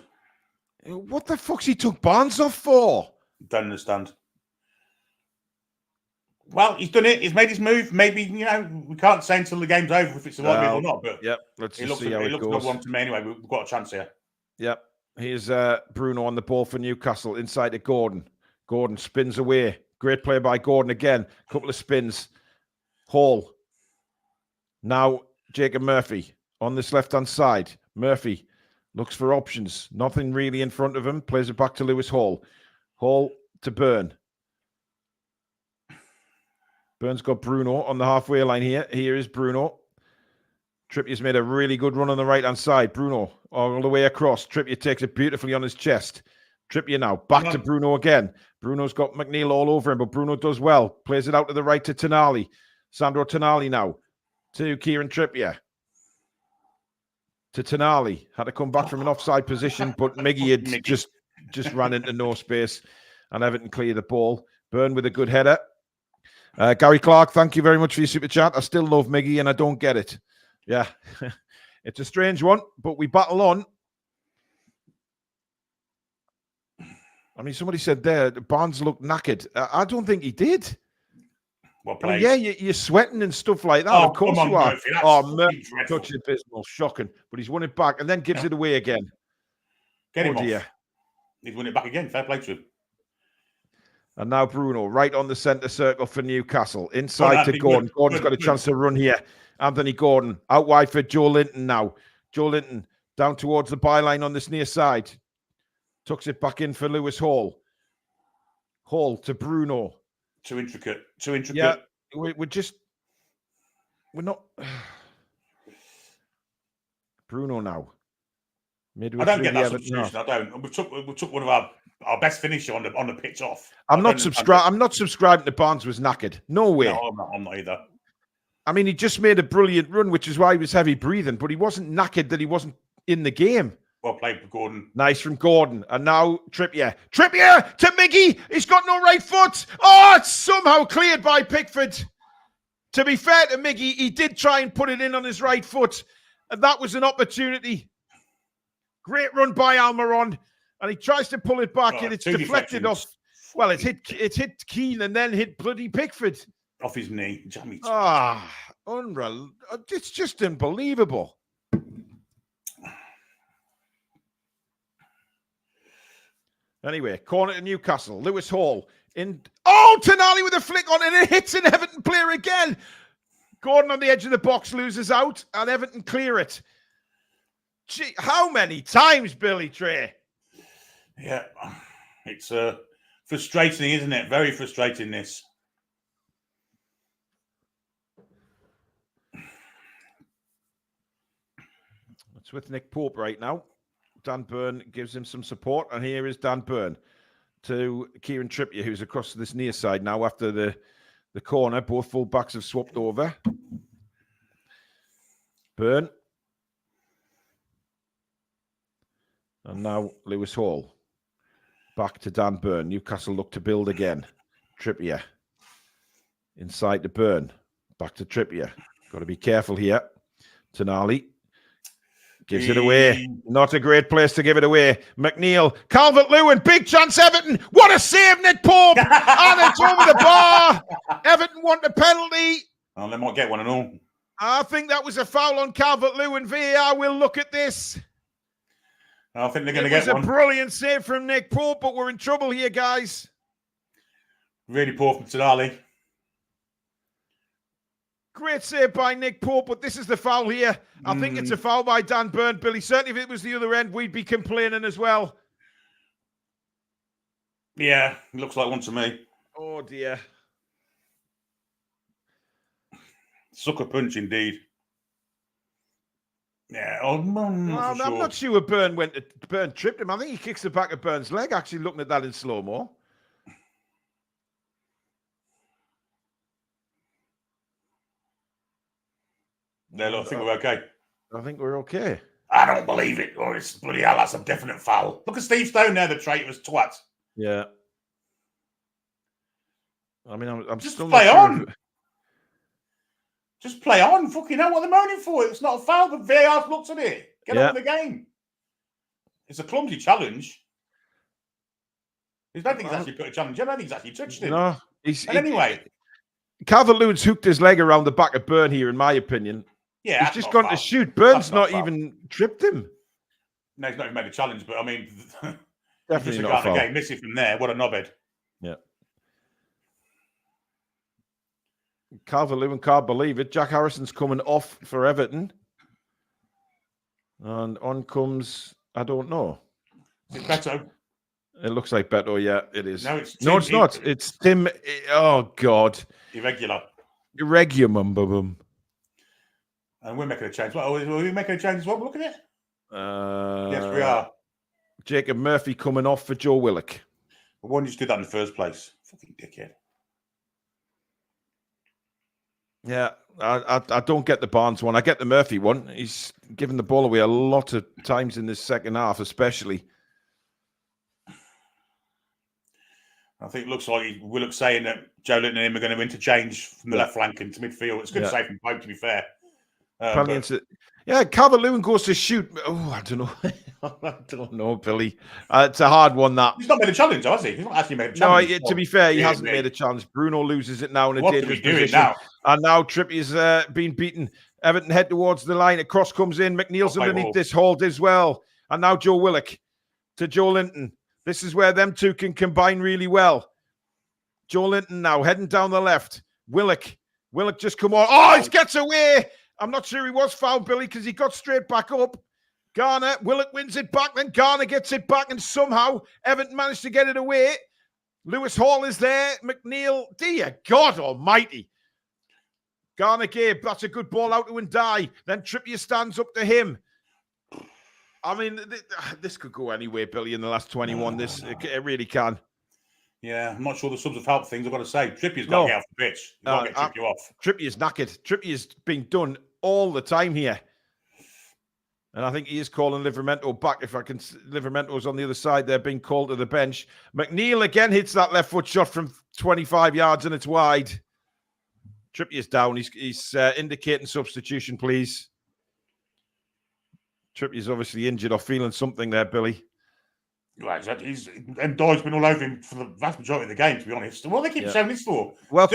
What the fuck's he took Barnes off for? Don't understand. Well, he's done it. He's made his move. Maybe, we can't say until the game's over if it's the right move or not. But yep, let's it just looks see how it looks goes. a good one to me anyway. We've got a chance here. Yep. Here's Bruno on the ball for Newcastle. Inside to Gordon. Gordon spins away. Great play by Gordon again. Couple of spins. Hall. Now Jacob Murphy on this left-hand side. Murphy looks for options. Nothing really in front of him. Plays it back to Lewis Hall. Hall to Byrne. Byrne's got Bruno on the halfway line here. Here is Bruno. Trippier's made a really good run on the right-hand side. Bruno all the way across. Trippier takes it beautifully on his chest. Trippier now back to Bruno again. Bruno's got McNeil all over him, but Bruno does well. Plays it out to the right to Tonali. Sandro Tonali now to Kieran Trippier. To Tonali. Had to come back from an offside position, but Miggy had just ran into no space and Everton clear the ball. Byrne with a good header. Gary Clark, thank you very much for your super chat. I still love Miggy and I don't get it. Yeah, it's a strange one, but we battle on. I mean, somebody said there, Barnes looked knackered. I don't think he did. Well I mean, yeah, you're sweating and stuff like that. Of course you are. Murphy, touch abysmal, shocking. But he's won it back and then gives it away again. Get him off. He's won it back again. Fair play to him. And now Bruno, right on the centre circle for Newcastle. Inside to Gordon. Gordon's got a chance to run here. Anthony Gordon out wide for Joe Linton now. Joe Linton down towards the byline on this near side. Tucks it back in for Lewis Hall. Hall to Bruno. Too intricate. Too intricate. Yeah, we're not. Bruno now. I don't get that substitution. I don't. We took one of our best finisher on the pitch off. I'm not subscribing to Barnes was knackered. No way. No, I'm not either. I mean, he just made a brilliant run, which is why he was heavy breathing, but he wasn't knackered that he wasn't in the game. Well played for Gordon. Nice from Gordon. And now Trippier. Trippier to Miggy. He's got no right foot. Oh, it's somehow cleared by Pickford. To be fair to Miggy, he did try and put it in on his right foot. And that was an opportunity. Great run by Almiron. And he tries to pull it back and it's deflected off. Well, it hit Keane and then hit bloody Pickford. Off his knee. Jammy. Unreal. It's just unbelievable. Anyway, corner to Newcastle. Lewis Hall in. Oh, Tonali with a flick on and it hits an Everton player again. Gordon on the edge of the box loses out and Everton clear it. Gee, how many times, Billy Trey? Yeah, it's frustrating, isn't it? Very frustrating, this. It's with Nick Pope right now. Dan Byrne gives him some support, and here is Dan Byrne to Kieran Trippier, who's across to this near side now after the corner. Both full backs have swapped over. Byrne. And now Lewis Hall. Back to Dan Byrne. Newcastle look to build again. Trippier. Inside to Byrne. Back to Trippier. Got to be careful here. Tonali. Gives it away. Not a great place to give it away. McNeil. Calvert-Lewin. Big chance, Everton. What a save, Nick Pope. And it's over the bar. Everton want a penalty. Well, they might get one and all. I think that was a foul on Calvert-Lewin. VAR will look at this. I think they're going to get one. It was a brilliant save from Nick Pope, but we're in trouble here, guys. Really poor from Tonali. Great save by Nick Pope, but this is the foul here. I think it's a foul by Dan Byrne, Billy. Certainly if it was the other end, we'd be complaining as well. Yeah, looks like one to me. Oh, dear. Sucker punch, indeed. Yeah, I'm not sure Byrne tripped him. I think he kicks the back of Byrne's leg, actually looking at that in slow-mo. No, look, I think we're okay. I think we're okay. I don't believe it. Or it's bloody hell, that's a definite foul. Look at Steve Stone there, the traitorous twat. Yeah. I mean, I'm just still play not sure on. Just play on. Fucking hell, what are they moaning for? It's not a foul, but VAR's looked at it. Get on with the game. It's a clumsy challenge. I don't think he's actually put a challenge. I don't think he's actually touched him. No. Anyway. Calvert-Lewin's hooked his leg around the back of Byrne here, in my opinion. Yeah. He's just gone to shoot. Byrne's not even tripped him. No, he's not even made a challenge, but I mean, definitely not a foul. Game. Miss it from there. What a knobhead. Yeah. Calvert-Lewin can't believe it. Jack Harrison's coming off for Everton. And on comes, I don't know. Is it Beto? It looks like Beto, yeah, it is. No, it's Tim. No, it's not. It's Tim. Oh, God. Irregular. Irregular. And we're making a change. Well, are we making a change as well? Look at it. Yes, we are. Jacob Murphy coming off for Joe Willock. But why didn't you just do that in the first place? Fucking dickhead. Yeah, I don't get the Barnes one. I get the Murphy one. He's given the ball away a lot of times in this second half, especially. I think it looks like Willock saying that Joe Linton and him are going to interchange from the left flank into midfield. It's good to say from both, to be fair. Calvert-Lewin goes to shoot. Oh, I don't know. I don't know, Billy. It's a hard one, that. He's not made a challenge, has he? He's not actually made a challenge. No, to be fair, he hasn't made a challenge. Bruno loses it now in a dangerous position. Now? And now Trippier's been beaten. Everton head towards the line. A cross comes in. McNeil's underneath this hold as well. And now Joe Willock to Joe Linton. This is where them two can combine really well. Joe Linton now heading down the left. Willock just come on. Oh, he gets away. I'm not sure he was fouled, Billy, because he got straight back up. Garner, Willock wins it back. Then Garner gets it back, and somehow Everton managed to get it away. Lewis Hall is there. McNeil, dear God almighty. Garner gave. That's a good ball out to Ndiaye. Then Trippier stands up to him. I mean, this could go anywhere, Billy, in the last 21. It really can. Yeah, I'm not sure the subs have helped things, I've got to say. Trippier's got to get off the pitch. He's got to get Trippier off. Trippier's knackered. Trippier's being done all the time here. And I think he is calling Livramento back. Livramento's on the other side there, being called to the bench. McNeil again hits that left foot shot from 25 yards, and it's wide. Trippier's down. He's indicating substitution, please. Trippier's obviously injured or feeling something there, Billy. Right, and Doyle's been all over him for the vast majority of the game, to be honest. What do they keep showing this for? Well,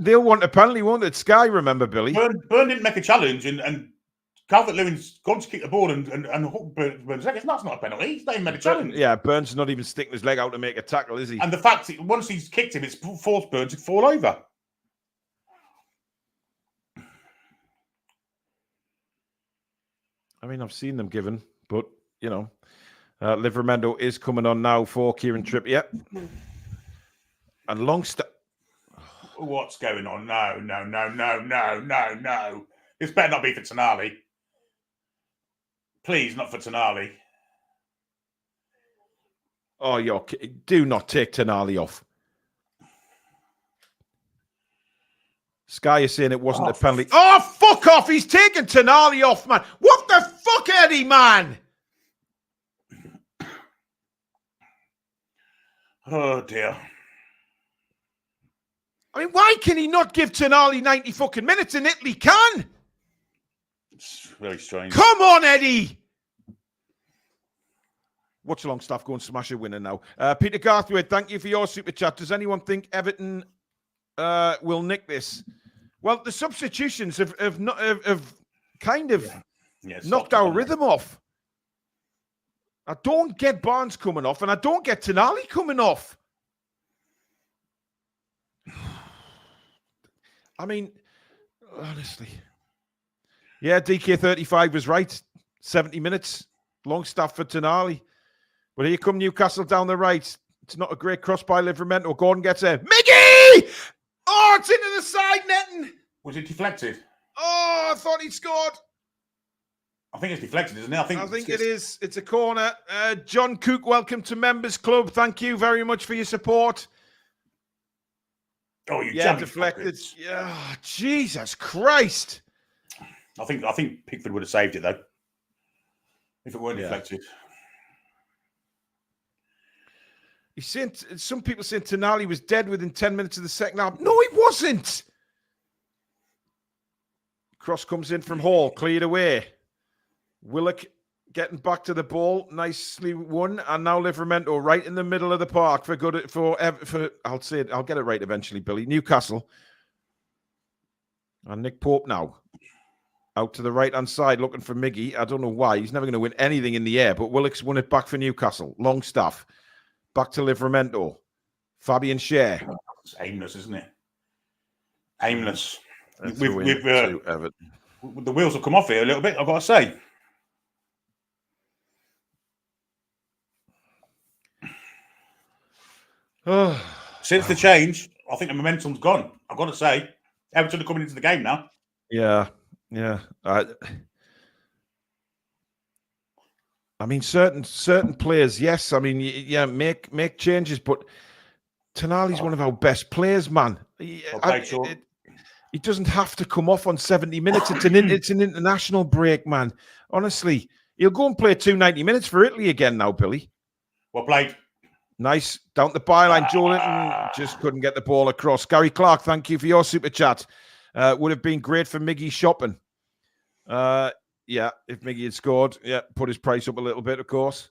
they'll want a penalty, won't it? Sky, remember, Billy? Byrne didn't make a challenge, and Calvert-Lewin's gone to kick the ball and hook Byrne's leg. That's not a penalty. He's not even made a challenge. Yeah, Byrne's not even sticking his leg out to make a tackle, is he? And the fact that once he's kicked him, it's forced Byrne to fall over. I mean, I've seen them given, but, you know. Livramento is coming on now for Kieran Trippier. And Longstaff. What's going on? No. This better not be for Tonali. Please, not for Tonali. Oh, do not take Tonali off. Sky is saying it wasn't a penalty. Oh, fuck off. He's taking Tonali off, man. What the fuck, Eddie, man? Oh, dear. I mean, why can he not give Tonali 90 fucking minutes in Italy can? It's really strange. Come on, Eddie. Watch Longstaff go and smash a winner now. Peter Garthwaite, thank you for your super chat. Does anyone think Everton will nick this? Well, the substitutions have kind of knocked our rhythm off. I don't get Barnes coming off, and I don't get Tonali coming off. I mean, honestly. Yeah, DK35 was right. 70 minutes. Longstaff for Tonali. But here come Newcastle down the right. It's not a great cross by Livramento. Gordon gets there. Miggy! Oh, it's into the side netting. Was it deflected? Oh, I thought he'd scored. I think it's deflected, isn't it? I think it is. It's a corner. John Cook, welcome to Members Club. Thank you very much for your support. Oh, you deflected. Yeah, Jesus Christ. I think Pickford would have saved it though, if it weren't deflected. He's saying some people saying Tonali was dead within 10 minutes of the second half. No, he wasn't. Cross comes in from Hall, cleared away. Willock getting back to the ball, nicely won, and now Livramento right in the middle of the park for I'll say it, I'll get it right eventually, Billy. Newcastle. And Nick Pope now. Out to the right-hand side, looking for Miggy. I don't know why. He's never going to win anything in the air, but Willock's won it back for Newcastle. Longstaff. Back to Livramento. Fabian Schär. It's aimless, isn't it? Aimless. Everton. The wheels have come off here a little bit, I've got to say. Since the change, I think the momentum's gone. I've got to say. Everton are coming into the game now. Yeah. I mean, certain players, yes. I mean, yeah, make changes, but Tonali's one of our best players, man. He doesn't have to come off on 70 minutes. It's an international break, man. Honestly, he'll go and play 290 minutes for Italy again now, Billy. Well played. Nice. Down the byline. Joe Linton just couldn't get the ball across. Gary Clark, thank you for your super chat. Would have been great for Miggy shopping. Yeah, if Miggy had scored, put his price up a little bit, of course.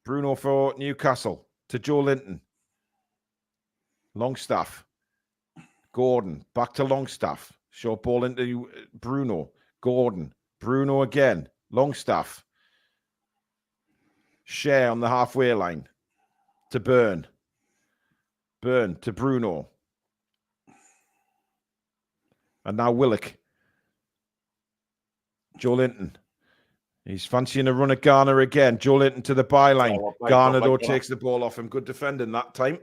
Bruno for Newcastle to Joe Linton. Longstaff. Gordon. Back to Longstaff. Short ball into Bruno. Gordon. Bruno again. Longstaff. Schär on the halfway line. To Burn. Burn to Bruno. And now Willock. Joe Linton. He's fancying a run at Garner again. Joe Linton to the byline. Garner, though, takes the ball off him. Good defending that time.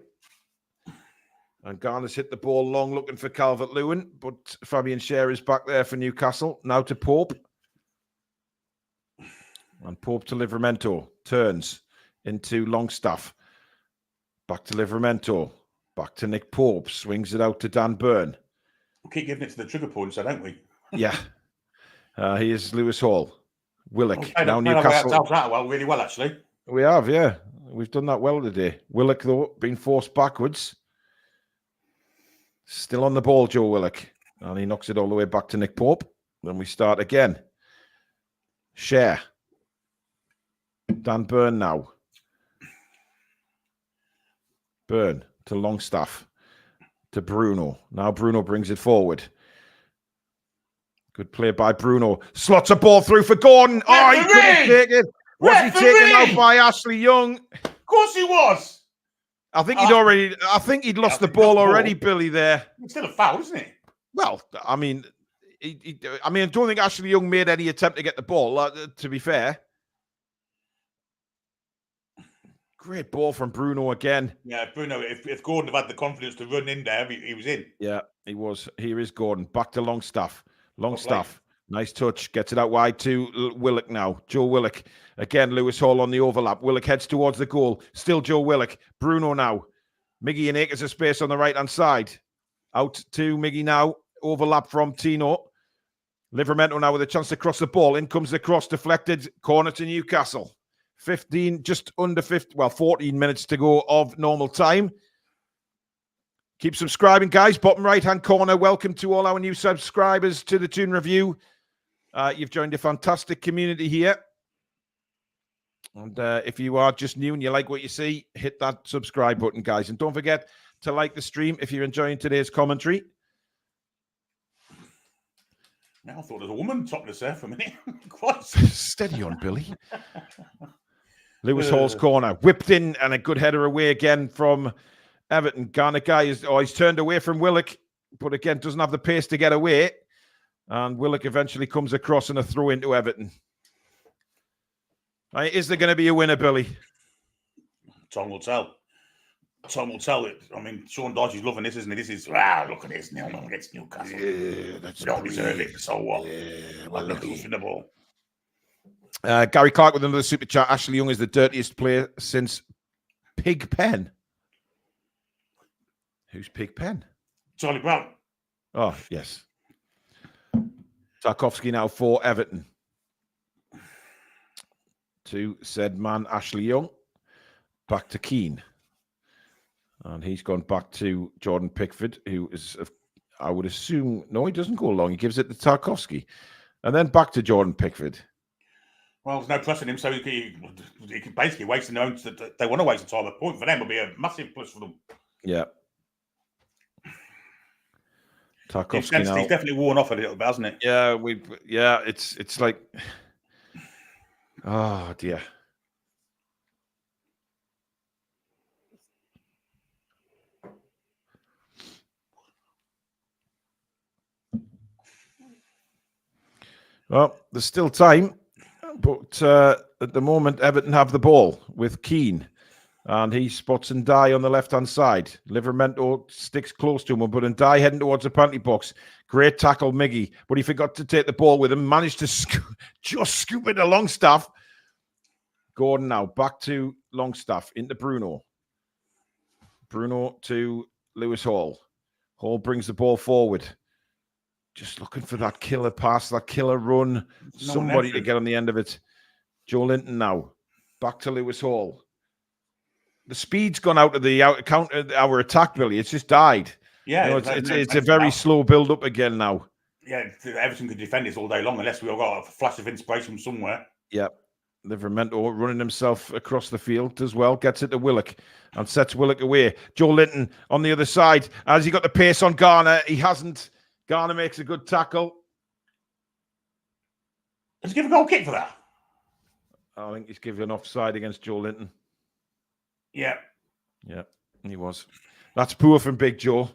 And Garner's hit the ball long, looking for Calvert-Lewin. But Fabian Schär is back there for Newcastle. Now to Pope. And Pope to Livramento. Turns into Longstaff. Back to Livramento. Back to Nick Pope. Swings it out to Dan Burn. We keep giving it to the trigger points, don't we? Yeah. Here's Lewis Hall. Willock. Now Newcastle. Really well, actually. We have, yeah. We've done that well today. Willock, though, being forced backwards. Still on the ball, Joe Willock. And he knocks it all the way back to Nick Pope. Then we start again. Schär. Dan Burn now. Burn to Longstaff. To Bruno. Now Bruno brings it forward. Good play by Bruno. Slots a ball through for Gordon. Oh, he couldn't take it. Was he taken out by Ashley Young? Of course he was. I think he'd lost the ball already, Billy, there. It's still a foul, isn't it? Well, I mean, I don't think Ashley Young made any attempt to get the ball, to be fair. Great ball from Bruno again. Yeah, Bruno, if Gordon had the confidence to run in there, he was in. Yeah, he was. Here is Gordon. Back to Longstaff. Longstaff. Nice touch. Gets it out wide to Willock now. Joe Willock. Again, Lewis Hall on the overlap. Willock heads towards the goal. Still Joe Willock. Bruno now. Miggy and acres of space on the right-hand side. Out to Miggy now. Overlap from Tino. Livramento now with a chance to cross the ball. In comes the cross. Deflected. Corner to Newcastle. 14 minutes to go of normal time. Keep subscribing, guys. Bottom right-hand corner. Welcome to all our new subscribers to the Toon Review. You've joined a fantastic community here. And if you are just new and you like what you see, hit that subscribe button, guys. And don't forget to like the stream if you're enjoying today's commentary. Now I thought there was a woman topless there for a minute. Quite steady on, Billy. Lewis Hall's corner. Whipped in and a good header away again from Everton. Garner Guy he's turned away from Willock, but again doesn't have the pace to get away. And Willock eventually comes across and a throw into Everton. Is there going to be a winner, Billy? Tom will tell. Tom will tell it. I mean, Sean Dodge's loving this, isn't he? This is, look at this. 0-0 against Newcastle. Yeah, that's don't deserve it. So what? Yeah, well, look in the ball. Gary Clark with another super chat. Ashley Young is the dirtiest player since Pig Pen. Who's Pig Pen? Charlie Brown. Oh, yes. Tarkowski now for Everton. To said man, Ashley Young. Back to Keane. And he's gone back to Jordan Pickford, who is, I would assume, no, he doesn't go long. He gives it to Tarkowski. And then back to Jordan Pickford. Well, there's no pressing him, so he can basically waste their own. They want to waste the time. A point for them will be a massive plus for them. Yeah. Tarkowski he's definitely worn off a little bit, hasn't it? Yeah, it's like, oh dear. Well, there's still time, but at the moment, Everton have the ball with Keane, and he spots Ndiaye on the left-hand side. Livramento sticks close to him, but Ndiaye heading towards the penalty box. Great tackle, Miggy, but he forgot to take the ball with him. Managed to just scoop it to Longstaff. Gordon now back to Longstaff into Bruno. Bruno to Lewis Hall. Hall brings the ball forward. Just looking for that killer pass, that killer run. Somebody to get on the end of it. Joe Linton now. Back to Lewis Hall. The speed's gone out of our attack, Billy. It's just died. Yeah. You know, it's a very slow build-up again now. Yeah, Everton could defend this all day long unless we all got a flash of inspiration from somewhere. Yeah. Livramento running himself across the field as well. Gets it to Willock and sets Willock away. Joe Linton on the other side. Has he got the pace on Garner? He hasn't. Garner makes a good tackle. Does he give a goal kick for that? I think he's given offside against Joe Linton. Yeah, he was. That's poor from Big Joe.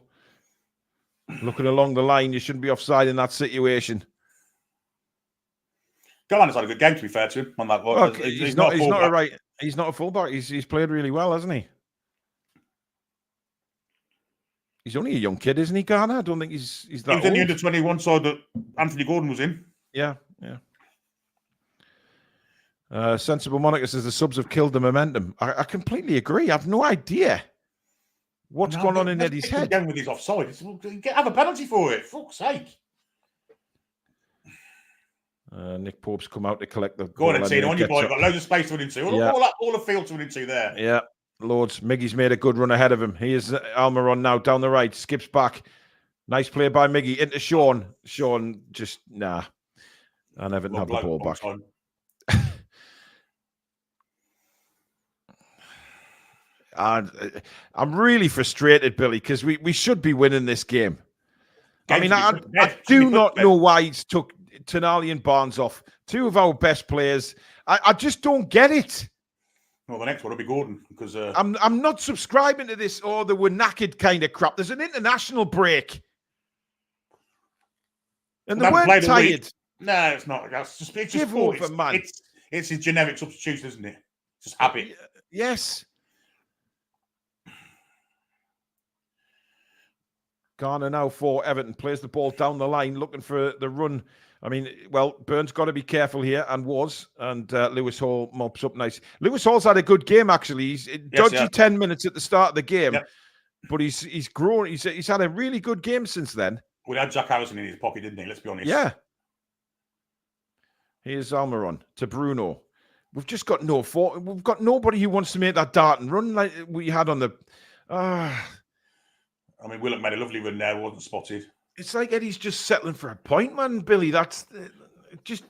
Looking along the line, you shouldn't be offside in that situation. Garner's had a good game, to be fair to him. On that, well, he's not a fullback. He's played really well, hasn't he? He's only a young kid, isn't he, Garner? I don't think he's that old. He was in the under-21 side that Anthony Gordon was in. Yeah. Sensible Monica says the subs have killed the momentum. I completely agree. I have no idea what's going on in Eddie's head. Again with his offside. Have a penalty for it. Fuck's sake. Nick Pope's come out to collect the Go on and see it on your body. Got loads of space to run into. All the field to run into there. Yeah. Loads. Miggy's made a good run ahead of him. He is Almiron now down the right. Skips back. Nice play by Miggy into Sean. Sean just, nah. And Everton have the ball back. And I'm really frustrated, Billy, because we should be winning this game. I mean, I do not know why he's took Tonali and Barnes off. Two of our best players. I just don't get it. Well, the next one will be Gordon because I'm not subscribing to this. Oh, they were knackered kind of crap. There's an international break, and they weren't tired. No, it's not. That's just it's give over, man. It's his generic substitution, isn't it? It's just habit. Yes. Garner now for Everton, plays the ball down the line, looking for the run. I mean, well, Burns got to be careful here, and Lewis Hall mops up nice. Lewis Hall's had a good game, actually. He's dodgy 10 minutes at the start of the game, but he's grown. He's had a really good game since then. Well, he had Jack Harrison in his pocket, didn't he? Let's be honest. Yeah. Here's Almiron to Bruno. We've just got we've got nobody who wants to make that dart and run like we had on the... I mean, Willock made a lovely run there, wasn't spotted. It's like Eddie's just settling for a point, man, Billy. That's just...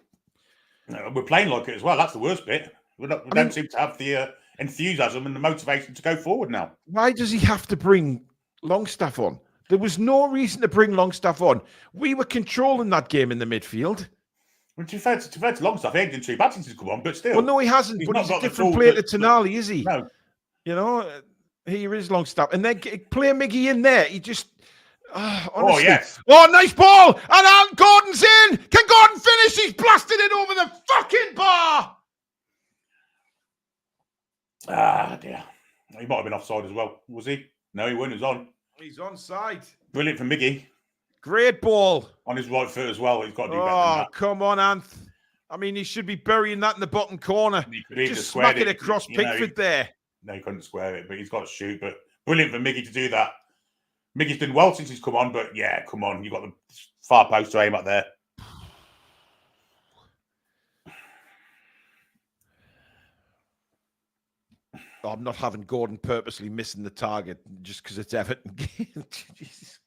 We're playing like it as well. That's the worst bit. We don't seem to have the enthusiasm and the motivation to go forward now. Why does he have to bring Longstaff on? There was no reason to bring Longstaff on. We were controlling that game in the midfield. Well, to be fair to Longstaff, he ain't done too bad since he's come on, but still. Well, no, he hasn't. But he's a different player to Tonali, is he? No. You know, here is Longstaff. And then play Miggy in there. He just... honestly. Oh, yes. Oh, nice ball. And Alan Gordon's in. Can Gordon finish? He's blasted it over the fucking bar. Ah, dear. He might have been offside as well. Was he? No, he wasn't. He was on. He's onside. Brilliant from Miggy. Great ball. On his right foot as well. He's got to do better than that. Oh, come on, Anth. I mean, he should be burying that in the bottom corner. Just smack it across Pickford there. No, he couldn't square it, but he's got to shoot. But brilliant for Miggy to do that. Miggy's done well since he's come on, but yeah, come on. You've got the far post to aim at there. I'm not having Gordon purposely missing the target just because it's Everton. Jesus.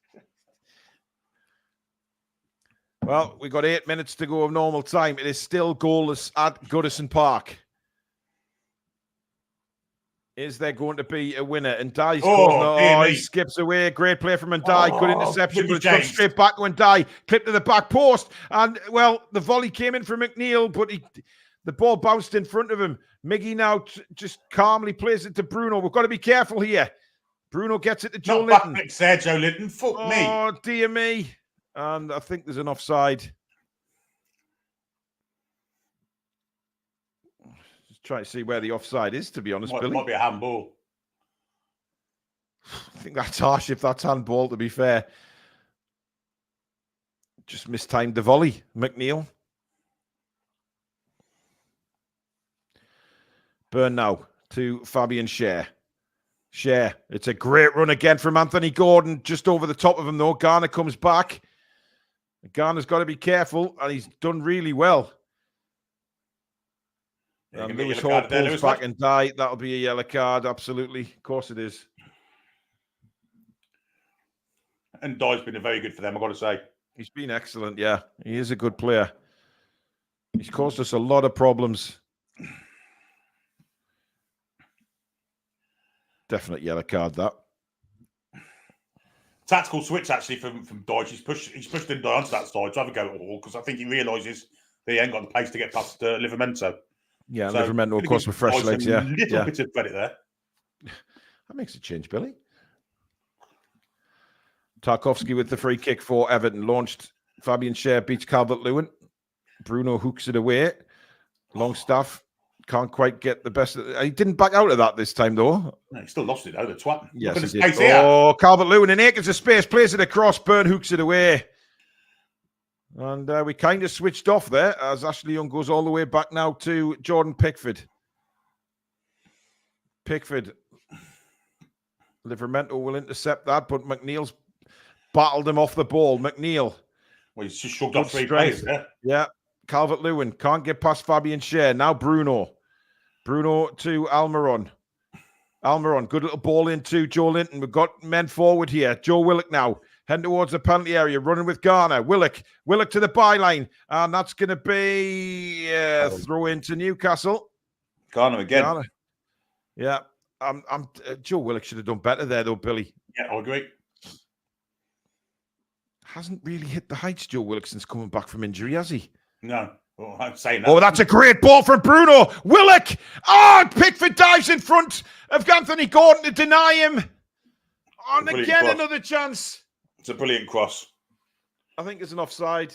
Well, we got 8 minutes to go of normal time. It is still goalless at Goodison Park. Is there going to be a winner? And Ndye's corner. He skips away. Great play from Ndye. Good interception, but it's gone straight back to Ndye. Clip to the back post. And, well, the volley came in from McNeil, but the ball bounced in front of him. Miggy now just calmly plays it to Bruno. We've got to be careful here. Bruno gets it to Joe Linton. Back there, Joe Linton. Fuck me. Oh, dear me. And I think there's an offside. Just trying to see where the offside is, to be honest, Billy. Might be a handball. I think that's harsh if that's handball, to be fair. Just mistimed the volley, McNeil. Burn now to Fabian Schär. Schär, it's a great run again from Anthony Gordon, just over the top of him, though. Garner comes back. Garner's got to be careful, and he's done really well. Yeah, and Lewis Hall pulls back and Ndye. That'll be a yellow card, absolutely. Of course it is. And Ndye's been very good for them, I've got to say. He's been excellent, yeah. He is a good player. He's caused us a lot of problems. Definite yellow card, that. Tactical switch, actually, from Ndye. He's pushed Ndye onto that side to have a go at Hall, because I think he realises that he ain't got the pace to get past Livramento. Yeah, so Livramento, of course, with fresh legs, yeah. A little bit of credit there. That makes a change, Billy. Tarkowski with the free kick for Everton. Launched. Fabian Schär beats Calvert-Lewin. Bruno hooks it away. Longstaff can't quite get the best. He didn't back out of that this time, though. No, he still lost it, though, the twat. Yes, he did. Oh, Calvert-Lewin in acres of space. Plays it across. Burn hooks it away. And we kind of switched off there as Ashley Young goes all the way back now to Jordan Pickford. Pickford. Livramento will intercept that, but McNeil's battled him off the ball. McNeil. Well, he's just shoved off 3 players there. Yeah. Calvert-Lewin can't get past Fabian Schär. Now Bruno. Bruno to Almiron. Almiron, good little ball into Joe Linton. We've got men forward here. Joe Willock now. Heading towards the penalty area, running with Garner. Willock to the byline. And that's going to be throw into Newcastle. Garner again. Garner. Yeah. Joe Willock should have done better there, though, Billy. Yeah, I agree. Hasn't really hit the heights, Joe Willock, since coming back from injury, has he? No. Well, I'm saying that. Oh, that's a great ball from Bruno. Willock. Oh, Pickford dives in front of Anthony Gordon to deny him. And again, another chance. It's a brilliant cross. I think it's an offside.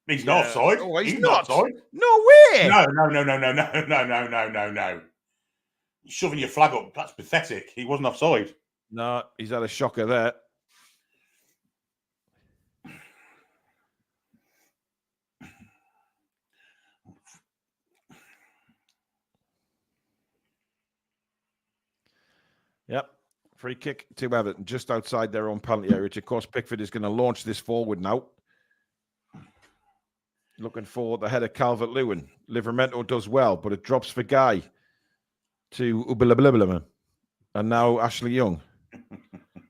He's not offside. Oh, he's not offside. No way. No. Shoving your flag up. That's pathetic. He wasn't offside. No, he's had a shocker there. Yep. Free kick to Everton, just outside their own penalty area, which, of course, Pickford is going to launch this forward now. Looking for the header, Calvert-Lewin. Livramento does well, but it drops for Guy to Ubalabalabalaman. And now Ashley Young.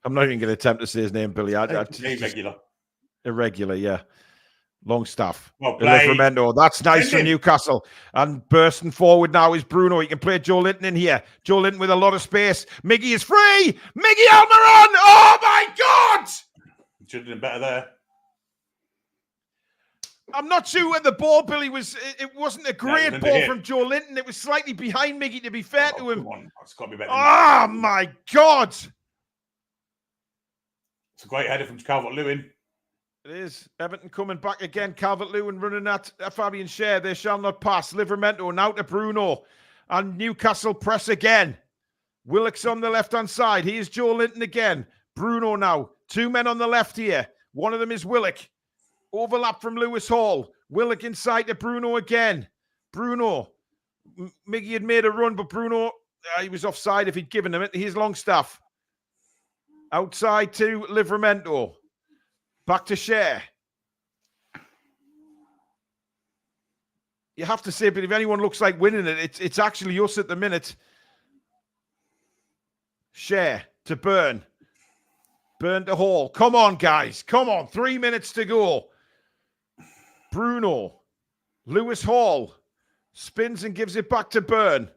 I'm not even going to attempt to say his name, Billy. Irregular. Irregular, yeah. Longstaff. Well Livramento. That's nice from Newcastle. And bursting forward now is Bruno. He can play Joe Linton in here. Joe Linton with a lot of space. Miggy is free. Miggy Almiron. Oh, my God. Should have done better there. I'm not sure where the ball, Billy, was. It wasn't a great ball from Joe Linton. It was slightly behind Miggy, to be fair to him. Come on. It's got to be better. Oh, my God. It's a great header from Calvert-Lewin. It is. Everton coming back again. Calvert-Lewin running at Fabian Schär. They shall not pass. Livramento now to Bruno. And Newcastle press again. Willock's on the left-hand side. Here's Joe Linton again. Bruno now. 2 men on the left here. One of them is Willock. Overlap from Lewis Hall. Willock inside to Bruno again. Bruno. Miggy had made a run, but Bruno, he was offside if he'd given him it. Here's Longstaff. Outside to Livramento. Back to Schär. You have to say, but if anyone looks like winning it, it's actually us at the minute. Share to Burn. Burn to Hall. Come on, guys. Come on. 3 minutes to go. Bruno. Lewis Hall. Spins and gives it back to Burn.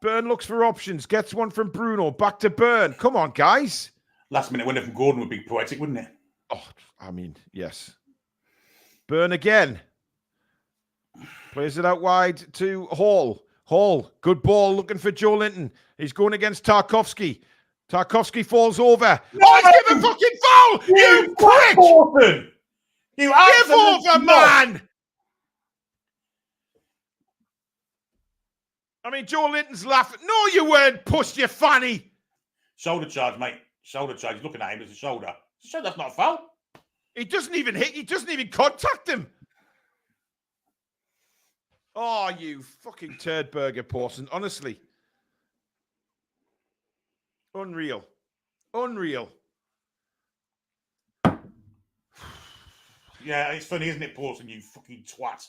Burn looks for options. Gets one from Bruno. Back to Burn. Come on, guys. Last minute winner from Gordon would be poetic, wouldn't it? Oh, I mean, yes. Burn again. Plays it out wide to Hall. Hall, good ball, looking for Joe Linton. He's going against Tarkovsky. Tarkovsky falls over. Oh, he's given fucking foul! You prick! Orphan. You Give over, man! I mean, Joe Linton's laughing. No, you weren't, puss, you fanny. Shoulder charge, mate. Shoulder charge. He's looking at him. It's a shoulder. So that's not a foul. He doesn't even hit. He doesn't even contact him. Oh, you fucking turd burger, Pawson. Honestly. Unreal. Unreal. Yeah, it's funny, isn't it, Pawson? You fucking twat.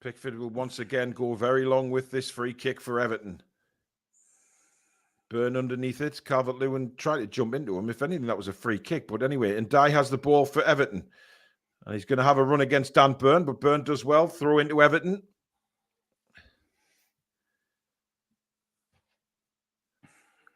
Pickford will once again go very long with this free kick for Everton. Burn underneath it. Calvert-Lewin tried to jump into him. If anything, that was a free kick. But anyway, and Dye has the ball for Everton. And he's going to have a run against Dan Burn, but Burn does well. Throw into Everton.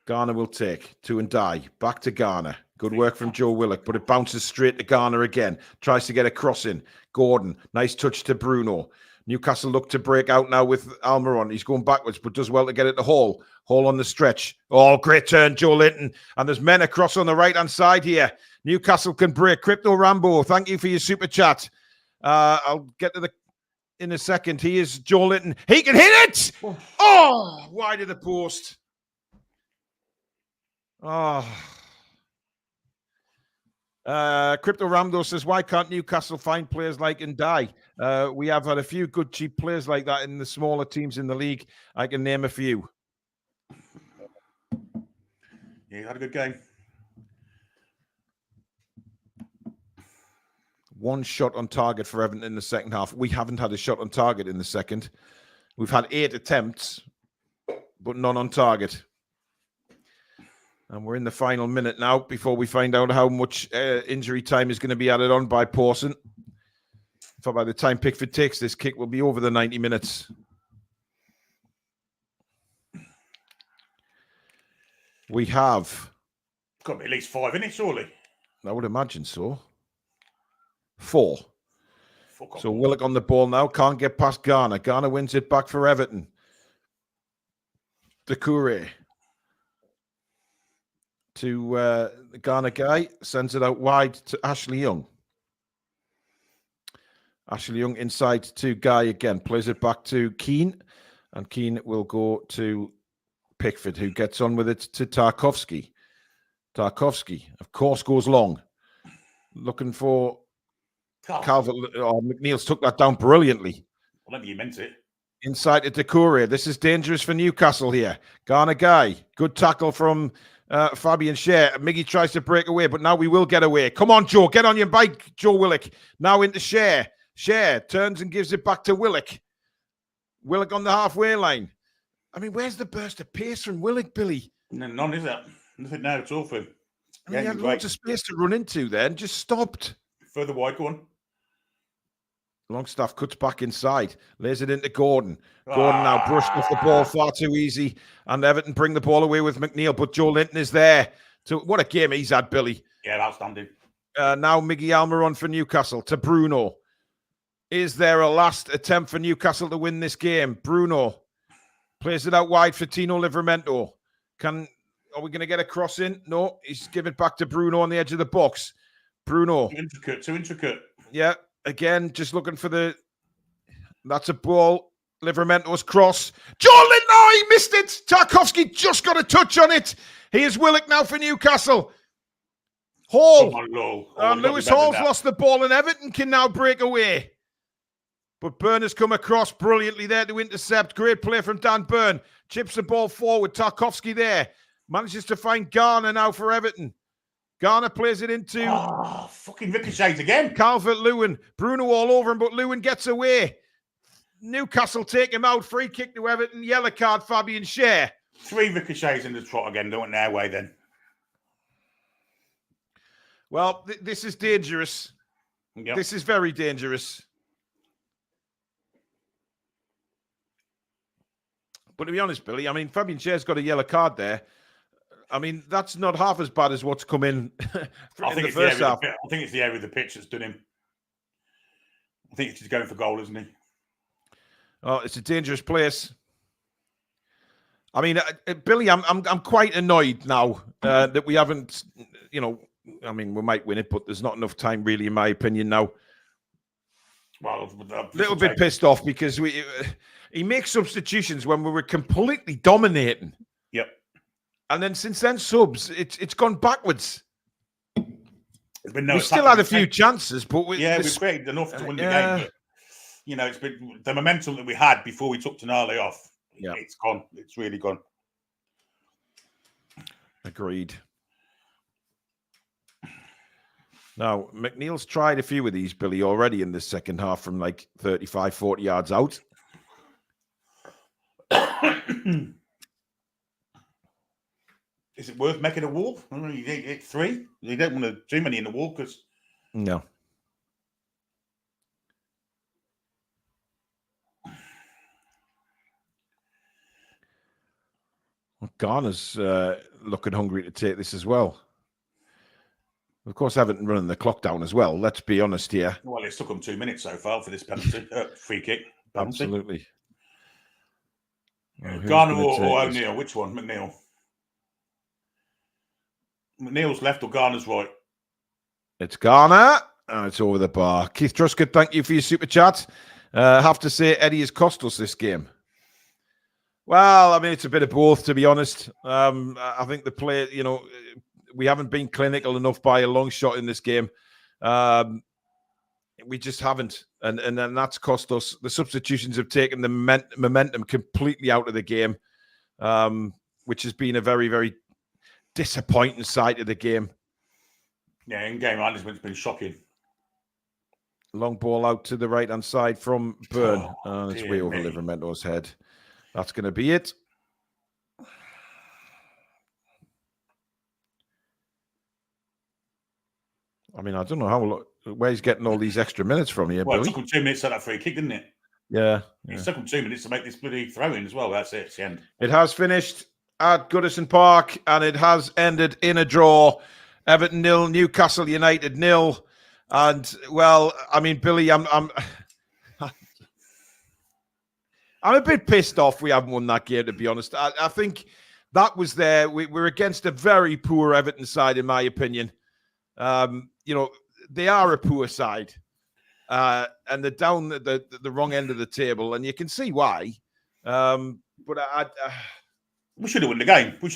Garner will take. To and Dye. Back to Garner. Good work from Joe Willock, but it bounces straight to Garner again. Tries to get a cross in. Gordon. Nice touch to Bruno. Newcastle look to break out now with Almiron. He's going backwards, but does well to get it to Hall. Hall on the stretch. Oh, great turn, Joe Linton. And there's men across on the right-hand side here. Newcastle can break. Crypto Rambo, thank you for your super chat. I'll get to the in a second. He is Joe Linton. He can hit it! Oh, wide of the post. Oh. Crypto Rambo says, why can't Newcastle find players like Ndai? We have had a few good cheap players like that in the smaller teams in the league. I can name a few. Yeah, he had a good game. One shot on target for Everton in the second half. We haven't had a shot on target in the second. We've had 8 attempts, but none on target. And we're in the final minute now before we find out how much injury time is going to be added on by Pawson. For by the time Pickford takes this kick, we'll be over the 90 minutes. We have... Got to be at least 5 in it, surely. I would imagine so. 4. Fuck So off. Willock on the ball now. Can't get past Garner. Garner wins it back for Everton. Doucouré. To the Garner guy. Sends it out wide to Ashley Young. Ashley Young inside to Guy again. Plays it back to Keane. And Keane will go to Pickford, who gets on with it to Tarkovsky. Tarkovsky, of course, goes long. Looking for Calvert. Oh, McNeil's took that down brilliantly. Well, maybe you meant it. Inside to Doucouré. This is dangerous for Newcastle here. Garner Guy. Good tackle from Fabian Schär. Miggy tries to break away, but now we will get away. Come on, Joe. Get on your bike, Joe Willock. Now into Schär. Schär turns and gives it back to Willock. Willock on the halfway line. I mean, where's the burst of pace from Willock, Billy? None, is that? Nothing now. It's all for him. I mean, he had loads of space to run into there and just stopped. Further wide, go on. Longstaff cuts back inside, lays it into Gordon. Gordon now brushed off the ball far too easy, and Everton bring the ball away with McNeil, but Joe Linton is there. So what a game he's had, Billy. Yeah, outstanding. Now Miggy Almiron for Newcastle to Bruno. Is there a last attempt for Newcastle to win this game? Bruno plays it out wide for Tino Livramento. Are we going to get a cross in? No, he's given it back to Bruno on the edge of the box. Bruno. Too intricate. Yeah, again, just looking for the... That's a ball. Livramento's cross. Joe Linton, oh, he missed it. Tarkovsky just got a touch on it. Here's Willock now for Newcastle. Hall. Lewis Hall's lost the ball, and Everton can now break away. But Burn has come across brilliantly there to intercept. Great play from Dan Burn. Chips the ball forward. Tarkovsky there. Manages to find Garner now for Everton. Garner plays it into fucking ricochets again. Calvert-Lewin. Bruno all over him, but Lewin gets away. Newcastle take him out. Free kick to Everton. Yellow card, Fabian Schär. 3 ricochets in the trot again. Don't their way then. Well, this is dangerous. Yep. This is very dangerous. But to be honest, Billy, I mean, Fabian Schär's got a yellow card there. I mean, that's not half as bad as what's come in, I think the first half. I think it's the area of the pitch that's done him. I think he's going for goal, isn't he? Oh, it's a dangerous place. I mean, Billy, I'm quite annoyed now that we haven't, I mean, we might win it, but there's not enough time, really, in my opinion, now. Well, a little bit pissed off because he makes substitutions when we were completely dominating. Yep. And then since then, subs, it's gone backwards. We still had a few chances, but we've created enough to win the game. But, it's been the momentum that we had before we took Tonali off. Yeah, it's gone. It's really gone. Agreed. Now, McNeil's tried a few of these, Billy, already in the second half from like 35, 40 yards out. Is it worth making a wall? I mean, you hit 3. You don't want to too many in the wall because... No. Well, Garner's looking hungry to take this as well. Of course, Everton running the clock down as well. Let's be honest here. Well, it's took them 2 minutes so far for this penalty, free kick. Penalty. Absolutely. Well, Garner or O'Neill? Which one? McNeil. McNeil's left or Garner's right? It's Garner. And it's over the bar. Keith Truscott, thank you for your super chat. Have to say, Eddie has cost us this game. Well, I mean, it's a bit of both, to be honest. I think the play, we haven't been clinical enough by a long shot in this game. We just haven't. And then that's cost us. The substitutions have taken the momentum completely out of the game, which has been a very, very disappointing side of the game. Yeah, in-game management's been shocking. Long ball out to the right-hand side from Byrne. It's way over Livermento's head. That's going to be it. I mean, I don't know where he's getting all these extra minutes from here, Well, Billy. it took him 2 minutes to that free kick, didn't it? Yeah. It took him 2 minutes to make this bloody throw-in as well. That's it. It's the end. It has finished at Goodison Park, and it has ended in a draw. Everton 0, Newcastle United 0. And, well, I mean, Billy, I'm a bit pissed off we haven't won that game, to be honest. I think that was there. We're against a very poor Everton side, in my opinion. They are a poor side, and they're down the wrong end of the table, and you can see why. But we should have won the game. We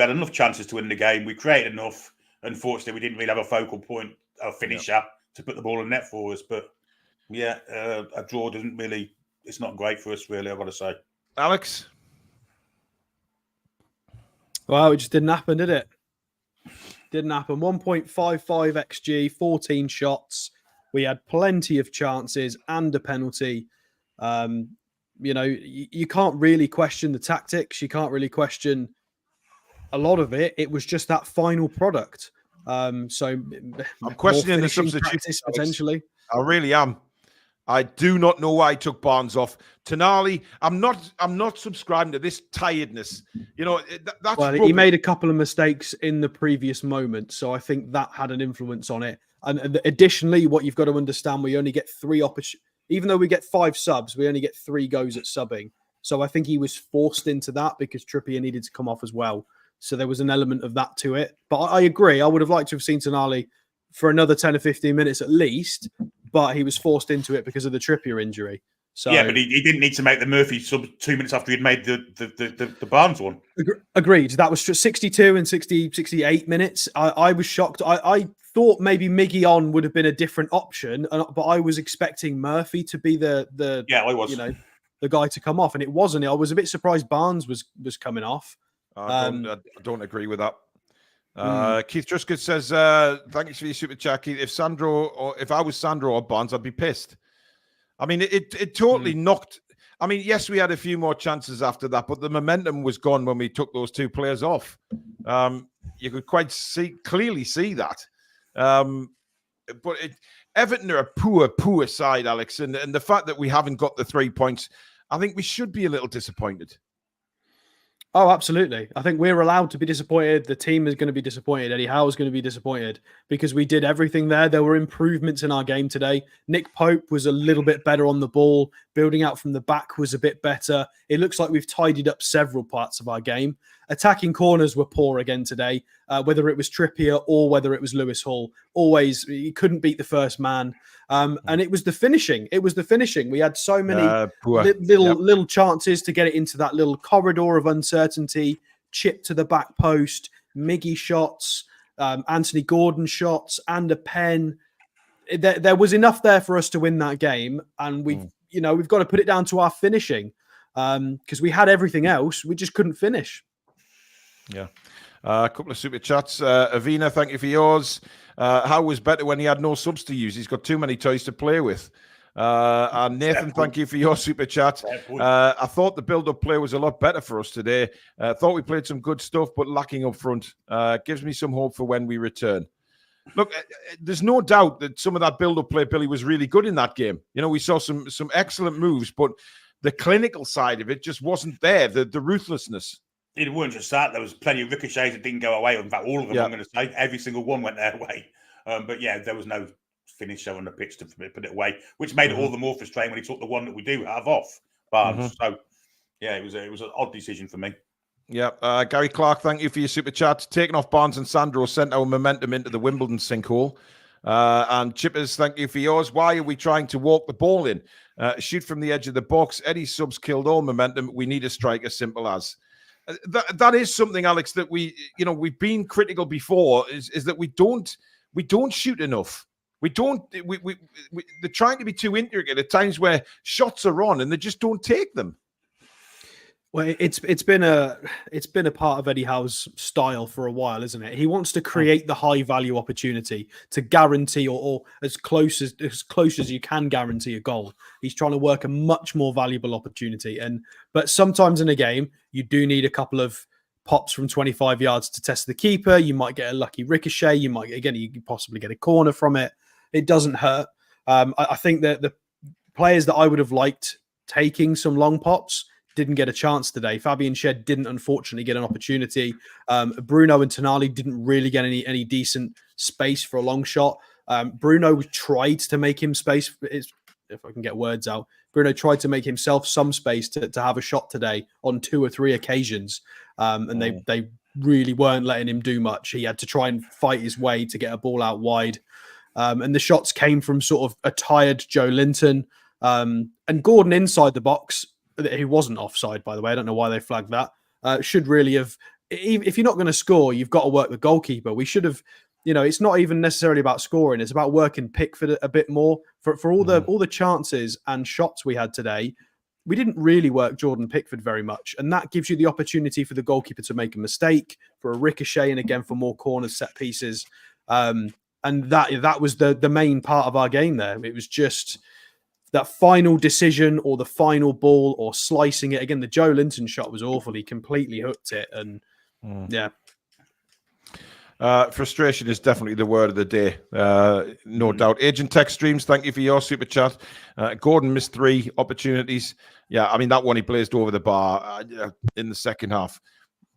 had enough chances to win the game. We created enough. Unfortunately, we didn't really have a focal point, a finisher to put the ball in net for us. But yeah, a draw doesn't really. It's not great for us, really. I've got to say, Alex. Well, it just didn't happen, did it? Didn't happen. 1.55 XG, 14 shots. We had plenty of chances and a penalty. You can't really question the tactics. You can't really question a lot of it. It was just that final product. I'm questioning the substitutions potentially. I really am. I do not know why I took Barnes off. Tonali, I'm not subscribing to this tiredness. That's well, he made a couple of mistakes in the previous moment, so I think that had an influence on it. And additionally, what you've got to understand, we only get 3 opportunities. Even though we get 5 subs, we only get 3 goes at subbing. So I think he was forced into that because Trippier needed to come off as well. So there was an element of that to it. But I agree. I would have liked to have seen Tonali for another 10 or 15 minutes at least, but he was forced into it because of the Trippier injury. So yeah, but he didn't need to make the Murphy sub 2 minutes after he'd made the Barnes one. Agreed. That was just 62 and 68 minutes. I was shocked. I thought maybe Miggy on would have been a different option, but I was expecting Murphy to be the I was. The guy to come off, and it wasn't. I was a bit surprised Barnes was coming off. I don't agree with that. Keith Truscott says, thank you for your super chat, Keith. If I was Sandro or Barnes, I'd be pissed. I mean, it totally knocked. I mean, yes, we had a few more chances after that, but the momentum was gone when we took those two players off. You could clearly see that. But Everton are a poor side, Alex. And the fact that we haven't got the 3 points, I think we should be a little disappointed. Oh, absolutely. I think we're allowed to be disappointed. The team is going to be disappointed. Eddie Howe is going to be disappointed because we did everything there. There were improvements in our game today. Nick Pope was a little bit better on the ball. Building out from the back was a bit better. It looks like we've tidied up several parts of our game. Attacking corners were poor again today, whether it was Trippier or whether it was Lewis Hall. Always, he couldn't beat the first man. And it was the finishing. We had so many little chances to get it into that little corridor of uncertainty, chip to the back post, Miggy shots, Anthony Gordon shots, and a pen. There was enough there for us to win that game. And we've got to put it down to our finishing because we had everything else. We just couldn't finish. Yeah. A couple of super chats. Avina, thank you for yours. How was better when he had no subs to use? He's got too many toys to play with. And Nathan, thank you for your super chat. I thought the build-up play was a lot better for us today. Thought we played some good stuff, but lacking up front. Gives me some hope for when we return. Look, there's no doubt that some of that build-up play, Billy, was really good in that game. You know, we saw some excellent moves, but the clinical side of it just wasn't there. The ruthlessness. It wasn't just that. There was plenty of ricochets that didn't go away. In fact, all of them, I'm going to say, every single one went their way. But yeah, there was no finisher on the pitch to put it away, which made it all the more frustrating when he took the one that we do have off Barnes. So yeah, it was an odd decision for me. Yeah, Gary Clark, thank you for your super chat. Taking off Barnes and Sandro sent our momentum into the Wimbledon sinkhole. And Chippers, thank you for yours. Why are we trying to walk the ball in? Shoot from the edge of the box. Eddie's subs killed all momentum. We need a striker, simple as. That is something, Alex, that we've been critical before. Is that we don't shoot enough. They're trying to be too intricate at times where shots are on and they just don't take them. Well, it's been a part of Eddie Howe's style for a while, isn't it? He wants to create the high value opportunity to guarantee or as close as you can guarantee a goal. He's trying to work a much more valuable opportunity. But sometimes in a game, you do need a couple of pops from 25 yards to test the keeper. You might get a lucky ricochet. You possibly get a corner from it. It doesn't hurt. I think that the players that I would have liked taking some long pops didn't get a chance today. Fabian Shed didn't, unfortunately, get an opportunity. Bruno and Tonali didn't really get any decent space for a long shot. Bruno tried to make him space, if I can get words out. Bruno tried to make himself some space to have a shot today on 2 or 3 occasions. And they really weren't letting him do much. He had to try and fight his way to get a ball out wide. And the shots came from sort of a tired Joe Linton. And Gordon inside the box, he wasn't offside, by the way. I don't know why they flagged that. Should really have, if you're not going to score, you've got to work the goalkeeper. We should have, it's not even necessarily about scoring. It's about working Pickford a bit more for all the chances and shots we had today. We didn't really work Jordan Pickford very much. And that gives you the opportunity for the goalkeeper to make a mistake, for a ricochet, and again, for more corners, set pieces. And that was the main part of our game there. It was just that final decision or the final ball or slicing it. Again, the Joe Linton shot was awful. He completely hooked it. And yeah. Frustration is definitely the word of the day. No doubt. Agent Tech Streams, thank you for your super chat. Gordon missed 3 opportunities. Yeah, I mean, that one he blazed over the bar in the second half.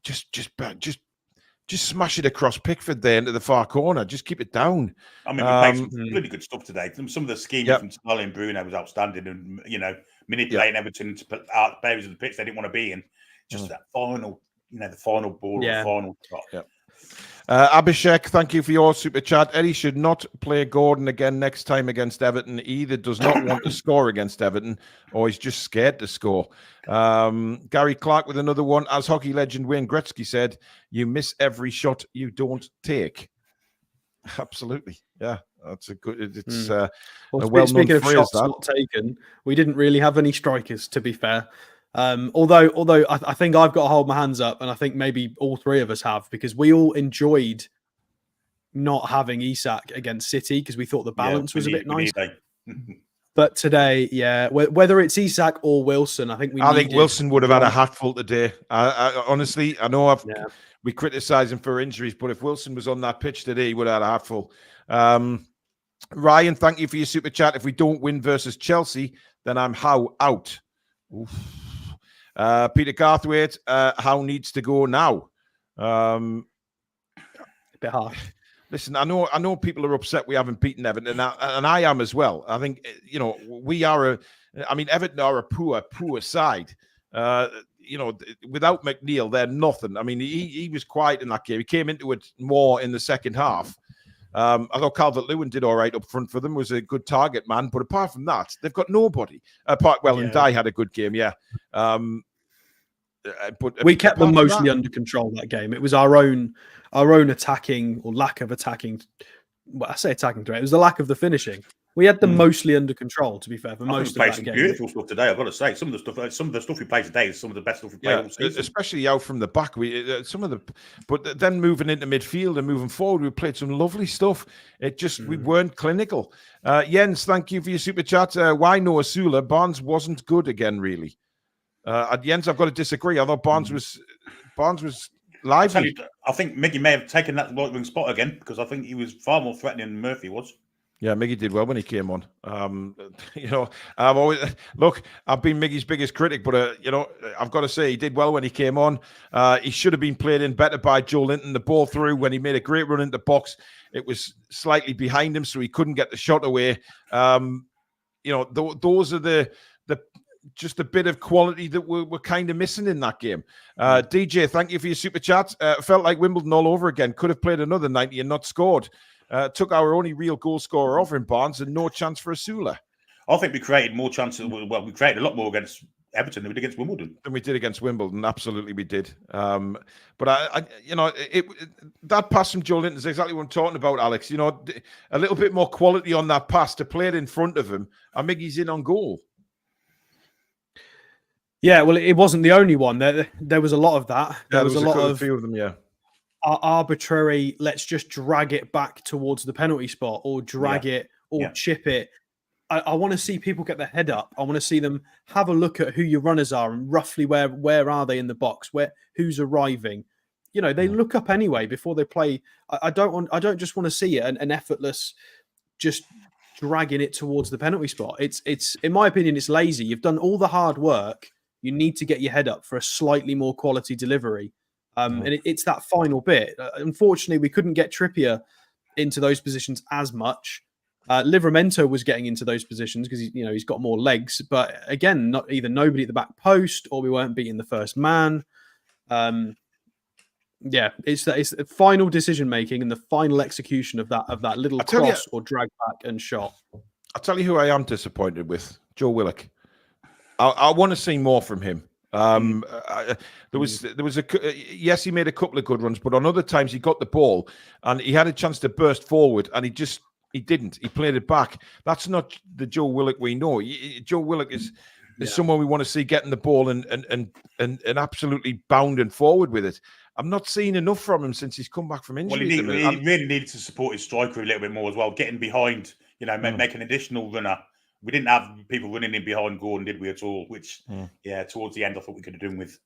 Just smash it across Pickford there into the far corner. Just keep it down. I mean, we played some really good stuff today. Some of the schemes from Tonali and Bruno was outstanding, and manipulating Everton to put out areas of the pitch they didn't want to be in. Just that final, the final ball, the final shot. Yeah. Abhishek, thank you for your super chat. Eddie should not play Gordon again next time against Everton. He either does not want to score against Everton or he's just scared to score. Gary Clark with another one. As hockey legend Wayne Gretzky said, you miss every shot you don't take. Absolutely. Yeah, that's a good, it's a well-known speaking of phrase. Shots not taken, we didn't really have any strikers, to be fair. Although I think I've got to hold my hands up, and I think maybe all three of us have, because we all enjoyed not having Isak against City because we thought the balance was a bit nice. But today, yeah, whether it's Isak or Wilson, I think Wilson would have had a hatful today. I honestly, I know we criticise him for injuries, but if Wilson was on that pitch today, he would have had a hatful. Ryan, thank you for your super chat. If we don't win versus Chelsea, then I'm out. Peter Garthwaite, how needs to go now? A bit harsh. Listen, I know people are upset we haven't beaten Everton, and I am as well. I think, we are Everton are a poor side. Without McNeil, they're nothing. I mean, he was quiet in that game. He came into it more in the second half. I thought Calvert-Lewin did all right up front for them, was a good target man. But apart from that, they've got nobody. And Dye had a good game, yeah. But we kept them mostly under control that game. It was our own attacking or lack of attacking. Well, I say attacking threat. It was the lack of the finishing. We had them mostly under control, to be fair, for most of that game. Beautiful stuff today, I've got to say. Some of the stuff we played today is some of the best stuff we played all season. Especially out from the back. But then moving into midfield and moving forward, we played some lovely stuff. It just we weren't clinical. Jens, thank you for your super chat. Why no Asula? Barnes wasn't good again, really. Jens, I've got to disagree. I thought Barnes was lively. I think Miggy may have taken that right wing spot again because I think he was far more threatening than Murphy was. Yeah, Miggy did well when he came on. I've been Miggy's biggest critic, but I've got to say he did well when he came on. He should have been played in better by Joe Linton. The ball through when he made a great run into the box. It was slightly behind him, so he couldn't get the shot away. Those are just a bit of quality that we're kind of missing in that game. DJ, thank you for your super chat. Felt like Wimbledon all over again. Could have played another 90 and not scored. Took our only real goal scorer off in Barnes and no chance for Asula. I think we created more chances. Well, we created a lot more against Everton than we did against Wimbledon. Absolutely, we did. But that pass from Joe Linton is exactly what I'm talking about, Alex. A little bit more quality on that pass to play it in front of him. And Miggy's in on goal. Yeah, well, it wasn't the only one. There was a lot of that. There was a few of them, yeah. Arbitrary, let's just drag it back towards the penalty spot or drag it or chip it. I want to see people get their head up. I want to see them have a look at who your runners are and roughly where are they in the box, who's arriving. They look up anyway before they play. I don't just want to see it an effortless just dragging it towards the penalty spot. It's in my opinion, it's lazy. You've done all the hard work. You need to get your head up for a slightly more quality delivery. And it's that final bit. Unfortunately, we couldn't get Trippier into those positions as much. Livramento was getting into those positions because he's got more legs. But again, not either nobody at the back post or we weren't beating the first man. It's the final decision making and the final execution of that little cross or drag back and shot. I'll tell you who I am disappointed with: Joe Willock. I want to see more from him. Yes, he made a couple of good runs, but on other times he got the ball and he had a chance to burst forward and he didn't. He played it back. That's not the Joe Willock we know. Joe Willock is someone we want to see getting the ball and absolutely bounding forward with it. I'm not seeing enough from him since he's come back from injury. Well, he really needed to support his striker a little bit more as well, getting behind, make an additional runner. We didn't have people running in behind Gordon, did we, at all? Which, towards the end, I thought we could have done with.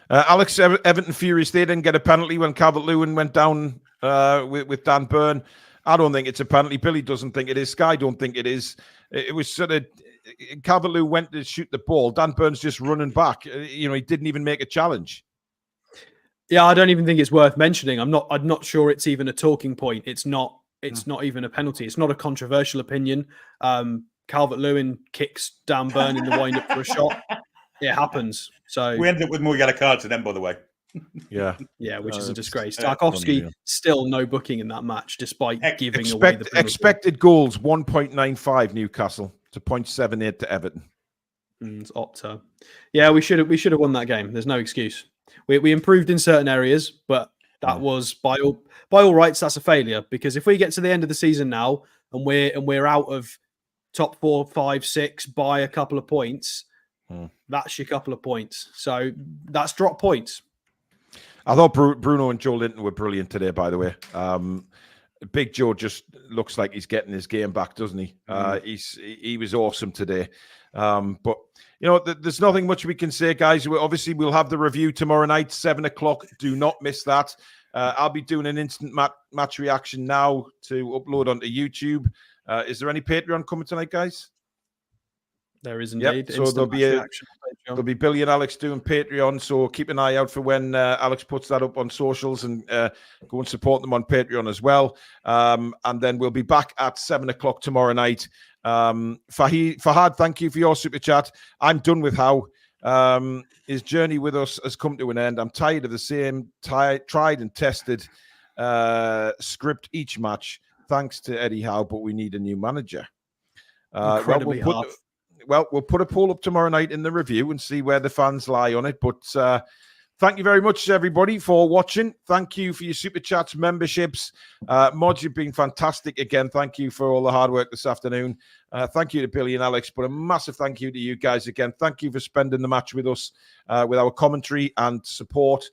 Alex, Everton furious they didn't get a penalty when Calvert-Lewin went down with Dan Burn. I don't think it's a penalty. Billy doesn't think it is. Sky don't think it is. It was sort of Calvert-Lewin went to shoot the ball. Dan Burn's just running back. He didn't even make a challenge. Yeah, I don't even think it's worth mentioning. I'm not sure it's even a talking point. It's not even a penalty. It's not a controversial opinion. Calvert-Lewin kicks Dan Burn in the wind-up for a shot. It happens. So we ended up with more yellow cards than them, by the way. Yeah, which is a disgrace. Tarkovsky still no booking in that match, despite giving away the penalty. Expected goals 1.95 Newcastle to 0.78 to Everton. It's Opta. Yeah, we should have won that game. There's no excuse. We improved in certain areas, but that was by all rights, that's a failure. Because if we get to the end of the season now and we're out of top 4, 5, 6 by a couple of points, That's your couple of points. So that's drop points. I thought Bruno and Joe Linton were brilliant today, by the way. Big Joe just looks like he's getting his game back, doesn't he? He was awesome today. But, you know, there's nothing much we can say, guys. Obviously, we'll have the review tomorrow night, 7 o'clock. Do not miss that. I'll be doing an instant match reaction now to upload onto YouTube. Is there any Patreon coming tonight, guys? There is indeed. Yep. So there'll be Billy and Alex doing Patreon. So keep an eye out for when Alex puts that up on socials, and go and support them on Patreon as well. And then we'll be back at 7 o'clock tomorrow night. Fahad, thank you for your super chat. I'm done with Howe. His journey with us has come to an end. I'm tired of the same tried and tested script each match. Thanks to Eddie Howe, but we need a new manager. Incredibly hard. Well, we'll put a poll up tomorrow night in the review and see where the fans lie on it. But thank you very much, everybody, for watching. Thank you for your super chats, memberships. Mods, you've been fantastic again. Thank you for all the hard work this afternoon. Thank you to Billy and Alex, but a massive thank you to you guys again. Thank you for spending the match with us, with our commentary and support.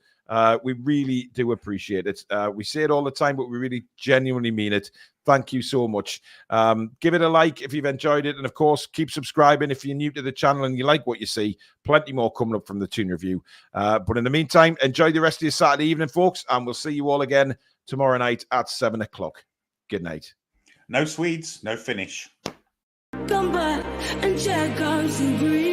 We really do appreciate it. We say it all the time, but we really genuinely mean it. Thank you so much. Give it a like if you've enjoyed it. And of course, keep subscribing if you're new to the channel and you like what you see. Plenty more coming up from the Toon Review. But in the meantime, enjoy the rest of your Saturday evening, folks. And we'll see you all again tomorrow night at 7 o'clock. Good night. No Swedes, no finish. Come back and check out some green.